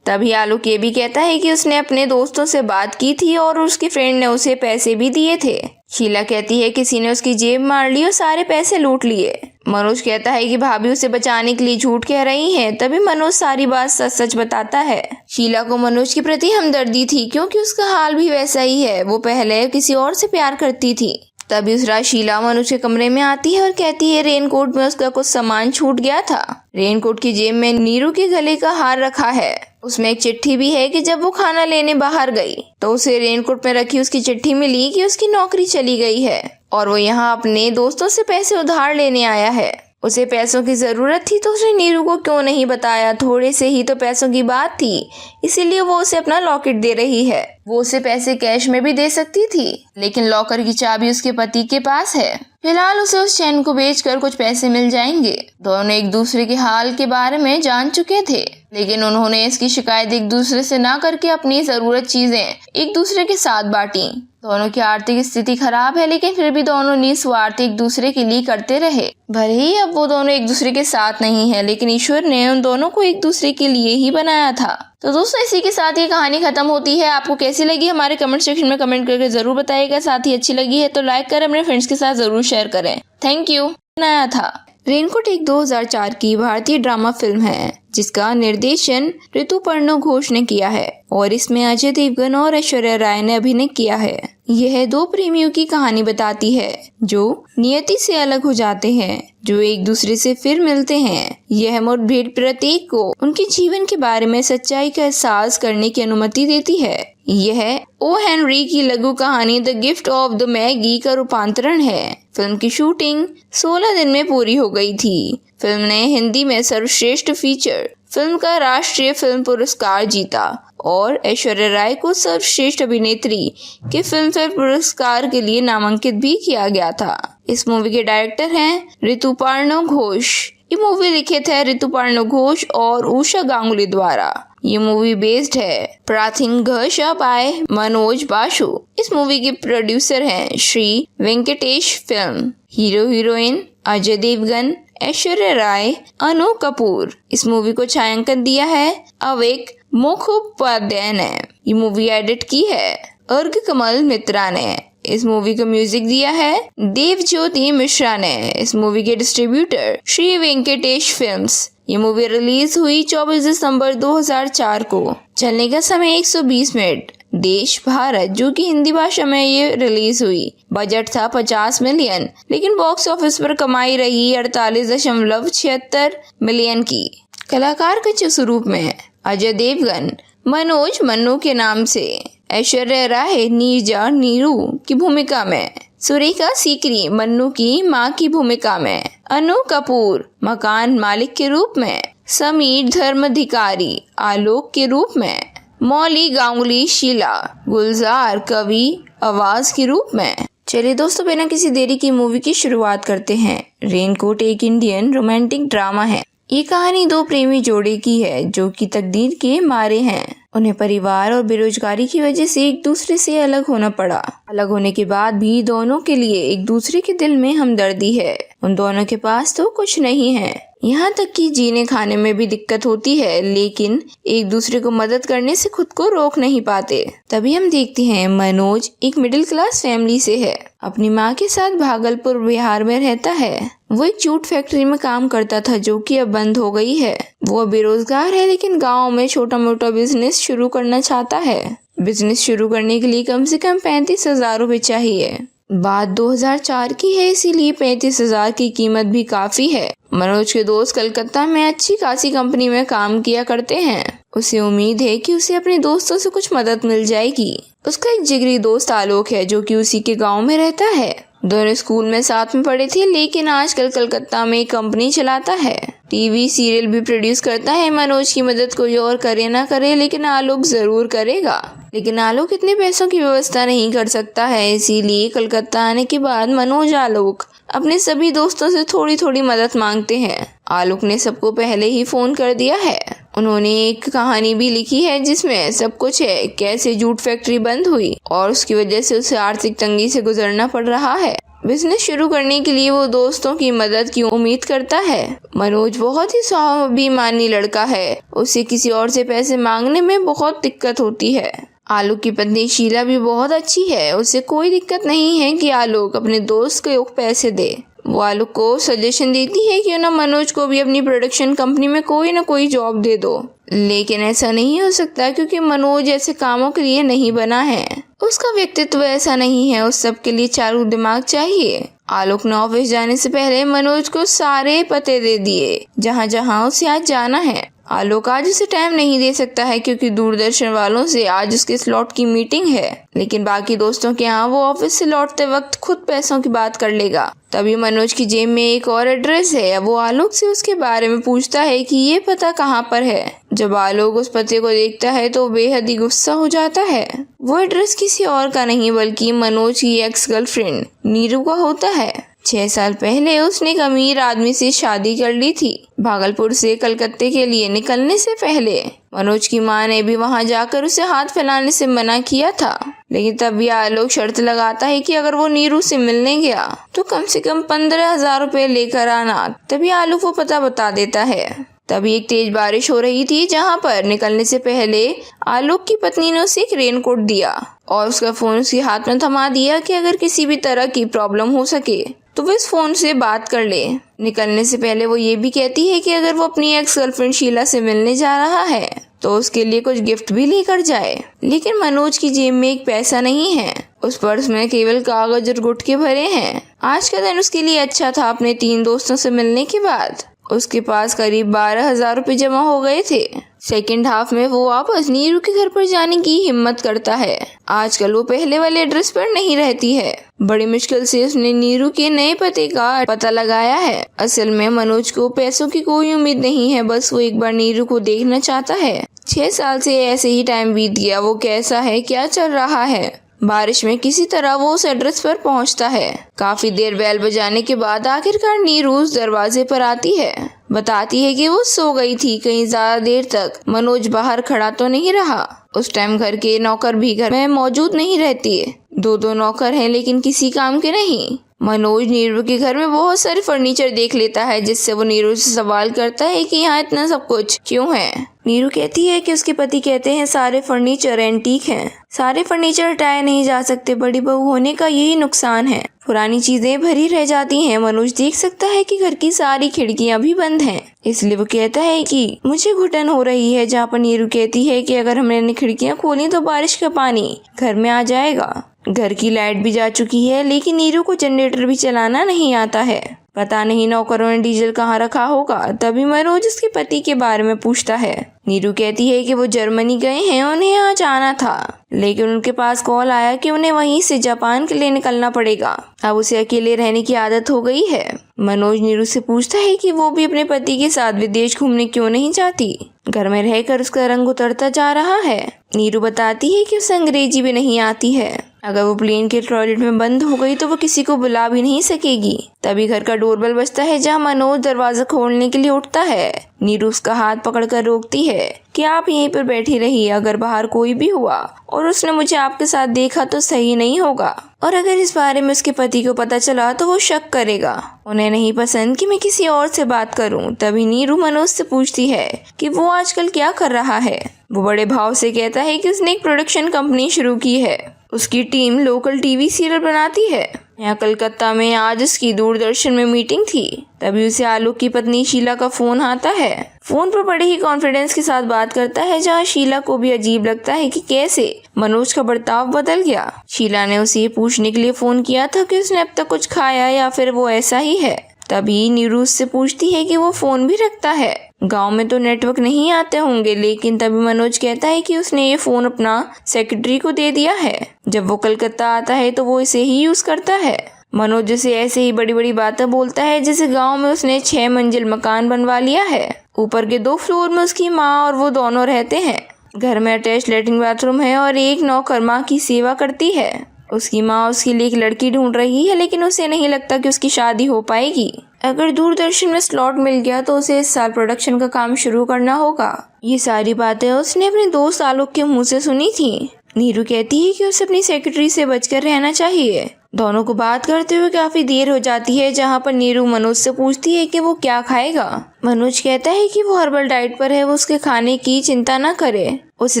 तभी आलोक ये भी कहता है कि उसने अपने दोस्तों से बात की थी और उसकी फ्रेंड ने उसे पैसे भी दिए थे। शीला कहती है किसी ने उसकी जेब मार ली और सारे पैसे लूट लिए। मनोज कहता है कि भाभी उसे बचाने के लिए झूठ कह रही हैं। तभी मनोज सारी बात सच सच बताता है। शीला को मनोज के प्रति हमदर्दी थी क्योंकि उसका हाल भी वैसा ही है, वो पहले किसी और से प्यार करती थी। तभी उस रात शीला मनोज के कमरे में आती है और कहती है रेनकोट में उसका कुछ सामान छूट गया था। रेनकोट की जेब में नीरू के गले का हार रखा है। उसमें एक चिट्ठी भी है कि जब वो खाना लेने बाहर गई तो उसे रेनकोट में रखी उसकी चिट्ठी मिली कि उसकी नौकरी चली गई है और वो यहाँ अपने दोस्तों से पैसे उधार लेने आया है। उसे पैसों की जरूरत थी तो उसने नीरू को क्यों नहीं बताया, थोड़े से ही तो पैसों की बात थी, इसीलिए वो उसे अपना लॉकेट दे रही है। वो उसे पैसे कैश में भी दे सकती थी लेकिन लॉकर की चाबी उसके पति के पास है। फिलहाल उसे उस चैन को बेचकर कुछ पैसे मिल जाएंगे। दोनों एक दूसरे के हाल के बारे में जान चुके थे लेकिन उन्होंने इसकी शिकायत एक दूसरे से ना करके अपनी जरूरत चीजें एक दूसरे के साथ बांटी। दोनों की आर्थिक स्थिति खराब है लेकिन फिर भी दोनों निस्वार्थ एक दूसरे के लिए करते रहे। भले ही अब वो दोनों एक दूसरे के साथ नहीं है लेकिन ईश्वर ने उन दोनों को एक दूसरे के लिए ही बनाया था। तो दोस्तों इसी के साथ ये कहानी खत्म होती है। आपको कैसी लगी हमारे कमेंट सेक्शन में कमेंट करके जरूर बताइएगा। साथ ही अच्छी लगी है तो लाइक कर अपने फ्रेंड्स के साथ जरूर शेयर करें। Thank you. बनाया था। रेनकोट एक 2004 की भारतीय ड्रामा फिल्म है जिसका निर्देशन ऋतुपर्णो घोष ने किया है और इसमें अजय देवगन और ऐश्वर्या राय ने अभिनय किया है। यह दो प्रेमियों की कहानी बताती है जो नियति से अलग हो जाते हैं, जो एक दूसरे से फिर मिलते हैं। यह मुठभेड़ प्रत्येक को उनके जीवन के बारे में सच्चाई का एहसास करने की अनुमति देती है। यह ओ हेनरी की लघु कहानी the gift of the Maggi का रूपांतरण है। फिल्म की शूटिंग 16 दिन में पूरी हो गई थी। फिल्म ने हिंदी में सर्वश्रेष्ठ फीचर फिल्म का राष्ट्रीय फिल्म पुरस्कार जीता और ऐश्वर्या राय को सर्वश्रेष्ठ अभिनेत्री के फिल्म फेयर पुरस्कार के लिए नामांकित भी किया गया था। इस मूवी के डायरेक्टर हैं ऋतुपर्णो घोष। ये मूवी लिखित है ऋतुपर्णो घोष और उषा गांगुली द्वारा। ये मूवी बेस्ड है प्राथिन घोष बाय मनोज बासु। इस मूवी के प्रोड्यूसर हैं Shri Venkatesh film. Hero heroine Ajay Devgan, Aishwarya Rai, Anu Kapoor. इस मूवी को छायांकन दिया है अवेक मुखोपाध्याय ने। ये मूवी एडिट की है अर्घ कमल मित्रा ने। इस मूवी को म्यूजिक दिया है देवज्योति मिश्रा ने। इस मूवी के डिस्ट्रीब्यूटर श्री वेंकटेश फिल्म्स। ये मूवी रिलीज हुई 24 दिसंबर 2004 को। चलने का समय 120 मिनट। देश भारत जो कि हिंदी भाषा में ये रिलीज हुई। बजट था 50 मिलियन लेकिन बॉक्स ऑफिस पर कमाई रही 48.76 मिलियन की। कलाकार के स्वरूप में अजय देवगन मनोज मन्नू के नाम से, ऐश्वर्या राय नीरजा नीरू की भूमिका में, सुरेखा सीकरी मन्नू की मां की भूमिका में, अनु कपूर मकान मालिक के रूप में, समीर धर्माधिकारी आलोक के रूप में, मौली गांगुली शीला, गुलजार कवि आवाज के रूप में। चलिए दोस्तों बिना किसी देरी की मूवी की शुरुआत करते हैं। रेनकोट एक इंडियन रोमांटिक ड्रामा है। ये कहानी दो प्रेमी जोड़े की है जो कि तकदीर के मारे हैं। उन्हें परिवार और बेरोजगारी की वजह से एक दूसरे से अलग होना पड़ा। अलग होने के बाद भी दोनों के लिए एक दूसरे के दिल में हमदर्दी है। उन दोनों के पास तो कुछ नहीं है, यहाँ तक कि जीने खाने में भी दिक्कत होती है, लेकिन एक दूसरे को मदद करने से खुद को रोक नहीं पाते। तभी हम देखते हैं मनोज एक मिडिल क्लास फैमिली से है। अपनी माँ के साथ भागलपुर बिहार में रहता है। वो एक जूट फैक्ट्री में काम करता था जो कि अब बंद हो गई है। वो बेरोजगार है लेकिन गांव में छोटा मोटा बिजनेस शुरू करना चाहता है। बिजनेस शुरू करने के लिए कम से कम 35,000 रुपए चाहिए। बात 2004 की है इसीलिए 35,000 की कीमत भी काफी है। मनोज के दोस्त कलकत्ता में अच्छी खासी कंपनी में काम किया करते हैं। उसे उम्मीद है कि उसे अपने दोस्तों से कुछ मदद मिल जाएगी। उसका एक जिगरी दोस्त आलोक है जो कि उसी के गांव में रहता है। दोनों स्कूल में साथ में पढ़े थे लेकिन आजकल कलकत्ता में एक कंपनी चलाता है। टीवी सीरियल भी प्रोड्यूस करता है। मनोज की मदद कोई और करे ना करे लेकिन आलोक जरूर करेगा। लेकिन आलोक इतने पैसों की व्यवस्था नहीं कर सकता है, इसीलिए कलकत्ता आने के बाद मनोज आलोक अपने सभी दोस्तों से थोड़ी थोड़ी मदद मांगते हैं। आलोक ने सबको पहले ही फोन कर दिया है। उन्होंने एक कहानी भी लिखी है जिसमें सब कुछ है, कैसे जूट फैक्ट्री बंद हुई और उसकी वजह से उसे आर्थिक तंगी से गुजरना पड़ रहा है। बिजनेस शुरू करने के लिए वो दोस्तों की मदद की उम्मीद करता है। मनोज बहुत ही स्वाभिमानी लड़का है, उसे किसी और से पैसे मांगने में बहुत दिक्कत होती है। आलोक की पत्नी शीला भी बहुत अच्छी है, उसे कोई दिक्कत नहीं है कि आलोक अपने दोस्त को पैसे दे। वो आलोक को सजेशन देती है कि ना मनोज को भी अपनी प्रोडक्शन कंपनी में कोई ना कोई जॉब दे दो, लेकिन ऐसा नहीं हो सकता क्योंकि मनोज ऐसे कामों के लिए नहीं बना है। उसका व्यक्तित्व ऐसा नहीं है, उस सब के लिए चालू दिमाग चाहिए। आलोक ने ऑफिस जाने से पहले मनोज को सारे पते दे दिए जहाँ जहाँ उसे आज जाना है। आलोक आज उसे टाइम नहीं दे सकता है क्योंकि दूरदर्शन वालों से आज उसके स्लॉट की मीटिंग है, लेकिन बाकी दोस्तों के यहाँ वो ऑफिस से लौटते वक्त खुद पैसों की बात कर लेगा। तभी मनोज की जेब में एक और एड्रेस है। वो आलोक से उसके बारे में पूछता है कि ये पता कहाँ पर है। जब आलोक उस पते को देखता है तो बेहद ही गुस्सा हो जाता है। वो एड्रेस किसी और का नहीं बल्कि मनोज की एक्स गर्लफ्रेंड नीरू का होता है। 6 साल पहले उसने एक अमीर आदमी से शादी कर ली थी। भागलपुर से कलकत्ते के लिए निकलने से पहले मनोज की मां ने भी वहां जाकर उसे हाथ फैलाने से मना किया था, लेकिन तब भी आलोक शर्त लगाता है कि अगर वो नीरू से मिलने गया तो कम से कम 15,000 रुपए लेकर आना। तभी आलोक वो पता बता देता है। तभी एक तेज बारिश हो रही थी जहाँ पर निकलने से पहले आलोक की पत्नी ने उसे एक रेनकोट दिया और उसका फोन उसके हाथ में थमा दिया कि अगर किसी भी तरह की प्रॉब्लम हो सके तो वो इस फोन से बात कर ले। निकलने से पहले वो ये भी कहती है कि अगर वो अपनी एक्स गर्लफ्रेंड शीला से मिलने जा रहा है तो उसके लिए कुछ गिफ्ट भी लेकर जाए, लेकिन मनोज की जेब में एक पैसा नहीं है। उस पर्स में केवल कागज और गुटके भरे हैं। आज का दिन उसके लिए अच्छा था। अपने 3 दोस्तों से मिलने के बाद उसके पास करीब 12,000 रुपए जमा हो गए थे। सेकेंड हाफ में वो वापस नीरू के घर पर जाने की हिम्मत करता है। आजकल वो पहले वाले एड्रेस पर नहीं रहती है। बड़ी मुश्किल से उसने नीरू के नए पते का पता लगाया है। असल में मनोज को पैसों की कोई उम्मीद नहीं है, बस वो एक बार नीरू को देखना चाहता है। 6 साल से ऐसे ही टाइम बीत गया। वो कैसा है, क्या चल रहा है। बारिश में किसी तरह वो उस एड्रेस पर पहुंचता है। काफी देर बेल बजाने के बाद आखिरकार नीरू उस दरवाजे पर आती है। बताती है कि वो सो गई थी। कहीं ज्यादा देर तक मनोज बाहर खड़ा तो नहीं रहा। उस टाइम घर के नौकर भी घर में मौजूद नहीं रहती है। 2 नौकर हैं लेकिन किसी काम के नहीं। मनोज नीरू के घर में बहुत सारे फर्नीचर देख लेता है, जिससे वो नीरू से सवाल करता है कि यहाँ इतना सब कुछ क्यों है। नीरू कहती है कि उसके पति कहते हैं सारे फर्नीचर एंटीक हैं, सारे फर्नीचर हटाए नहीं जा सकते। बड़ी बहू होने का यही नुकसान है, पुरानी चीजें भरी रह जाती हैं। मनोज देख सकता है कि घर की सारी खिड़कियां भी बंद हैं, इसलिए वो कहता है कि मुझे घुटन हो रही है। जहाँ पर नीरू कहती है कि अगर हमने खिड़कियां खोली तो बारिश का पानी घर में आ जाएगा। घर की लाइट भी जा चुकी है, लेकिन नीरू को जनरेटर भी चलाना नहीं आता है। पता नहीं नौकरों ने डीजल कहाँ रखा होगा। तभी मनोज उसके पति के बारे में पूछता है। नीरू कहती है कि वो जर्मनी गए हैं, उन्हें आज आना था, लेकिन उनके पास कॉल आया कि उन्हें वहीं से जापान के लिए निकलना पड़ेगा। अब उसे अकेले रहने की आदत हो गई है। मनोज नीरू से पूछता है कि वो भी अपने पति के साथ विदेश घूमने क्यों नहीं जाती। घर में रहकर उसका रंग उतरता जा रहा है। नीरू बताती है कि उसे अंग्रेजी भी नहीं आती है। अगर वो प्लेन के टॉयलेट में बंद हो गई तो वो किसी को बुला भी नहीं सकेगी। तभी घर का डोरबेल बजता है, जहाँ मनोज दरवाजा खोलने के लिए उठता है। नीरू उसका हाथ पकड़कर रोकती है कि आप यहीं पर बैठी रहिए, अगर बाहर कोई भी हुआ और उसने मुझे आपके साथ देखा तो सही नहीं होगा, और अगर इस बारे में उसके पति को पता चला तो वो शक करेगा। उन्हें नहीं पसंद कि मैं किसी और से बात करूं। तभी नीरू मनोज से पूछती है कि वो आजकल क्या कर रहा है। वो बड़े भाव से कहता है कि उसने एक प्रोडक्शन कंपनी शुरू की है। उसकी टीम लोकल टीवी सीरियल बनाती है। यहाँ कलकत्ता में आज उसकी दूरदर्शन में मीटिंग थी। तभी उसे आलोक की पत्नी शीला का फोन आता है। फोन पर बड़े ही कॉन्फिडेंस के साथ बात करता है, जहाँ शीला को भी अजीब लगता है कि कैसे मनोज का बर्ताव बदल गया। शीला ने उसे ये पूछने के लिए फोन किया था कि उसने अब तक कुछ खाया या फिर वो ऐसा ही है। तभी नीरू उससे पूछती है कि वो फोन भी रखता है। गांव में तो नेटवर्क नहीं आते होंगे, लेकिन तभी मनोज कहता है कि उसने ये फोन अपना सेक्रेटरी को दे दिया है। जब वो कलकत्ता आता है तो वो इसे ही यूज करता है। मनोज उसे ऐसे ही बड़ी बड़ी बातें बोलता है, जैसे गांव में उसने 6 मंजिल मकान बनवा लिया है। ऊपर के 2 फ्लोर में उसकी माँ और वो दोनों रहते हैं। घर में अटैच लैट्रिन बाथरूम है और एक नौकर माँ की सेवा करती है। उसकी माँ उसके लिए एक लड़की ढूंढ रही है, लेकिन उसे नहीं लगता कि उसकी शादी हो पाएगी। अगर दूरदर्शन में स्लॉट मिल गया तो उसे इस साल प्रोडक्शन का काम शुरू करना होगा। ये सारी बातें उसने अपने दोस्त आलोक के मुंह से सुनी थी। नीरू कहती है कि उसे अपनी सेक्रेटरी से बचकर रहना चाहिए। दोनों को बात करते हुए काफी देर हो जाती है, जहाँ पर नीरू मनोज से पूछती है कि वो क्या खाएगा। मनोज कहता है कि वो हर्बल डाइट पर है, वो उसके खाने की चिंता ना करे। उसे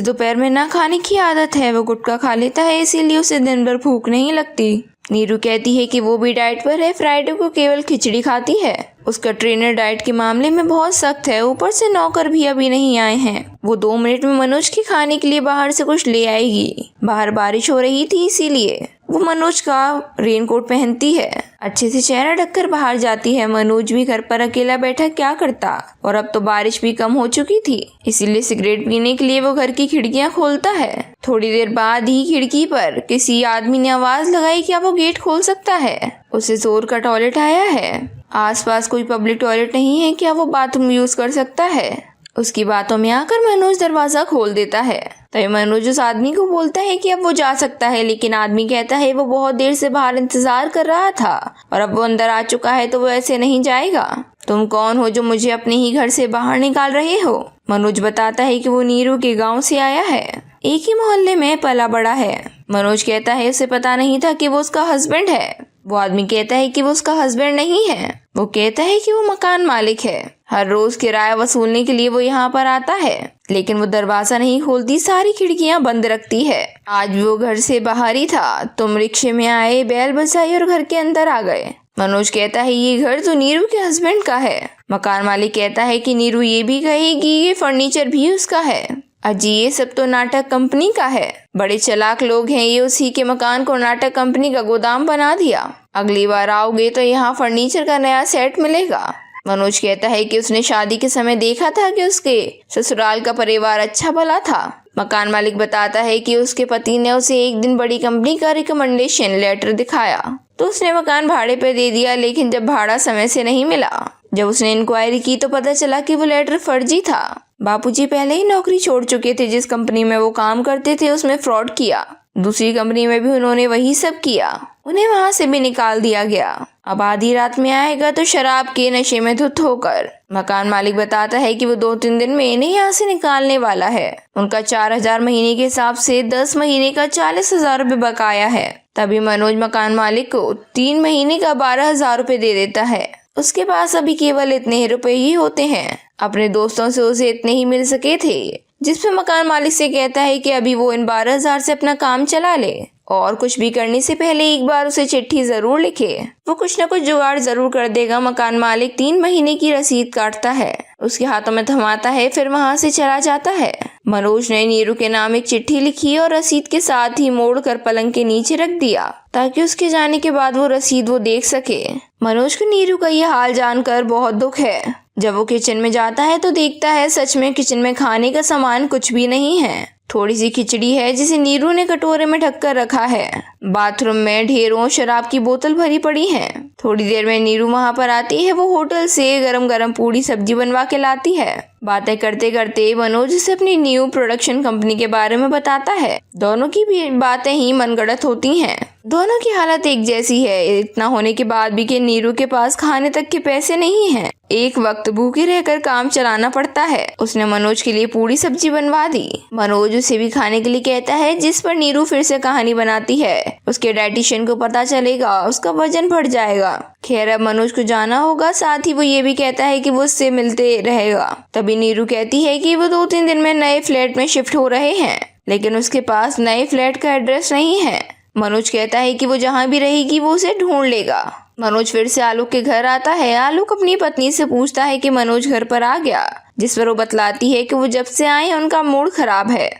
दोपहर में ना खाने की आदत है, वो गुटखा खा लेता है, इसीलिए उसे दिन भर भूख नहीं लगती। नीरू कहती है कि वो भी डाइट पर है, फ्राइडे को केवल खिचड़ी खाती है। उसका ट्रेनर डाइट के मामले में बहुत सख्त है, ऊपर से नौकर भी अभी नहीं आए हैं। वो 2 मिनट में मनोज के खाने के लिए बाहर से कुछ ले आएगी। बाहर बारिश हो रही थी, इसीलिए वो मनोज का रेनकोट पहनती है। अच्छे से चेहरा ढककर बाहर जाती है। मनोज भी घर पर अकेला बैठा क्या करता, और अब तो बारिश भी कम हो चुकी थी, इसीलिए सिगरेट पीने के लिए वो घर की खिड़कियां खोलता है। थोड़ी देर बाद ही खिड़की पर किसी आदमी ने आवाज लगाई, क्या वो गेट खोल सकता है? उसे जोर का टॉयलेट आया है। आसपास कोई पब्लिक टॉयलेट नहीं है, क्या वो बाथरूम यूज कर सकता है? उसकी बातों में आकर मनोज दरवाजा खोल देता है। तभी मनोज उस आदमी को बोलता है कि अब वो जा सकता है, लेकिन आदमी कहता है वो बहुत देर से बाहर इंतजार कर रहा था और अब वो अंदर आ चुका है, तो वो ऐसे नहीं जाएगा। तुम कौन हो जो मुझे अपने ही घर से बाहर निकाल रहे हो? मनोज बताता है कि वो नीरू के गाँव से आया है, एक ही मोहल्ले में पला बड़ा है। मनोज कहता है उसे पता नहीं था कि वो उसका हस्बैंड है। वो आदमी कहता है कि वो उसका हस्बैंड नहीं है। वो कहता है कि वो मकान मालिक है, हर रोज किराया वसूलने के लिए वो यहाँ पर आता है, लेकिन वो दरवाजा नहीं खोलती, सारी खिड़कियाँ बंद रखती है। आज भी वो घर से बाहर ही था, तुम रिक्शे में आए, बैल बजाई और घर के अंदर आ गए। मनोज कहता है ये घर तो नीरू के हस्बैंड का है। मकान मालिक कहता है कि नीरू ये भी कहेगी ये फर्नीचर भी उसका है। अजी ये सब तो नाटक कंपनी का है, बड़े चालाक लोग हैं ये, उसी के मकान को नाटक कंपनी का गोदाम बना दिया। अगली बार आओगे तो यहाँ फर्नीचर का नया सेट मिलेगा। मनोज कहता है कि उसने शादी के समय देखा था कि उसके ससुराल का परिवार अच्छा भला था। मकान मालिक बताता है कि उसके पति ने उसे एक दिन बड़ी कंपनी का रिकमेंडेशन लेटर दिखाया, तो उसने मकान भाड़े पे दे दिया, लेकिन जब भाड़ा समय से नहीं मिला, जब उसने इंक्वायरी की तो पता चला कि वो लेटर फर्जी था। बापूजी पहले ही नौकरी छोड़ चुके थे, जिस कंपनी में वो काम करते थे उसमें फ्रॉड किया, दूसरी कंपनी में भी उन्होंने वही सब किया, उन्हें वहां से भी निकाल दिया गया। अब आधी रात में आएगा तो शराब के नशे में धुत होकर। मकान मालिक बताता है कि वो 2-3 दिन में इन्हें यहाँ से निकालने वाला है। उनका 4,000 महीने के हिसाब से 10 महीने का 40,000 रुपये बकाया है। तभी मनोज मकान मालिक को 3 महीने का 12,000 रुपये दे देता है। उसके पास अभी केवल इतने ही रुपए ही होते हैं। अपने दोस्तों से उसे इतने ही मिल सके थे, जिसपे मकान मालिक से कहता है कि अभी वो इन 12,000 से अपना काम चला ले और कुछ भी करने से पहले एक बार उसे चिट्ठी जरूर लिखे, वो कुछ न कुछ जुगाड़ जरूर कर देगा। मकान मालिक 3 महीने की रसीद काटता है, उसके हाथों में थमाता है, फिर वहां से चला जाता है। मनोज ने नीरू के नाम एक चिट्ठी लिखी और रसीद के साथ ही मोड़कर पलंग के नीचे रख दिया, ताकि उसके जाने के बाद वो रसीद वो देख सके। मनोज को नीरू का यह हाल जानकर बहुत दुख है। जब वो किचन में जाता है तो देखता है सच में किचन में खाने का सामान कुछ भी नहीं है। थोड़ी सी खिचड़ी है जिसे नीरू ने कटोरे में ढक कर रखा है। बाथरूम में ढेरों शराब की बोतल भरी पड़ी है। थोड़ी देर में नीरू वहां पर आती है। वो होटल से गरम गरम पूरी सब्जी बनवा के लाती है। बातें करते करते मनोज से अपनी न्यू प्रोडक्शन कंपनी के बारे में बताता है। दोनों की भी बातें ही मनगढ़ंत होती हैं। दोनों की हालत एक जैसी है। इतना होने के बाद भी कि नीरू के पास खाने तक के पैसे नहीं हैं। एक वक्त भूखे रहकर काम चलाना पड़ता है। उसने मनोज के लिए पूरी सब्जी बनवा दी। मनोज उसे भी खाने के लिए कहता है, जिस पर नीरू फिर से कहानी बनाती है। उसके डाइटिशियन को पता चलेगा, उसका वजन बढ़ जाएगा। खैर अब मनोज को जाना होगा, साथ ही वो ये भी कहता है कि वो उससे मिलते रहेगा। तभी नीरू कहती है कि वो 2-3 दिन में नए फ्लैट में शिफ्ट हो रहे हैं, लेकिन उसके पास नए फ्लैट का एड्रेस नहीं है। मनोज कहता है कि वो जहाँ भी रहेगी वो उसे ढूंढ लेगा। मनोज फिर से आलोक के घर आता है। आलोक अपनी पत्नी से पूछता है कि मनोज घर पर आ गया, जिस पर वो बतलाती है कि वो जब से आए उनका मूड खराब है।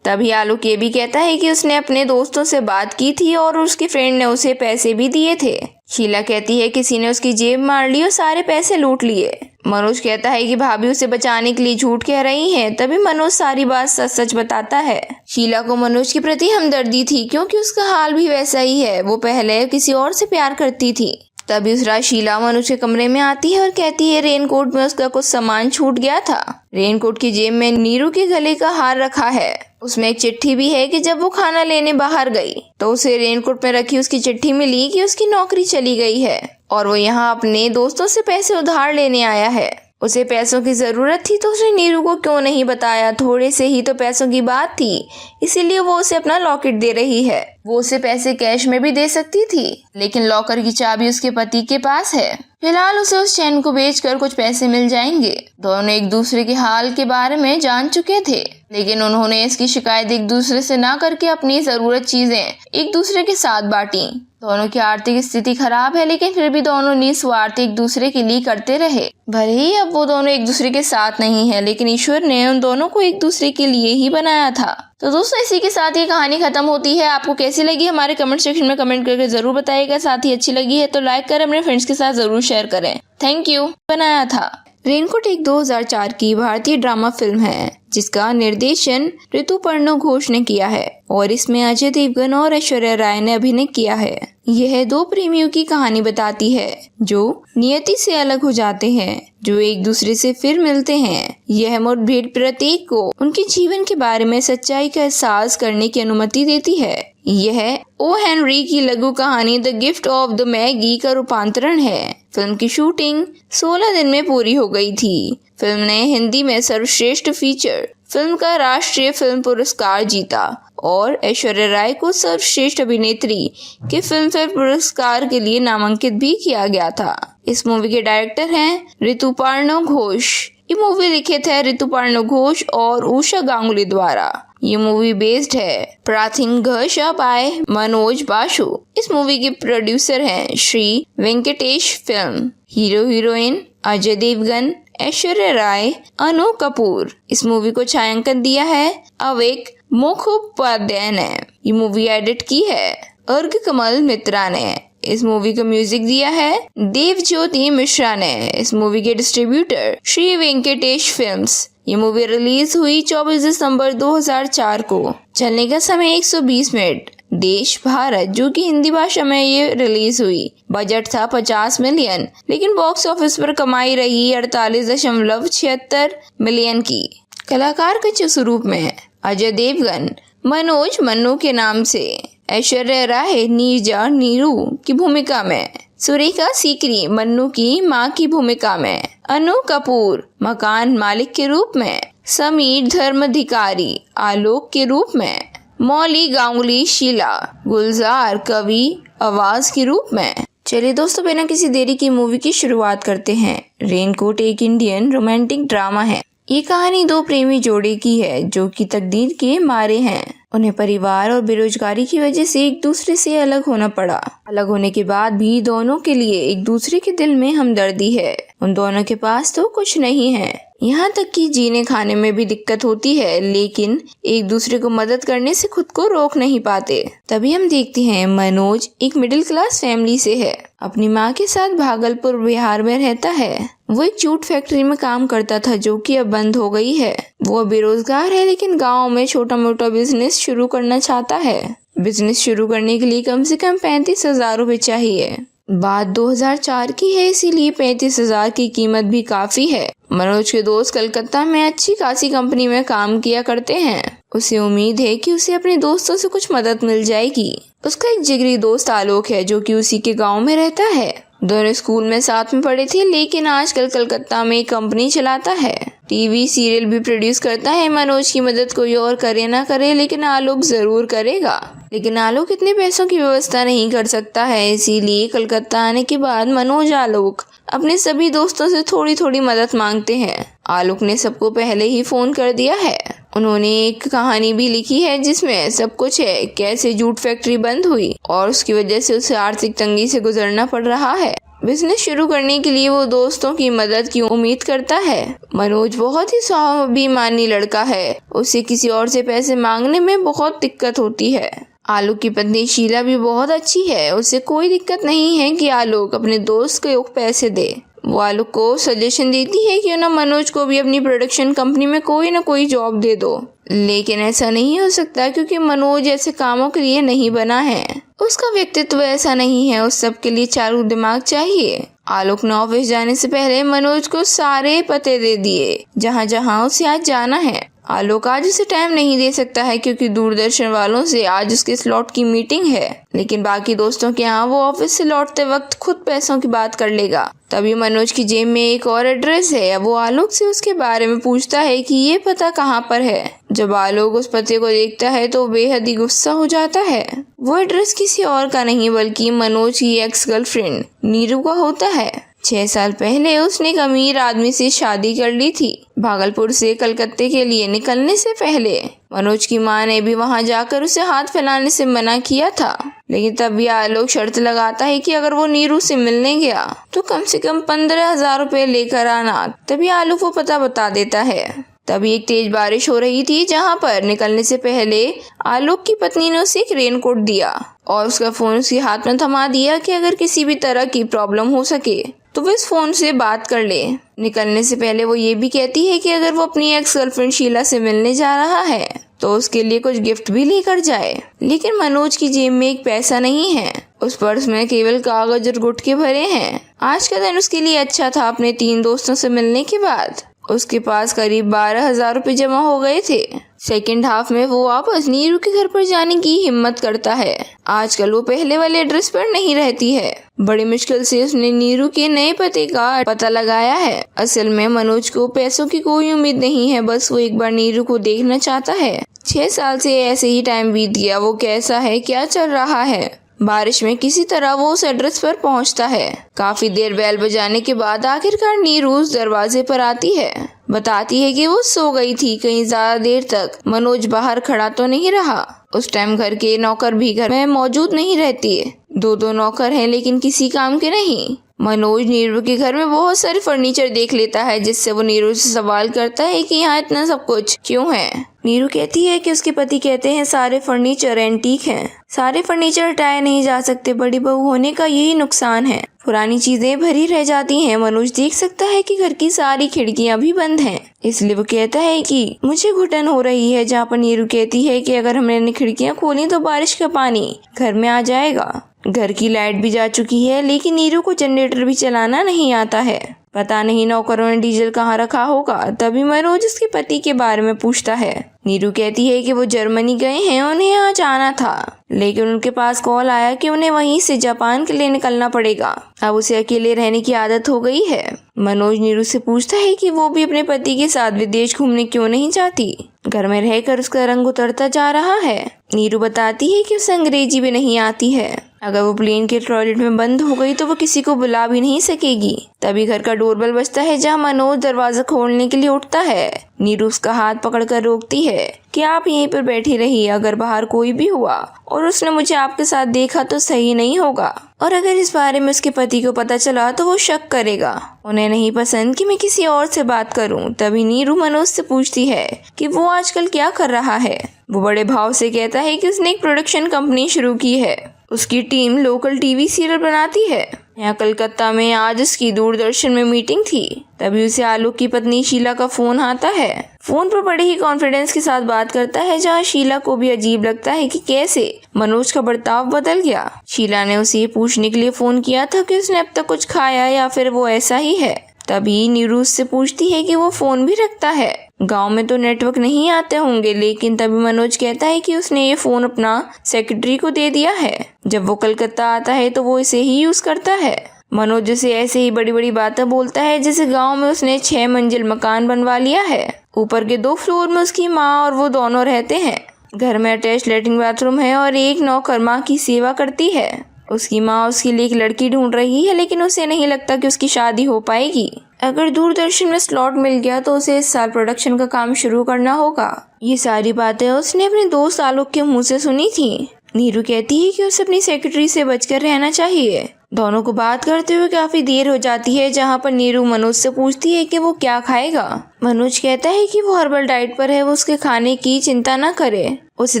तभी आलोक ये भी कहता है कि उसने अपने दोस्तों से बात की थी और उसके फ्रेंड ने उसे पैसे भी दिए थे। शीला कहती है किसी ने उसकी जेब मार ली और सारे पैसे लूट लिए। मनोज कहता है कि भाभी उसे बचाने के लिए झूठ कह रही हैं। तभी मनोज सारी बात सच सच बताता है। शीला को मनोज के प्रति हमदर्दी थी, क्योंकि उसका हाल भी वैसा ही है। वो पहले किसी और से प्यार करती थी। तभी उस रात शीला मनोज के कमरे में आती है और कहती है रेनकोट में उसका कुछ सामान छूट गया था। रेनकोट की जेब में नीरू के गले का हार रखा है। उसमें एक चिट्ठी भी है कि जब वो खाना लेने बाहर गई तो उसे रेनकोट में रखी उसकी चिट्ठी मिली कि उसकी नौकरी चली गई है और वो यहाँ अपने दोस्तों से पैसे उधार लेने आया है। उसे पैसों की जरूरत थी तो उसने नीरू को क्यों नहीं बताया। थोड़े से ही तो पैसों की बात थी, इसीलिए वो उसे अपना लॉकेट दे रही है। वो उसे पैसे कैश में भी दे सकती थी, लेकिन लॉकर की चाबी उसके पति के पास है। फिलहाल उसे उस चैन को बेचकर कुछ पैसे मिल जाएंगे। दोनों एक दूसरे के हाल के बारे में जान चुके थे, लेकिन उन्होंने इसकी शिकायत एक दूसरे से ना करके अपनी जरूरत चीजें एक दूसरे के साथ बांटी। दोनों की आर्थिक स्थिति खराब है, लेकिन फिर भी दोनों निस्वार्थ एक दूसरे के लिए करते रहे। भले ही अब वो दोनों एक दूसरे के साथ नहीं है, लेकिन ईश्वर ने उन दोनों को एक दूसरे के लिए ही बनाया था। तो दोस्तों, इसी के साथ ये कहानी खत्म होती है। आपको कैसी लगी हमारे कमेंट सेक्शन में कमेंट करके जरूर बताइएगा। साथ ही अच्छी लगी है तो लाइक करें, अपने फ्रेंड्स के साथ जरूर शेयर करें। Thank you. बनाया था। रेनकोट एक 2004 की भारतीय ड्रामा फिल्म है जिसका निर्देशन ऋतुपर्णो घोष ने किया है और इसमें अजय देवगन और ऐश्वर्या राय ने अभिनय किया है। यह दो प्रेमियों की कहानी बताती है जो नियति से अलग हो जाते हैं, जो एक दूसरे से फिर मिलते हैं। यह मुठभेड़ प्रत्येक को उनके जीवन के बारे में सच्चाई का एहसास करने की अनुमति देती है। यह ओ हेनरी की लघु कहानी the gift of the Maggi का रूपांतरण है। फिल्म की शूटिंग 16 दिन में पूरी हो गई थी। फिल्म ने हिंदी में सर्वश्रेष्ठ फीचर फिल्म का राष्ट्रीय फिल्म पुरस्कार जीता और ऐश्वर्या राय को सर्वश्रेष्ठ अभिनेत्री के फिल्म फेयर पुरस्कार के लिए नामांकित भी किया गया था। इस मूवी के डायरेक्टर हैं ऋतुपर्णो घोष। ये मूवी लिखित है ऋतुपर्णो घोष और उषा गांगुली द्वारा। ये मूवी बेस्ड है प्राथिन घोषा बाय मनोज बासु। इस मूवी के प्रोड्यूसर हैं Shri Venkatesh film. Hero heroine Ajay Devgan, Aishwarya Rai, Anu Kapoor. इस मूवी को छायांकन दिया है अवेक मुखोपाध्याय ने। ये मूवी एडिट की है अर्घ कमल मित्रा ने। इस मूवी को म्यूजिक दिया है देवज्योति मिश्रा ने। इस मूवी के डिस्ट्रीब्यूटर श्री वेंकटेश फिल्म्स। ये मूवी रिलीज हुई 24 दिसंबर 2004 को। चलने का समय 120 मिनट। देश भारत, जो कि हिंदी भाषा में ये रिलीज हुई। बजट था 50 मिलियन, लेकिन बॉक्स ऑफिस पर कमाई रही 48.76 मिलियन की। कलाकार के स्वरूप में अजय देवगन मनोज मन्नू के नाम से, ऐश्वर्या राय नीरजा नीरू की भूमिका में, सुरेखा सीकरी मन्नू की मां की भूमिका में, अनु कपूर मकान मालिक के रूप में, समीर धर्माधिकारी आलोक के रूप में, मौली गांगुली शीला, गुलजार कवि आवाज के रूप में। चलिए दोस्तों, बिना किसी देरी की मूवी की शुरुआत करते हैं। रेनकोट एक इंडियन रोमांटिक ड्रामा है। ये कहानी दो प्रेमी जोड़े की है जो कि तकदीर के मारे हैं। उन्हें परिवार और बेरोजगारी की वजह से एक दूसरे से अलग होना पड़ा। अलग होने के बाद भी दोनों के लिए एक दूसरे के दिल में हमदर्दी है। उन दोनों के पास तो कुछ नहीं है, यहाँ तक कि जीने खाने में भी दिक्कत होती है, लेकिन एक दूसरे को मदद करने से खुद को रोक नहीं पाते। तभी हम देखते हैं मनोज एक मिडिल क्लास फैमिली से है। अपनी माँ के साथ भागलपुर बिहार में रहता है। वो एक जूट फैक्ट्री में काम करता था जो कि अब बंद हो गई है। वो बेरोजगार है, लेकिन गाँव में छोटा मोटा बिजनेस शुरू करना चाहता है। बिजनेस शुरू करने के लिए कम से कम 35,000 रुपए चाहिए। बात 2004 की है, इसीलिए 35,000 की कीमत भी काफी है। मनोज के दोस्त कलकत्ता में अच्छी खासी कंपनी में काम किया करते हैं। उसे उम्मीद है कि उसे अपने दोस्तों से कुछ मदद मिल जाएगी। उसका एक जिगरी दोस्त आलोक है जो कि उसी के गांव में रहता है। दोनों स्कूल में साथ में पढ़े थे, लेकिन आजकल कलकत्ता में एक कंपनी चलाता है। टीवी सीरियल भी प्रोड्यूस करता है। मनोज की मदद कोई और करे ना करे, लेकिन आलोक जरूर करेगा। लेकिन आलोक इतने पैसों की व्यवस्था नहीं कर सकता है, इसीलिए कलकत्ता आने के बाद मनोज आलोक अपने सभी दोस्तों से थोड़ी थोड़ी मदद मांगते हैं। आलोक ने सबको पहले ही फोन कर दिया है। उन्होंने एक कहानी भी लिखी है जिसमें सब कुछ है, कैसे जूट फैक्ट्री बंद हुई और उसकी वजह से उसे आर्थिक तंगी से गुजरना पड़ रहा है। बिजनेस शुरू करने के लिए वो दोस्तों की मदद की उम्मीद करता है। मनोज बहुत ही स्वाभिमानी लड़का है। उसे किसी और से पैसे मांगने में बहुत दिक्कत होती है। आलोक की पत्नी शीला भी बहुत अच्छी है। उसे कोई दिक्कत नहीं है कि आलोक अपने दोस्त को पैसे दे। वो आलोक को सजेशन देती है कि ना मनोज को भी अपनी प्रोडक्शन कंपनी में कोई ना कोई जॉब दे दो, लेकिन ऐसा नहीं हो सकता क्योंकि मनोज ऐसे कामों के लिए नहीं बना है। उसका व्यक्तित्व ऐसा नहीं है। उस सब के लिए चालू दिमाग चाहिए। आलोक ने ऑफिस जाने से पहले मनोज को सारे पते दे दिए जहाँ जहाँ उसे आज जाना है। आलोक आज उसे टाइम नहीं दे सकता है क्योंकि दूरदर्शन वालों से आज उसके स्लॉट की मीटिंग है, लेकिन बाकी दोस्तों के यहाँ वो ऑफिस से लौटते वक्त खुद पैसों की बात कर लेगा। तभी मनोज की जेब में एक और एड्रेस है। वो आलोक से उसके बारे में पूछता है कि ये पता कहाँ पर है। जब आलोक उस पते को देखता है तो बेहद ही गुस्सा हो जाता है। वो एड्रेस किसी और का नहीं बल्कि मनोज की एक्स गर्लफ्रेंड नीरू का होता है। 6 साल पहले उसने एक अमीर आदमी से शादी कर ली थी। भागलपुर से कलकत्ते के लिए निकलने से पहले मनोज की मां ने भी वहां जाकर उसे हाथ फैलाने से मना किया था, लेकिन तब भी आलोक शर्त लगाता है कि अगर वो नीरू से मिलने गया तो कम से कम 15,000 रुपए लेकर आना। तभी आलोक वो पता बता देता है। तभी एक तेज बारिश हो रही थी जहां पर निकलने से पहले आलोक की पत्नी ने उसे एक रेनकोट दिया और उसका फोन उसके हाथ में थमा दिया कि अगर किसी भी तरह की प्रॉब्लम हो सके तो वो इस फोन से बात कर ले। निकलने से पहले वो ये भी कहती है कि अगर वो अपनी एक्स गर्लफ्रेंड शीला से मिलने जा रहा है तो उसके लिए कुछ गिफ्ट भी लेकर जाए। लेकिन मनोज की जेब में एक पैसा नहीं है। उस पर्स में केवल कागज और गुटके भरे हैं। आज का दिन उसके लिए अच्छा था। अपने 3 दोस्तों से मिलने के बाद उसके पास करीब 12,000 रुपए जमा हो गए थे। सेकेंड हाफ में वो वापस नीरू के घर पर जाने की हिम्मत करता है। आजकल वो पहले वाले एड्रेस पर नहीं रहती है। बड़ी मुश्किल से उसने नीरू के नए पते का पता लगाया है। असल में मनोज को पैसों की कोई उम्मीद नहीं है, बस वो एक बार नीरू को देखना चाहता है। 6 साल से ऐसे ही टाइम बीत गया। वो कैसा है, क्या चल रहा है। बारिश में किसी तरह वो उस एड्रेस पर पहुंचता है। काफी देर बेल बजाने के बाद आखिरकार नीरू उस दरवाजे पर आती है। बताती है कि वो सो गई थी। कहीं ज्यादा देर तक मनोज बाहर खड़ा तो नहीं रहा। उस टाइम घर के नौकर भी घर में मौजूद नहीं रहती है। 2 नौकर हैं लेकिन किसी काम के नहीं। मनोज नीरू के घर में बहुत सारे फर्नीचर देख लेता है, जिससे वो नीरू से सवाल करता है कि यहाँ इतना सब कुछ क्यों है। नीरू कहती है कि उसके पति कहते हैं सारे फर्नीचर एंटीक हैं, सारे फर्नीचर हटाए नहीं जा सकते। बड़ी बहू होने का यही नुकसान है, पुरानी चीजें भरी रह जाती हैं। मनोज देख सकता है कि घर की सारी खिड़कियां भी बंद हैं, इसलिए वो कहता है कि मुझे घुटन हो रही है। जहाँ पर नीरू कहती है कि अगर हमने खिड़कियां खोली तो बारिश का पानी घर में आ जाएगा। घर की लाइट भी जा चुकी है, लेकिन नीरू को जनरेटर भी चलाना नहीं आता है। पता नहीं नौकरों ने डीजल कहाँ रखा होगा। तभी मनोज उसके पति के बारे में पूछता है। नीरू कहती है कि वो जर्मनी गए हैं, उन्हें यहाँ जाना था, लेकिन उनके पास कॉल आया कि उन्हें वहीं से जापान के लिए निकलना पड़ेगा। अब उसे अकेले रहने की आदत हो गई है। मनोज नीरू से पूछता है कि वो भी अपने पति के साथ विदेश घूमने क्यों नहीं चाहती। घर में रहकर उसका रंग उतरता जा रहा है। नीरू बताती है कि उसे अंग्रेजी भी नहीं आती है। अगर वो प्लेन के टॉयलेट में बंद हो गई तो वो किसी को बुला भी नहीं सकेगी। तभी घर का डोरबेल बजता है, जहाँ मनोज दरवाजा खोलने के लिए उठता है। नीरू उसका हाथ पकड़कर रोकती है कि आप यहीं पर बैठी रहिए, अगर बाहर कोई भी हुआ और उसने मुझे आपके साथ देखा तो सही नहीं होगा, और अगर इस बारे में उसके पति को पता चला तो वो शक करेगा। उन्हें नहीं पसंद कि मैं किसी और से बात करूं। तभी नीरू मनोज से पूछती है कि वो आजकल क्या कर रहा है। वो बड़े भाव से कहता है कि उसने एक प्रोडक्शन कंपनी शुरू की है। उसकी टीम लोकल टीवी सीरियल बनाती है। यहाँ कलकत्ता में आज उसकी दूरदर्शन में मीटिंग थी। तभी उसे आलोक की पत्नी शीला का फोन आता है। फोन पर बड़े ही कॉन्फिडेंस के साथ बात करता है, जहाँ शीला को भी अजीब लगता है कि कैसे मनोज का बर्ताव बदल गया। शीला ने उसे पूछने के लिए फोन किया था कि उसने अब तक कुछ खाया या फिर वो ऐसा ही है। तभी नीरू उससे पूछती है कि वो फोन भी रखता है। गांव में तो नेटवर्क नहीं आते होंगे, लेकिन तभी मनोज कहता है कि उसने ये फोन अपना सेक्रेटरी को दे दिया है। जब वो कलकत्ता आता है तो वो इसे ही यूज करता है। मनोज उसे ऐसे ही बड़ी बड़ी बातें बोलता है, जैसे गांव में उसने 6 मंजिल मकान बनवा लिया है। ऊपर के 2 फ्लोर में उसकी माँ और वो दोनों रहते हैं। घर में अटैच लैट्रिन बाथरूम है और एक नौकर माँ की सेवा करती है। उसकी माँ उसके लिए एक लड़की ढूंढ रही है, लेकिन उसे नहीं लगता कि उसकी शादी हो पाएगी। अगर दूरदर्शन में स्लॉट मिल गया तो उसे इस साल प्रोडक्शन का काम शुरू करना होगा। ये सारी बातें उसने अपने दोस्त आलोक के मुंह से सुनी थी। नीरू कहती है कि उसे अपनी सेक्रेटरी से बचकर रहना चाहिए। दोनों को बात करते हुए काफी देर हो जाती है, जहाँ पर नीरू मनोज से पूछती है कि वो क्या खाएगा। मनोज कहता है कि वो हर्बल डाइट पर है, वो उसके खाने की चिंता न करे। उसे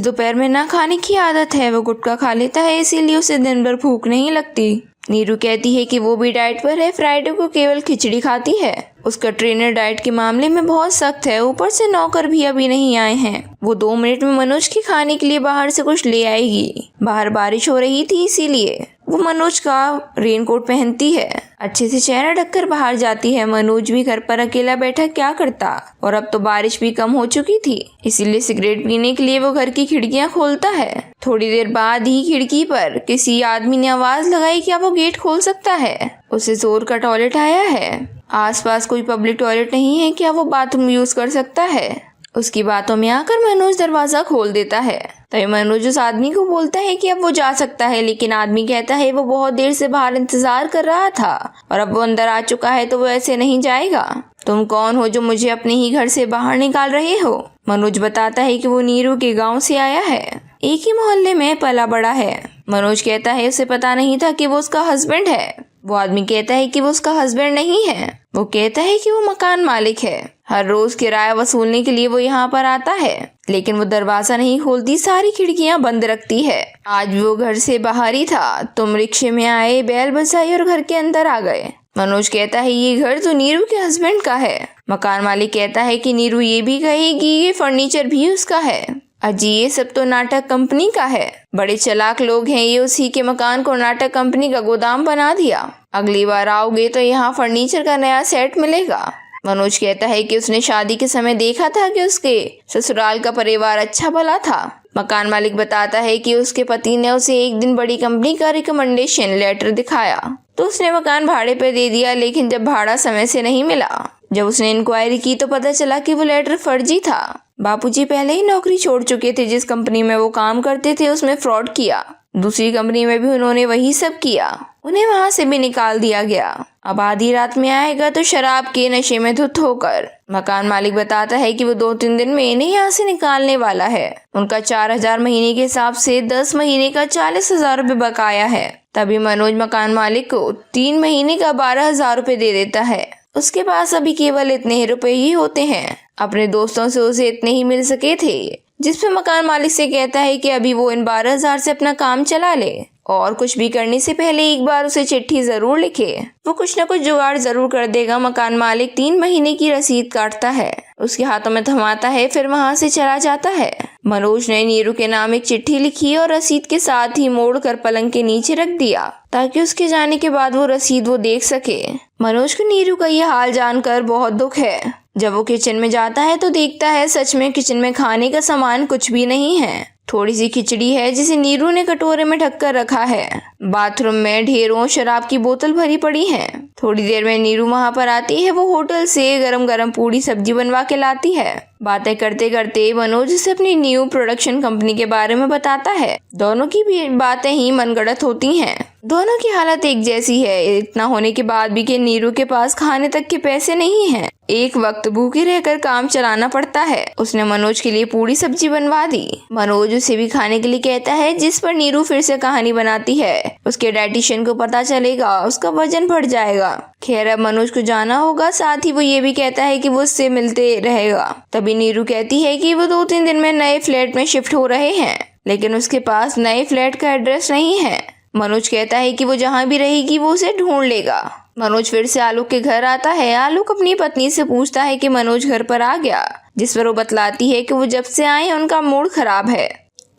दोपहर में ना खाने की आदत है, वो गुटखा खा लेता है, इसीलिए उसे दिन भर भूख नहीं लगती। नीरू कहती है कि वो भी डाइट पर है, फ्राइडे को केवल खिचड़ी खाती है। उसका ट्रेनर डाइट के मामले में बहुत सख्त है, ऊपर से नौकर भी अभी नहीं आए हैं। वो 2 मिनट में मनोज के खाने के लिए बाहर से कुछ ले आएगी। बाहर बारिश हो रही थी, इसीलिए वो मनोज का रेनकोट पहनती है, अच्छे से चेहरा ढककर बाहर जाती है। मनोज भी घर पर अकेला बैठा क्या करता, और अब तो बारिश भी कम हो चुकी थी, इसीलिए सिगरेट पीने के लिए वो घर की खिड़कियां खोलता है। थोड़ी देर बाद ही खिड़की पर किसी आदमी ने आवाज लगाई, क्या वो गेट खोल सकता है? उसे जोर का टॉयलेट आया है, आसपास कोई पब्लिक टॉयलेट नहीं है, क्या वो बाथरूम यूज कर सकता है? उसकी बातों में आकर मनोज दरवाजा खोल देता है। तभी मनोज उस आदमी को बोलता है कि अब वो जा सकता है, लेकिन आदमी कहता है वो बहुत देर से बाहर इंतजार कर रहा था और अब वो अंदर आ चुका है तो वो ऐसे नहीं जाएगा। तुम कौन हो जो मुझे अपने ही घर से बाहर निकाल रहे हो? मनोज बताता है कि वो नीरू के गाँव से आया है, एक ही मोहल्ले में पला बड़ा है। मनोज कहता है उसे पता नहीं था कि वो उसका हस्बैंड है। वो आदमी कहता है कि वो उसका हस्बैंड नहीं है, वो कहता है कि वो मकान मालिक है। हर रोज किराया वसूलने के लिए वो यहाँ पर आता है, लेकिन वो दरवाजा नहीं खोलती, सारी खिड़कियाँ बंद रखती है। आज वो घर से बाहर ही था, तुम रिक्शे में आए, बैल बजाई और घर के अंदर आ गए। मनोज कहता है ये घर तो नीरू के हस्बैंड का है। मकान मालिक कहता है कि नीरू ये भी कहेगी ये फर्नीचर भी उसका है। अजी ये सब तो नाटक कंपनी का है, बड़े चालाक लोग हैं ये, उसी के मकान को नाटक कंपनी का गोदाम बना दिया। अगली बार आओगे तो यहाँ फर्नीचर का नया सेट मिलेगा। मनोज कहता है कि उसने शादी के समय देखा था कि उसके ससुराल का परिवार अच्छा भला था। मकान मालिक बताता है कि उसके पति ने उसे एक दिन बड़ी कंपनी का रिकमेंडेशन लेटर दिखाया तो उसने मकान भाड़े पर दे दिया, लेकिन जब भाड़ा समय से नहीं मिला, जब उसने इंक्वायरी की तो पता चला कि वो लेटर फर्जी था। बापूजी पहले ही नौकरी छोड़ चुके थे, जिस कंपनी में वो काम करते थे उसमें फ्रॉड किया, दूसरी कंपनी में भी उन्होंने वही सब किया, उन्हें वहां से भी निकाल दिया गया। अब आधी रात में आएगा तो शराब के नशे में धुत होकर। मकान मालिक बताता है कि वो 2-3 दिन में इन्हें यहाँ से निकालने वाला है। उनका 4,000 महीने के हिसाब से 10 महीने का 40,000 रुपये बकाया है। तभी मनोज मकान मालिक को 3 महीने का 12,000 रुपये दे देता है। उसके पास अभी केवल इतने ही रुपए ही होते हैं। अपने दोस्तों से उसे इतने ही मिल सके थे, जिसपे मकान मालिक से कहता है कि अभी वो इन 12,000 से अपना काम चला ले और कुछ भी करने से पहले एक बार उसे चिट्ठी जरूर लिखे, वो कुछ न कुछ जुगाड़ जरूर कर देगा। मकान मालिक 3 महीने की रसीद काटता है, उसके हाथों में थमाता है, फिर वहाँ से चला जाता है। मनोज ने नीरू के नाम एक चिट्ठी लिखी और रसीद के साथ ही मोड़कर पलंग के नीचे रख दिया ताकि उसके जाने के बाद वो रसीद वो देख सके। मनोज को नीरू का ये हाल जानकर बहुत दुख है। जब वो किचन में जाता है तो देखता है सच में किचन में खाने का सामान कुछ भी नहीं है, थोड़ी सी खिचड़ी है जिसे नीरू ने कटोरे में ढक कर रखा है। बाथरूम में ढेरों शराब की बोतल भरी पड़ी है। थोड़ी देर में नीरू वहां पर आती है, वो होटल से गरम गरम पूरी सब्जी बनवा के लाती है। बातें करते करते मनोज से अपनी न्यू प्रोडक्शन कंपनी के बारे में बताता है। दोनों की भी बातें ही मनगढ़ंत होती हैं। दोनों की हालत एक जैसी है, इतना होने के बाद भी कि नीरू के पास खाने तक के पैसे नहीं हैं। एक वक्त भूखे रहकर काम चलाना पड़ता है। उसने मनोज के लिए पूरी सब्जी बनवा दी। मनोज उसे भी खाने के लिए कहता है, जिस पर नीरू फिर से कहानी बनाती है। उसके डाइटिशियन को पता चलेगा, उसका वजन बढ़ जाएगा। खैर अब मनोज को जाना होगा, साथ ही वो ये भी कहता है कि वो उससे मिलते रहेगा। तभी नीरू कहती है कि वो 2-3 दिन में नए फ्लैट में शिफ्ट हो रहे हैं, लेकिन उसके पास नए फ्लैट का एड्रेस नहीं है। मनोज कहता है कि वो जहाँ भी रहेगी वो उसे ढूंढ लेगा। मनोज फिर से आलोक के घर आता है। आलोक अपनी पत्नी से पूछता है कि मनोज घर पर आ गया, जिस पर वो बतलाती है कि वो जब से आए हैं उनका मूड खराब है।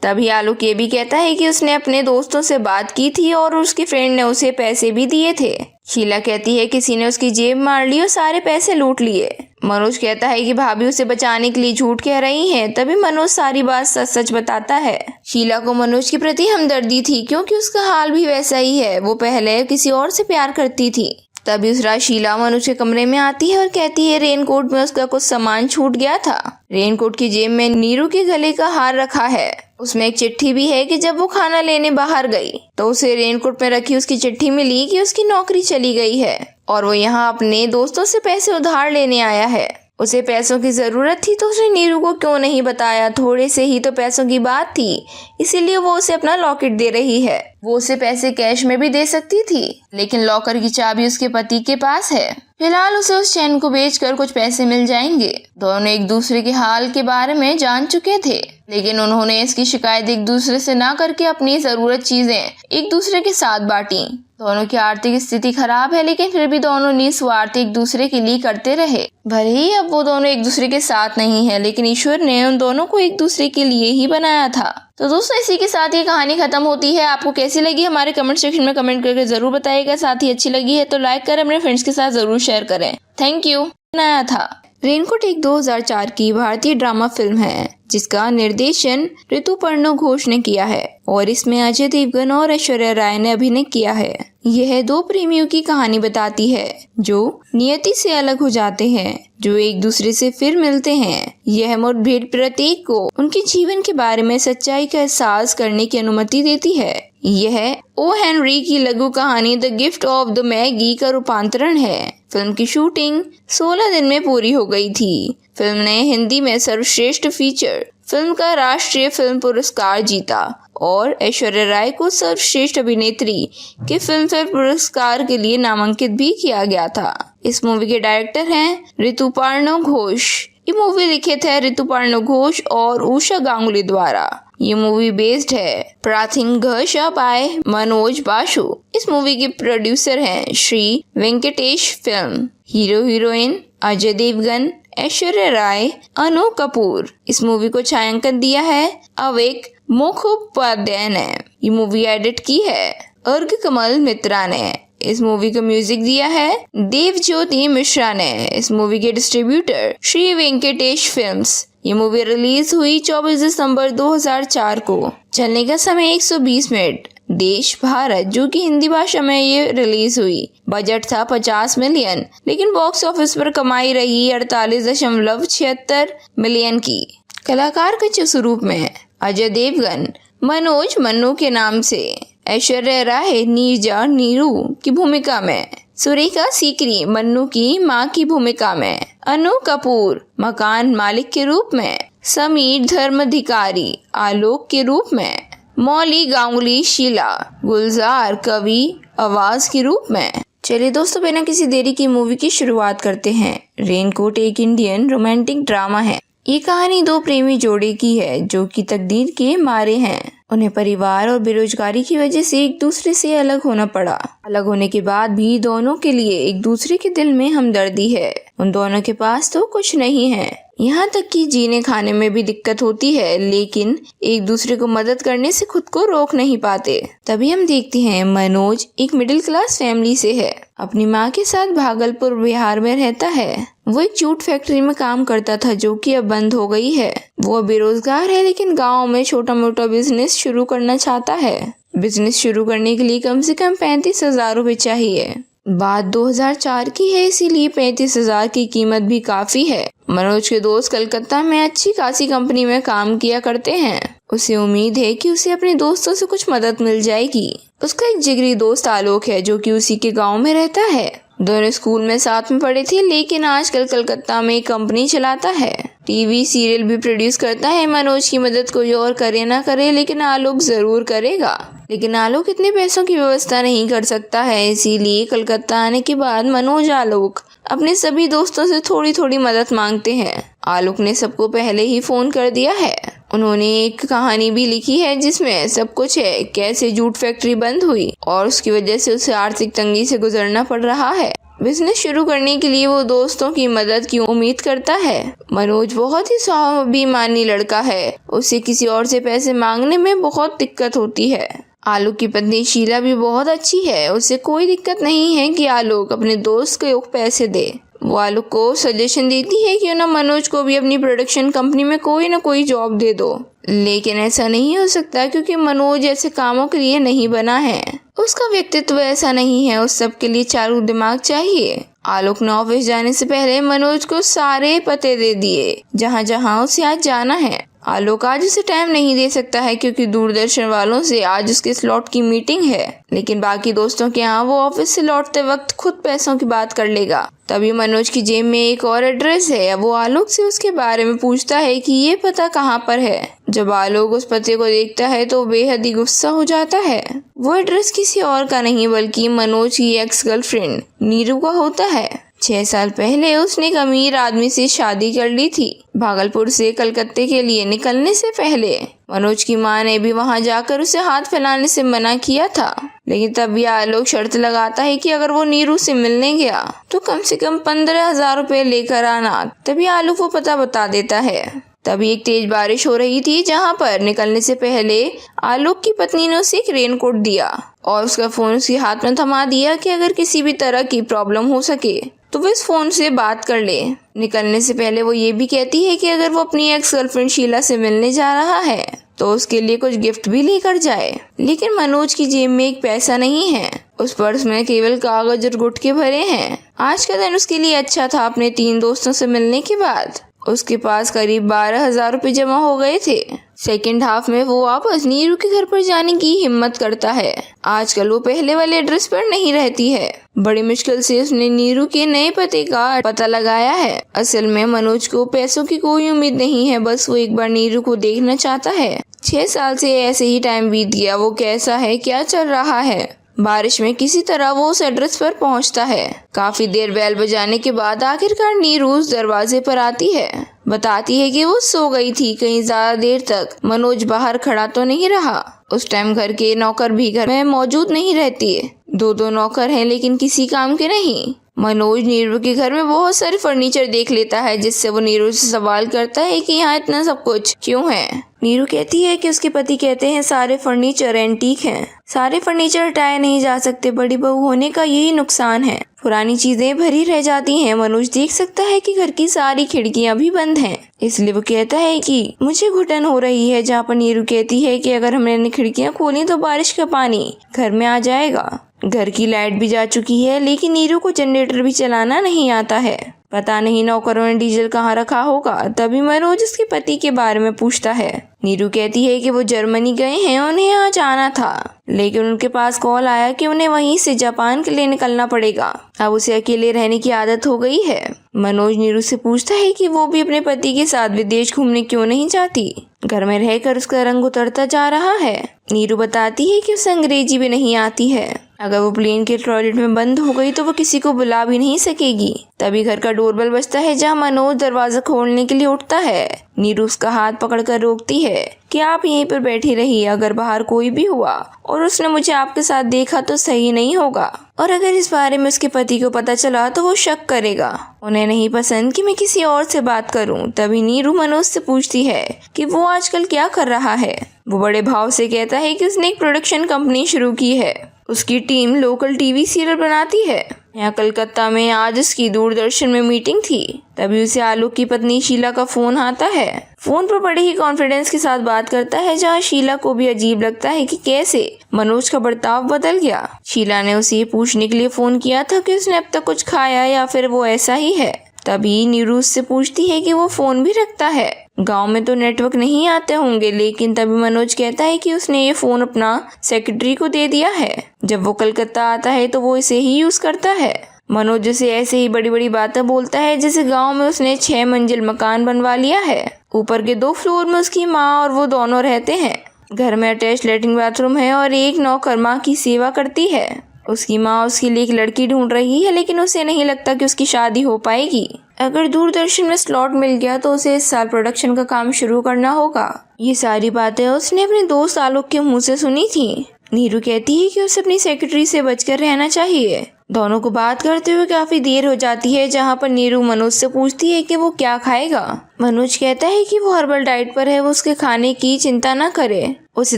तभी आलोक ये भी कहता है कि उसने अपने दोस्तों से बात की थी और उसके फ्रेंड ने उसे पैसे भी दिए थे। शीला कहती है किसी ने उसकी जेब मार ली और सारे पैसे लूट लिए। मनोज कहता है कि भाभी उसे बचाने के लिए झूठ कह रही हैं। तभी मनोज सारी बात सच सच बताता है। शीला को मनोज के प्रति हमदर्दी थी, क्योंकि उसका हाल भी वैसा ही है, वो पहले किसी और से प्यार करती थी। तभी उस रात शीला मनोज के कमरे में आती है और कहती है रेनकोट में उसका कुछ सामान छूट गया था। रेनकोट की जेब में नीरू के गले का हार रखा है। उसमें एक चिट्ठी भी है कि जब वो खाना लेने बाहर गई तो उसे रेनकोट में रखी उसकी चिट्ठी मिली कि उसकी नौकरी चली गई है और वो यहाँ अपने दोस्तों से पैसे उधार लेने आया है। उसे पैसों की जरूरत थी तो उसने नीरू को क्यों नहीं बताया। थोड़े से ही तो पैसों की बात थी, इसीलिए वो उसे अपना लॉकेट दे रही है। वो उसे पैसे कैश में भी दे सकती थी, लेकिन लॉकर की चाबी उसके पति के पास है। फिलहाल उसे उस चैन को बेचकर कुछ पैसे मिल जाएंगे। दोनों एक दूसरे के हाल के बारे में जान चुके थे, लेकिन उन्होंने इसकी शिकायत एक दूसरे से ना करके अपनी जरूरत चीजें एक दूसरे के साथ बांटी। दोनों की आर्थिक स्थिति खराब है, लेकिन फिर भी दोनों निस्वार्थ एक दूसरे के लिए करते रहे। भले ही अब वो दोनों एक दूसरे के साथ नहीं है, लेकिन ईश्वर ने उन दोनों को एक दूसरे के लिए ही बनाया था। तो दोस्तों, इसी के साथ ये कहानी खत्म होती है। आपको कैसी लगी हमारे कमेंट सेक्शन में कमेंट करके जरूर बताइएगा। साथ ही अच्छी लगी है तो लाइक करें, अपने फ्रेंड्स के साथ जरूर शेयर करें। Thank you. बनाया था। रेनकोट एक 2004 की भारतीय ड्रामा फिल्म है जिसका निर्देशन ऋतुपर्णो घोष ने किया है और इसमें अजय देवगन और ऐश्वर्या राय ने अभिनय किया है। यह दो प्रेमियों की कहानी बताती है जो नियति से अलग हो जाते हैं, जो एक दूसरे से फिर मिलते हैं। यह मुठभेड़ प्रत्येक को उनके जीवन के बारे में सच्चाई का एहसास करने की अनुमति देती है। यह ओ हेनरी की लघु कहानी the gift of the Maggi का रूपांतरण है। फिल्म की शूटिंग 16 दिन में पूरी हो गई थी। फिल्म ने हिंदी में सर्वश्रेष्ठ फीचर फिल्म का राष्ट्रीय फिल्म पुरस्कार जीता और ऐश्वर्या राय को सर्वश्रेष्ठ अभिनेत्री के फिल्म फेयर पुरस्कार के लिए नामांकित भी किया गया था। इस मूवी के डायरेक्टर हैं ऋतुपर्णो घोष। ये मूवी लिखित है ऋतुपर्णो घोष और उषा गांगुली द्वारा। ये मूवी बेस्ड है प्राथिंग घोषा बाय मनोज बासु। इस मूवी के प्रोड्यूसर हैं Shri Venkatesh film. Hero heroine Ajay Devgan, Aishwarya Rai, Anu Kapoor. इस मूवी को छायांकन दिया है अवेक मुखोपाध्याय ने। ये मूवी एडिट की है अर्घ कमल मित्रा ने। इस मूवी को म्यूजिक दिया है देवज्योति मिश्रा ने। इस मूवी के डिस्ट्रीब्यूटर श्री वेंकटेश फिल्म्स। ये मूवी रिलीज हुई 24 दिसंबर 2004 को। चलने का समय 120 मिनट। देश भारत, जो कि हिंदी भाषा में ये रिलीज हुई। बजट था 50 मिलियन, लेकिन बॉक्स ऑफिस पर कमाई रही 48.76 मिलियन की। कलाकार के स्वरूप में अजय देवगन मनोज मन्नू के नाम से, ऐश्वर्या राय नीरजा नीरू की भूमिका में, सुरेखा सीकरी मन्नू की मां की भूमिका में, अनु कपूर मकान मालिक के रूप में, समीर धर्माधिकारी आलोक के रूप में, मौली गांगुली शीला, गुलजार कवि आवाज के रूप में। चलिए दोस्तों, बिना किसी देरी की मूवी की शुरुआत करते हैं। रेनकोट एक इंडियन रोमांटिक ड्रामा है। ये कहानी दो प्रेमी जोड़े की है जो कि तकदीर के मारे हैं। उन्हें परिवार और बेरोजगारी की वजह से एक दूसरे से अलग होना पड़ा। अलग होने के बाद भी दोनों के लिए एक दूसरे के दिल में हमदर्दी है। उन दोनों के पास तो कुछ नहीं है, यहाँ तक कि जीने खाने में भी दिक्कत होती है, लेकिन एक दूसरे को मदद करने से खुद को रोक नहीं पाते। तभी हम देखते हैं मनोज एक मिडिल क्लास फैमिली से है। अपनी माँ के साथ भागलपुर बिहार में रहता है। वो एक जूट फैक्ट्री में काम करता था जो कि अब बंद हो गई है। वो बेरोजगार है, लेकिन गाँव में छोटा मोटा बिजनेस शुरू करना चाहता है। बिजनेस शुरू करने के लिए कम से कम 35,000 रुपए चाहिए। बात 2004 की है, इसीलिए 35,000 की कीमत भी काफी है। मनोज के दोस्त कलकत्ता में अच्छी खासी कंपनी में काम किया करते हैं। उसे उम्मीद है कि उसे अपने दोस्तों से कुछ मदद मिल जाएगी। उसका एक जिगरी दोस्त आलोक है जो कि उसी के गांव में रहता है। दोनों स्कूल में साथ में पढ़े थे, लेकिन आजकल कलकत्ता में एक कंपनी चलाता है। टीवी सीरियल भी प्रोड्यूस करता है। मनोज की मदद कोई और करे ना करे, लेकिन आलोक जरूर करेगा। लेकिन आलोक इतने पैसों की व्यवस्था नहीं कर सकता है, इसीलिए कलकत्ता आने के बाद मनोज आलोक अपने सभी दोस्तों से थोड़ी थोड़ी मदद मांगते हैं। आलोक ने सबको पहले ही फोन कर दिया है। उन्होंने एक कहानी भी लिखी है जिसमें सब कुछ है, कैसे जूट फैक्ट्री बंद हुई और उसकी वजह से उसे आर्थिक तंगी से गुजरना पड़ रहा है। बिजनेस शुरू करने के लिए वो दोस्तों की मदद की उम्मीद करता है। मनोज बहुत ही स्वाभिमानी लड़का है। उसे किसी और से पैसे मांगने में बहुत दिक्कत होती है। आलोक की पत्नी शीला भी बहुत अच्छी है। उसे कोई दिक्कत नहीं है कि आलोक अपने दोस्त को पैसे दे। वो आलोक को सजेशन देती है कि ना मनोज को भी अपनी प्रोडक्शन कंपनी में कोई ना कोई जॉब दे दो, लेकिन ऐसा नहीं हो सकता क्योंकि मनोज ऐसे कामों के लिए नहीं बना है। उसका व्यक्तित्व ऐसा नहीं है। उस सब के लिए चालू दिमाग चाहिए। आलोक ने ऑफिस जाने से पहले मनोज को सारे पते दे दिए जहाँ जहाँ उसे आज जाना है। आलोक आज उसे टाइम नहीं दे सकता है क्योंकि दूरदर्शन वालों से आज उसके स्लॉट की मीटिंग है, लेकिन बाकी दोस्तों के यहाँ वो ऑफिस से लौटते वक्त खुद पैसों की बात कर लेगा। तभी मनोज की जेब में एक और एड्रेस है। वो आलोक से उसके बारे में पूछता है कि ये पता कहाँ पर है। जब आलोक उस पते को देखता है तो बेहद ही गुस्सा हो जाता है। वो एड्रेस किसी और का नहीं बल्कि मनोज की एक्स गर्लफ्रेंड नीरू का होता है। 6 साल पहले उसने एक अमीर आदमी से शादी कर ली थी। भागलपुर से कलकत्ते के लिए निकलने से पहले मनोज की माँ ने भी वहाँ जाकर उसे हाथ फैलाने से मना किया था, लेकिन तब भी आलोक शर्त लगाता है कि अगर वो नीरू से मिलने गया तो कम से कम 15,000 रुपए लेकर आना। तभी आलोक वो पता बता देता है। तभी एक तेज बारिश हो रही थी, जहाँ पर निकलने से पहले आलोक की पत्नी ने उसे एक रेनकोट दिया और उसका फोन उसके हाथ में थमा दिया कि अगर किसी भी तरह की प्रॉब्लम हो सके तो वो इस फोन से बात कर ले। निकलने से पहले वो ये भी कहती है कि अगर वो अपनी एक्स गर्लफ्रेंड शीला से मिलने जा रहा है तो उसके लिए कुछ गिफ्ट भी लेकर जाए। लेकिन मनोज की जेब में एक पैसा नहीं है, उस पर्स में केवल कागज और गुटके भरे हैं। आज का दिन उसके लिए अच्छा था। अपने 3 दोस्तों से मिलने के बाद उसके पास करीब 12,000 रुपए जमा हो गए थे। सेकेंड हाफ में वो वापस नीरू के घर पर जाने की हिम्मत करता है। आजकल वो पहले वाले एड्रेस पर नहीं रहती है। बड़ी मुश्किल से उसने नीरू के नए पते का पता लगाया है। असल में मनोज को पैसों की कोई उम्मीद नहीं है, बस वो एक बार नीरू को देखना चाहता है। 6 साल से ऐसे ही टाइम बीत गया। वो कैसा है, क्या चल रहा है। बारिश में किसी तरह वो उस एड्रेस पर पहुंचता है। काफी देर बेल बजाने के बाद आखिरकार नीरू उस दरवाजे पर आती है। बताती है कि वो सो गई थी। कहीं ज्यादा देर तक मनोज बाहर खड़ा तो नहीं रहा। उस टाइम घर के नौकर भी घर में मौजूद नहीं रहती है। 2 नौकर हैं, लेकिन किसी काम के नहीं। मनोज नीरू के घर में बहुत सारे फर्नीचर देख लेता है, जिससे वो नीरू से सवाल करता है कि यहाँ इतना सब कुछ क्यों है। नीरू कहती है कि उसके पति कहते हैं सारे फर्नीचर एंटीक हैं, सारे फर्नीचर हटाए नहीं जा सकते, बड़ी बहू होने का यही नुकसान है, पुरानी चीजें भरी रह जाती हैं। मनोज देख सकता है कि घर की सारी खिड़कियां भी बंद हैं, इसलिए वो कहता है कि मुझे घुटन हो रही है। जहाँ पर नीरू कहती है कि अगर हमने खिड़कियां खोली तो बारिश का पानी घर में आ जाएगा। घर की लाइट भी जा चुकी है, लेकिन नीरू को जनरेटर भी चलाना नहीं आता है। पता नहीं नौकरों ने डीजल कहाँ रखा होगा। तभी मनोज उसके पति के बारे में पूछता है। नीरू कहती है कि वो जर्मनी गए हैं, उन्हें आज आना था, लेकिन उनके पास कॉल आया कि उन्हें वहीं से जापान के लिए निकलना पड़ेगा। अब उसे अकेले रहने की आदत हो गई है। मनोज नीरू से पूछता है कि वो भी अपने पति के साथ विदेश घूमने क्यों नहीं जाती। घर में रहकर उसका रंग उतरता जा रहा है। नीरू बताती है कि उसे अंग्रेजी भी नहीं आती है। अगर वो प्लेन के टॉयलेट में बंद हो गई तो वो किसी को बुला भी नहीं सकेगी। तभी घर का डोरबेल बजता है, जहाँ मनोज दरवाजा खोलने के लिए उठता है। नीरू उसका हाथ पकड़कर रोकती है कि आप यहीं पर बैठी रहिए, अगर बाहर कोई भी हुआ और उसने मुझे आपके साथ देखा तो सही नहीं होगा, और अगर इस बारे में उसके पति को पता चला तो वो शक करेगा। उन्हें नहीं पसंद कि मैं किसी और से बात करूं। तभी नीरू मनोज से पूछती है कि वो आजकल क्या कर रहा है। वो बड़े भाव से कहता है कि उसने एक प्रोडक्शन कंपनी शुरू की है। उसकी टीम लोकल टीवी सीरियल बनाती है। यहाँ कलकत्ता में आज उसकी दूरदर्शन में मीटिंग थी। तभी उसे आलोक की पत्नी शीला का फोन आता है। फोन पर बड़े ही कॉन्फिडेंस के साथ बात करता है, जहाँ शीला को भी अजीब लगता है कि कैसे मनोज का बर्ताव बदल गया। शीला ने उसे ये पूछने के लिए फोन किया था कि उसने अब तक कुछ खाया या फिर वो ऐसा ही है। तभी नीरू उससे पूछती है कि वो फोन भी रखता है। गांव में तो नेटवर्क नहीं आते होंगे, लेकिन तभी मनोज कहता है कि उसने ये फोन अपना सेक्रेटरी को दे दिया है। जब वो कलकत्ता आता है तो वो इसे ही यूज करता है। मनोज उसे ऐसे ही बड़ी बड़ी बातें बोलता है, जैसे गांव में उसने 6 मंजिल मकान बनवा लिया है। ऊपर के 2 फ्लोर में उसकी माँ और वो दोनों रहते हैं। घर में अटैच लैट्रिन बाथरूम है और एक नौकर माँ की सेवा करती है। उसकी माँ उसके लिए एक लड़की ढूंढ रही है, लेकिन उसे नहीं लगता कि उसकी शादी हो पाएगी। अगर दूरदर्शन में स्लॉट मिल गया तो उसे इस साल प्रोडक्शन का काम शुरू करना होगा। ये सारी बातें उसने अपने दोस्त आलोक के मुंह से सुनी थी। नीरू कहती है कि उसे अपनी सेक्रेटरी से बचकर रहना चाहिए। दोनों को बात करते हुए काफी देर हो जाती है, जहाँ पर नीरू मनोज से पूछती है कि वो क्या खाएगा। मनोज कहता है कि वो हर्बल डाइट पर है, वो उसके खाने की चिंता न करे। उसे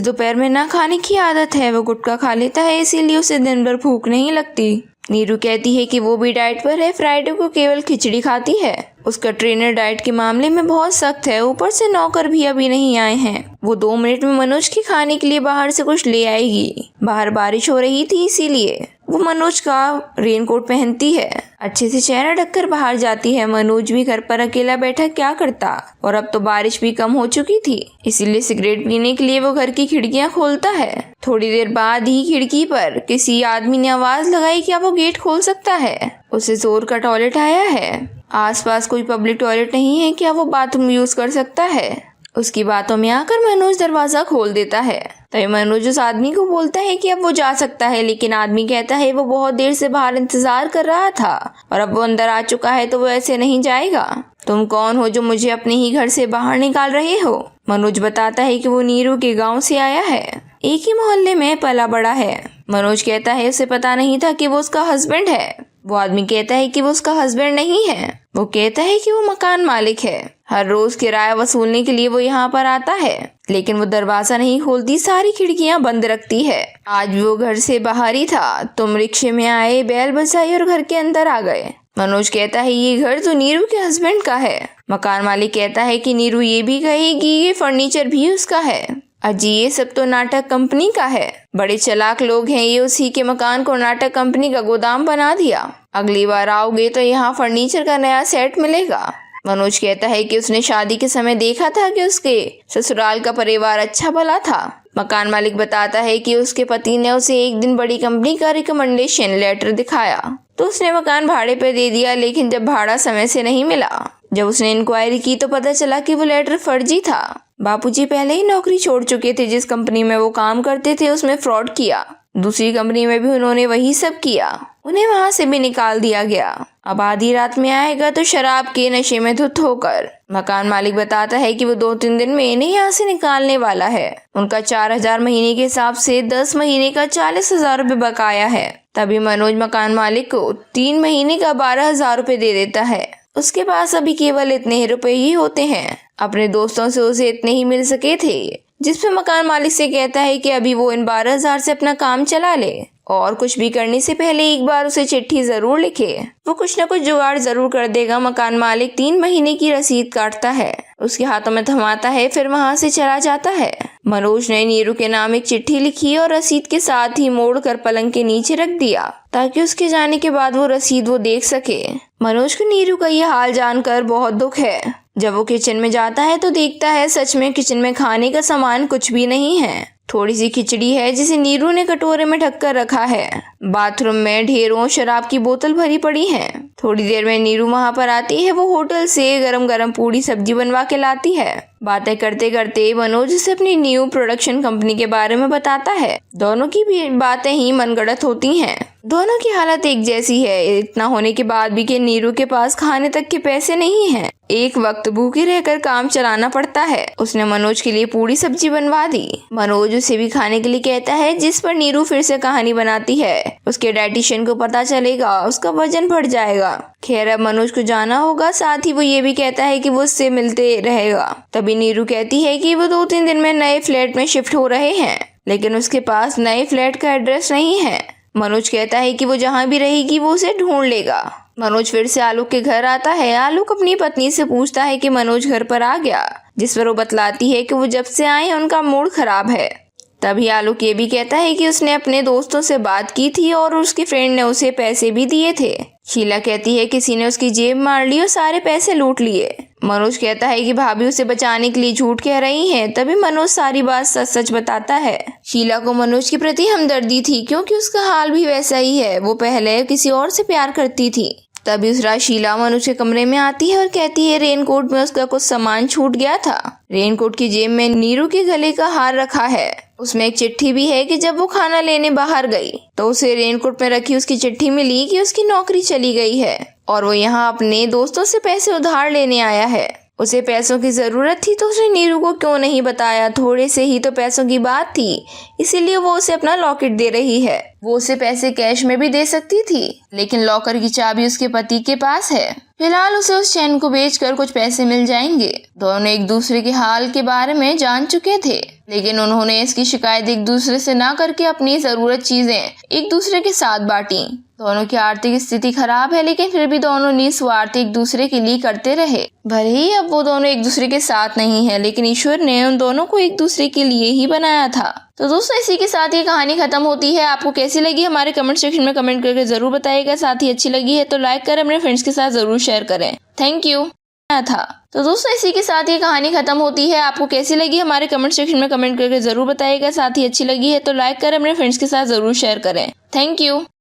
दोपहर में ना खाने की आदत है, वो गुटखा खा लेता है, इसीलिए उसे दिन भर भूख नहीं लगती। नीरू कहती है कि वो भी डाइट पर है, फ्राइडे को केवल खिचड़ी खाती है। उसका ट्रेनर डाइट के मामले में बहुत सख्त है, ऊपर से नौकर भी अभी नहीं आए हैं। वो 2 मिनट में मनोज के खाने के लिए बाहर से कुछ ले आएगी। बाहर बारिश हो रही थी, इसीलिए वो मनोज का रेनकोट पहनती है। अच्छे से चेहरा ढककर बाहर जाती है। मनोज भी घर पर अकेला बैठा क्या करता, और अब तो बारिश भी कम हो चुकी थी, इसीलिए सिगरेट पीने के लिए वो घर की खिड़कियां खोलता है। थोड़ी देर बाद ही खिड़की पर किसी आदमी ने आवाज लगाई, क्या वो गेट खोल सकता है। उसे जोर का टॉयलेट आया है। आसपास कोई पब्लिक टॉयलेट नहीं है, क्या वो बाथरूम यूज कर सकता है। उसकी बातों में आकर मनोज दरवाजा खोल देता है। तभी मनोज उस आदमी को बोलता है कि अब वो जा सकता है, लेकिन आदमी कहता है वो बहुत देर से बाहर इंतजार कर रहा था और अब वो अंदर आ चुका है तो वो ऐसे नहीं जाएगा। तुम कौन हो जो मुझे अपने ही घर से बाहर निकाल रहे हो? मनोज बताता है कि वो नीरू के गांव से आया है, एक ही मोहल्ले में पला बड़ा है। मनोज कहता है उसे पता नहीं था कि वो उसका हस्बैंड है। वो आदमी कहता है कि वो उसका हस्बैंड नहीं है। वो कहता है कि वो मकान मालिक है, हर रोज किराया वसूलने के लिए वो यहाँ पर आता है, लेकिन वो दरवाजा नहीं खोलती, सारी खिड़कियाँ बंद रखती है। आज भी वो घर से बाहर ही था, तुम रिक्शे में आए, बैल बजाई और घर के अंदर आ गए। मनोज कहता है ये घर तो नीरू के हस्बैंड का है। मकान मालिक कहता है कि नीरू ये भी कहेगी ये फर्नीचर भी उसका है। अजी ये सब तो नाटक कंपनी का है, बड़े चालाक लोग हैं ये, उसी के मकान को नाटक कंपनी का गोदाम बना दिया। अगली बार आओगे तो यहाँ फर्नीचर का नया सेट मिलेगा। मनोज कहता है कि उसने शादी के समय देखा था कि उसके ससुराल का परिवार अच्छा भला था। मकान मालिक बताता है कि उसके पति ने उसे एक दिन बड़ी कंपनी का रिकमेंडेशन लेटर दिखाया तो उसने मकान भाड़े पर दे दिया, लेकिन जब भाड़ा समय से नहीं मिला, जब उसने इंक्वायरी की तो पता चला कि वो लेटर फर्जी था। बापूजी पहले ही नौकरी छोड़ चुके थे, जिस कंपनी में वो काम करते थे उसमें फ्रॉड किया, दूसरी कंपनी में भी उन्होंने वही सब किया, उन्हें वहां से भी निकाल दिया गया। अब आधी रात में आएगा तो शराब के नशे में धुत होकर। मकान मालिक बताता है कि वो 2-3 दिन में इन्हें यहाँ से निकालने वाला है। उनका 4,000 महीने के हिसाब से 10 महीने का 40,000 रुपये बकाया है। तभी मनोज मकान मालिक को 3 महीने का 12,000 रुपये दे देता है। उसके पास अभी केवल इतने ही रुपए ही होते हैं। अपने दोस्तों से उसे इतने ही मिल सके थे, जिसपे मकान मालिक से कहता है कि अभी वो इन 12,000 से अपना काम चला ले और कुछ भी करने से पहले एक बार उसे चिट्ठी जरूर लिखे, वो कुछ न कुछ जुगाड़ जरूर कर देगा। मकान मालिक 3 महीने की रसीद काटता है, उसके हाथों में थमाता है, फिर वहां से चला जाता है। मनोज ने नीरू के नाम एक चिट्ठी लिखी और रसीद के साथ ही मोड़कर पलंग के नीचे रख दिया ताकि उसके जाने के बाद वो रसीद वो देख सके। मनोज को नीरू का ये हाल जानकर बहुत दुख है। जब वो किचन में जाता है तो देखता है सच में किचन में खाने का सामान कुछ भी नहीं है, थोड़ी सी खिचड़ी है जिसे नीरू ने कटोरे में ढक कर रखा है। बाथरूम में ढेरों शराब की बोतल भरी पड़ी है। थोड़ी देर में नीरू वहां पर आती है, वो होटल से गरम गरम पूरी सब्जी बनवा के लाती है। बातें करते करते मनोज उसे अपनी न्यू प्रोडक्शन कंपनी के बारे में बताता है। दोनों की भी बातें ही मनगढ़ंत होती हैं। दोनों की हालत एक जैसी है, इतना होने के बाद भी कि नीरू के पास खाने तक के पैसे नहीं हैं। एक वक्त भूखे रहकर काम चलाना पड़ता है। उसने मनोज के लिए पूरी सब्जी बनवा दी। मनोज उसे भी खाने के लिए कहता है, जिस पर नीरू फिर से कहानी बनाती है। उसके डाइटिशियन को पता चलेगा, उसका वजन बढ़ जाएगा। खैर अब मनोज को जाना होगा, साथ ही वो ये भी कहता है कि वो उससे मिलते रहेगा। तभी नीरू कहती है कि वो 2-3 दिन में नए फ्लैट में शिफ्ट हो रहे हैं, लेकिन उसके पास नए फ्लैट का एड्रेस नहीं है। मनोज कहता है कि वो जहाँ भी रहेगी वो उसे ढूंढ लेगा। मनोज फिर से आलोक के घर आता है। आलोक अपनी पत्नी से पूछता है कि मनोज घर पर आ गया, जिस पर वो बतलाती है कि वो जब से आए हैं उनका मूड खराब है। तभी आलोक ये भी कहता है कि उसने अपने दोस्तों से बात की थी और उसकी फ्रेंड ने उसे पैसे भी दिए थे। शीला कहती है किसी ने उसकी जेब मार ली और सारे पैसे लूट लिए। मनोज कहता है कि भाभी उसे बचाने के लिए झूठ कह रही हैं। तभी मनोज सारी बात सच सच बताता है। शीला को मनोज के प्रति हमदर्दी थी, क्योंकि उसका हाल भी वैसा ही है, वो पहले किसी और से प्यार करती थी। तभी उस रात शीला मनोज के कमरे में आती है और कहती है रेनकोट में उसका कुछ सामान छूट गया था। रेनकोट की जेब में नीरू के गले का हार रखा है। उसमें एक चिट्ठी भी है कि जब वो खाना लेने बाहर गई तो उसे रेनकोट में रखी उसकी चिट्ठी मिली कि उसकी नौकरी चली गई है और वो यहाँ अपने दोस्तों से पैसे उधार लेने आया है। उसे पैसों की जरूरत थी तो उसने नीरू को क्यों नहीं बताया। थोड़े से ही तो पैसों की बात थी, इसीलिए वो उसे अपना लॉकेट दे रही है। वो उसे पैसे कैश में भी दे सकती थी, लेकिन लॉकर की चाबी उसके पति के पास है। फिलहाल उसे उस चैन को बेचकर कुछ पैसे मिल जाएंगे। दोनों एक दूसरे के हाल के बारे में जान चुके थे, लेकिन उन्होंने इसकी शिकायत एक दूसरे से ना करके अपनी जरूरत चीजें एक दूसरे के साथ बांटी। दोनों की आर्थिक स्थिति खराब है, लेकिन फिर भी दोनों निस्वार्थ एक दूसरे के लिए करते रहे। भले ही अब वो दोनों एक दूसरे के साथ नहीं है, लेकिन ईश्वर ने उन दोनों को एक दूसरे के लिए ही बनाया था। तो दोस्तों इसी के साथ ये कहानी खत्म होती है। आपको कैसी लगी हमारे कमेंट सेक्शन में कमेंट करके जरूर बताइएगा। साथ ही अच्छी लगी है तो लाइक करें, अपने फ्रेंड्स के साथ जरूर शेयर करें। थैंक यू था। तो दोस्तों इसी के साथ ये कहानी खत्म होती है। आपको कैसी लगी हमारे कमेंट सेक्शन में कमेंट करके जरूर बताइएगा। साथ ही अच्छी लगी है तो लाइक करें, अपने फ्रेंड्स के साथ जरूर शेयर करें। Thank you.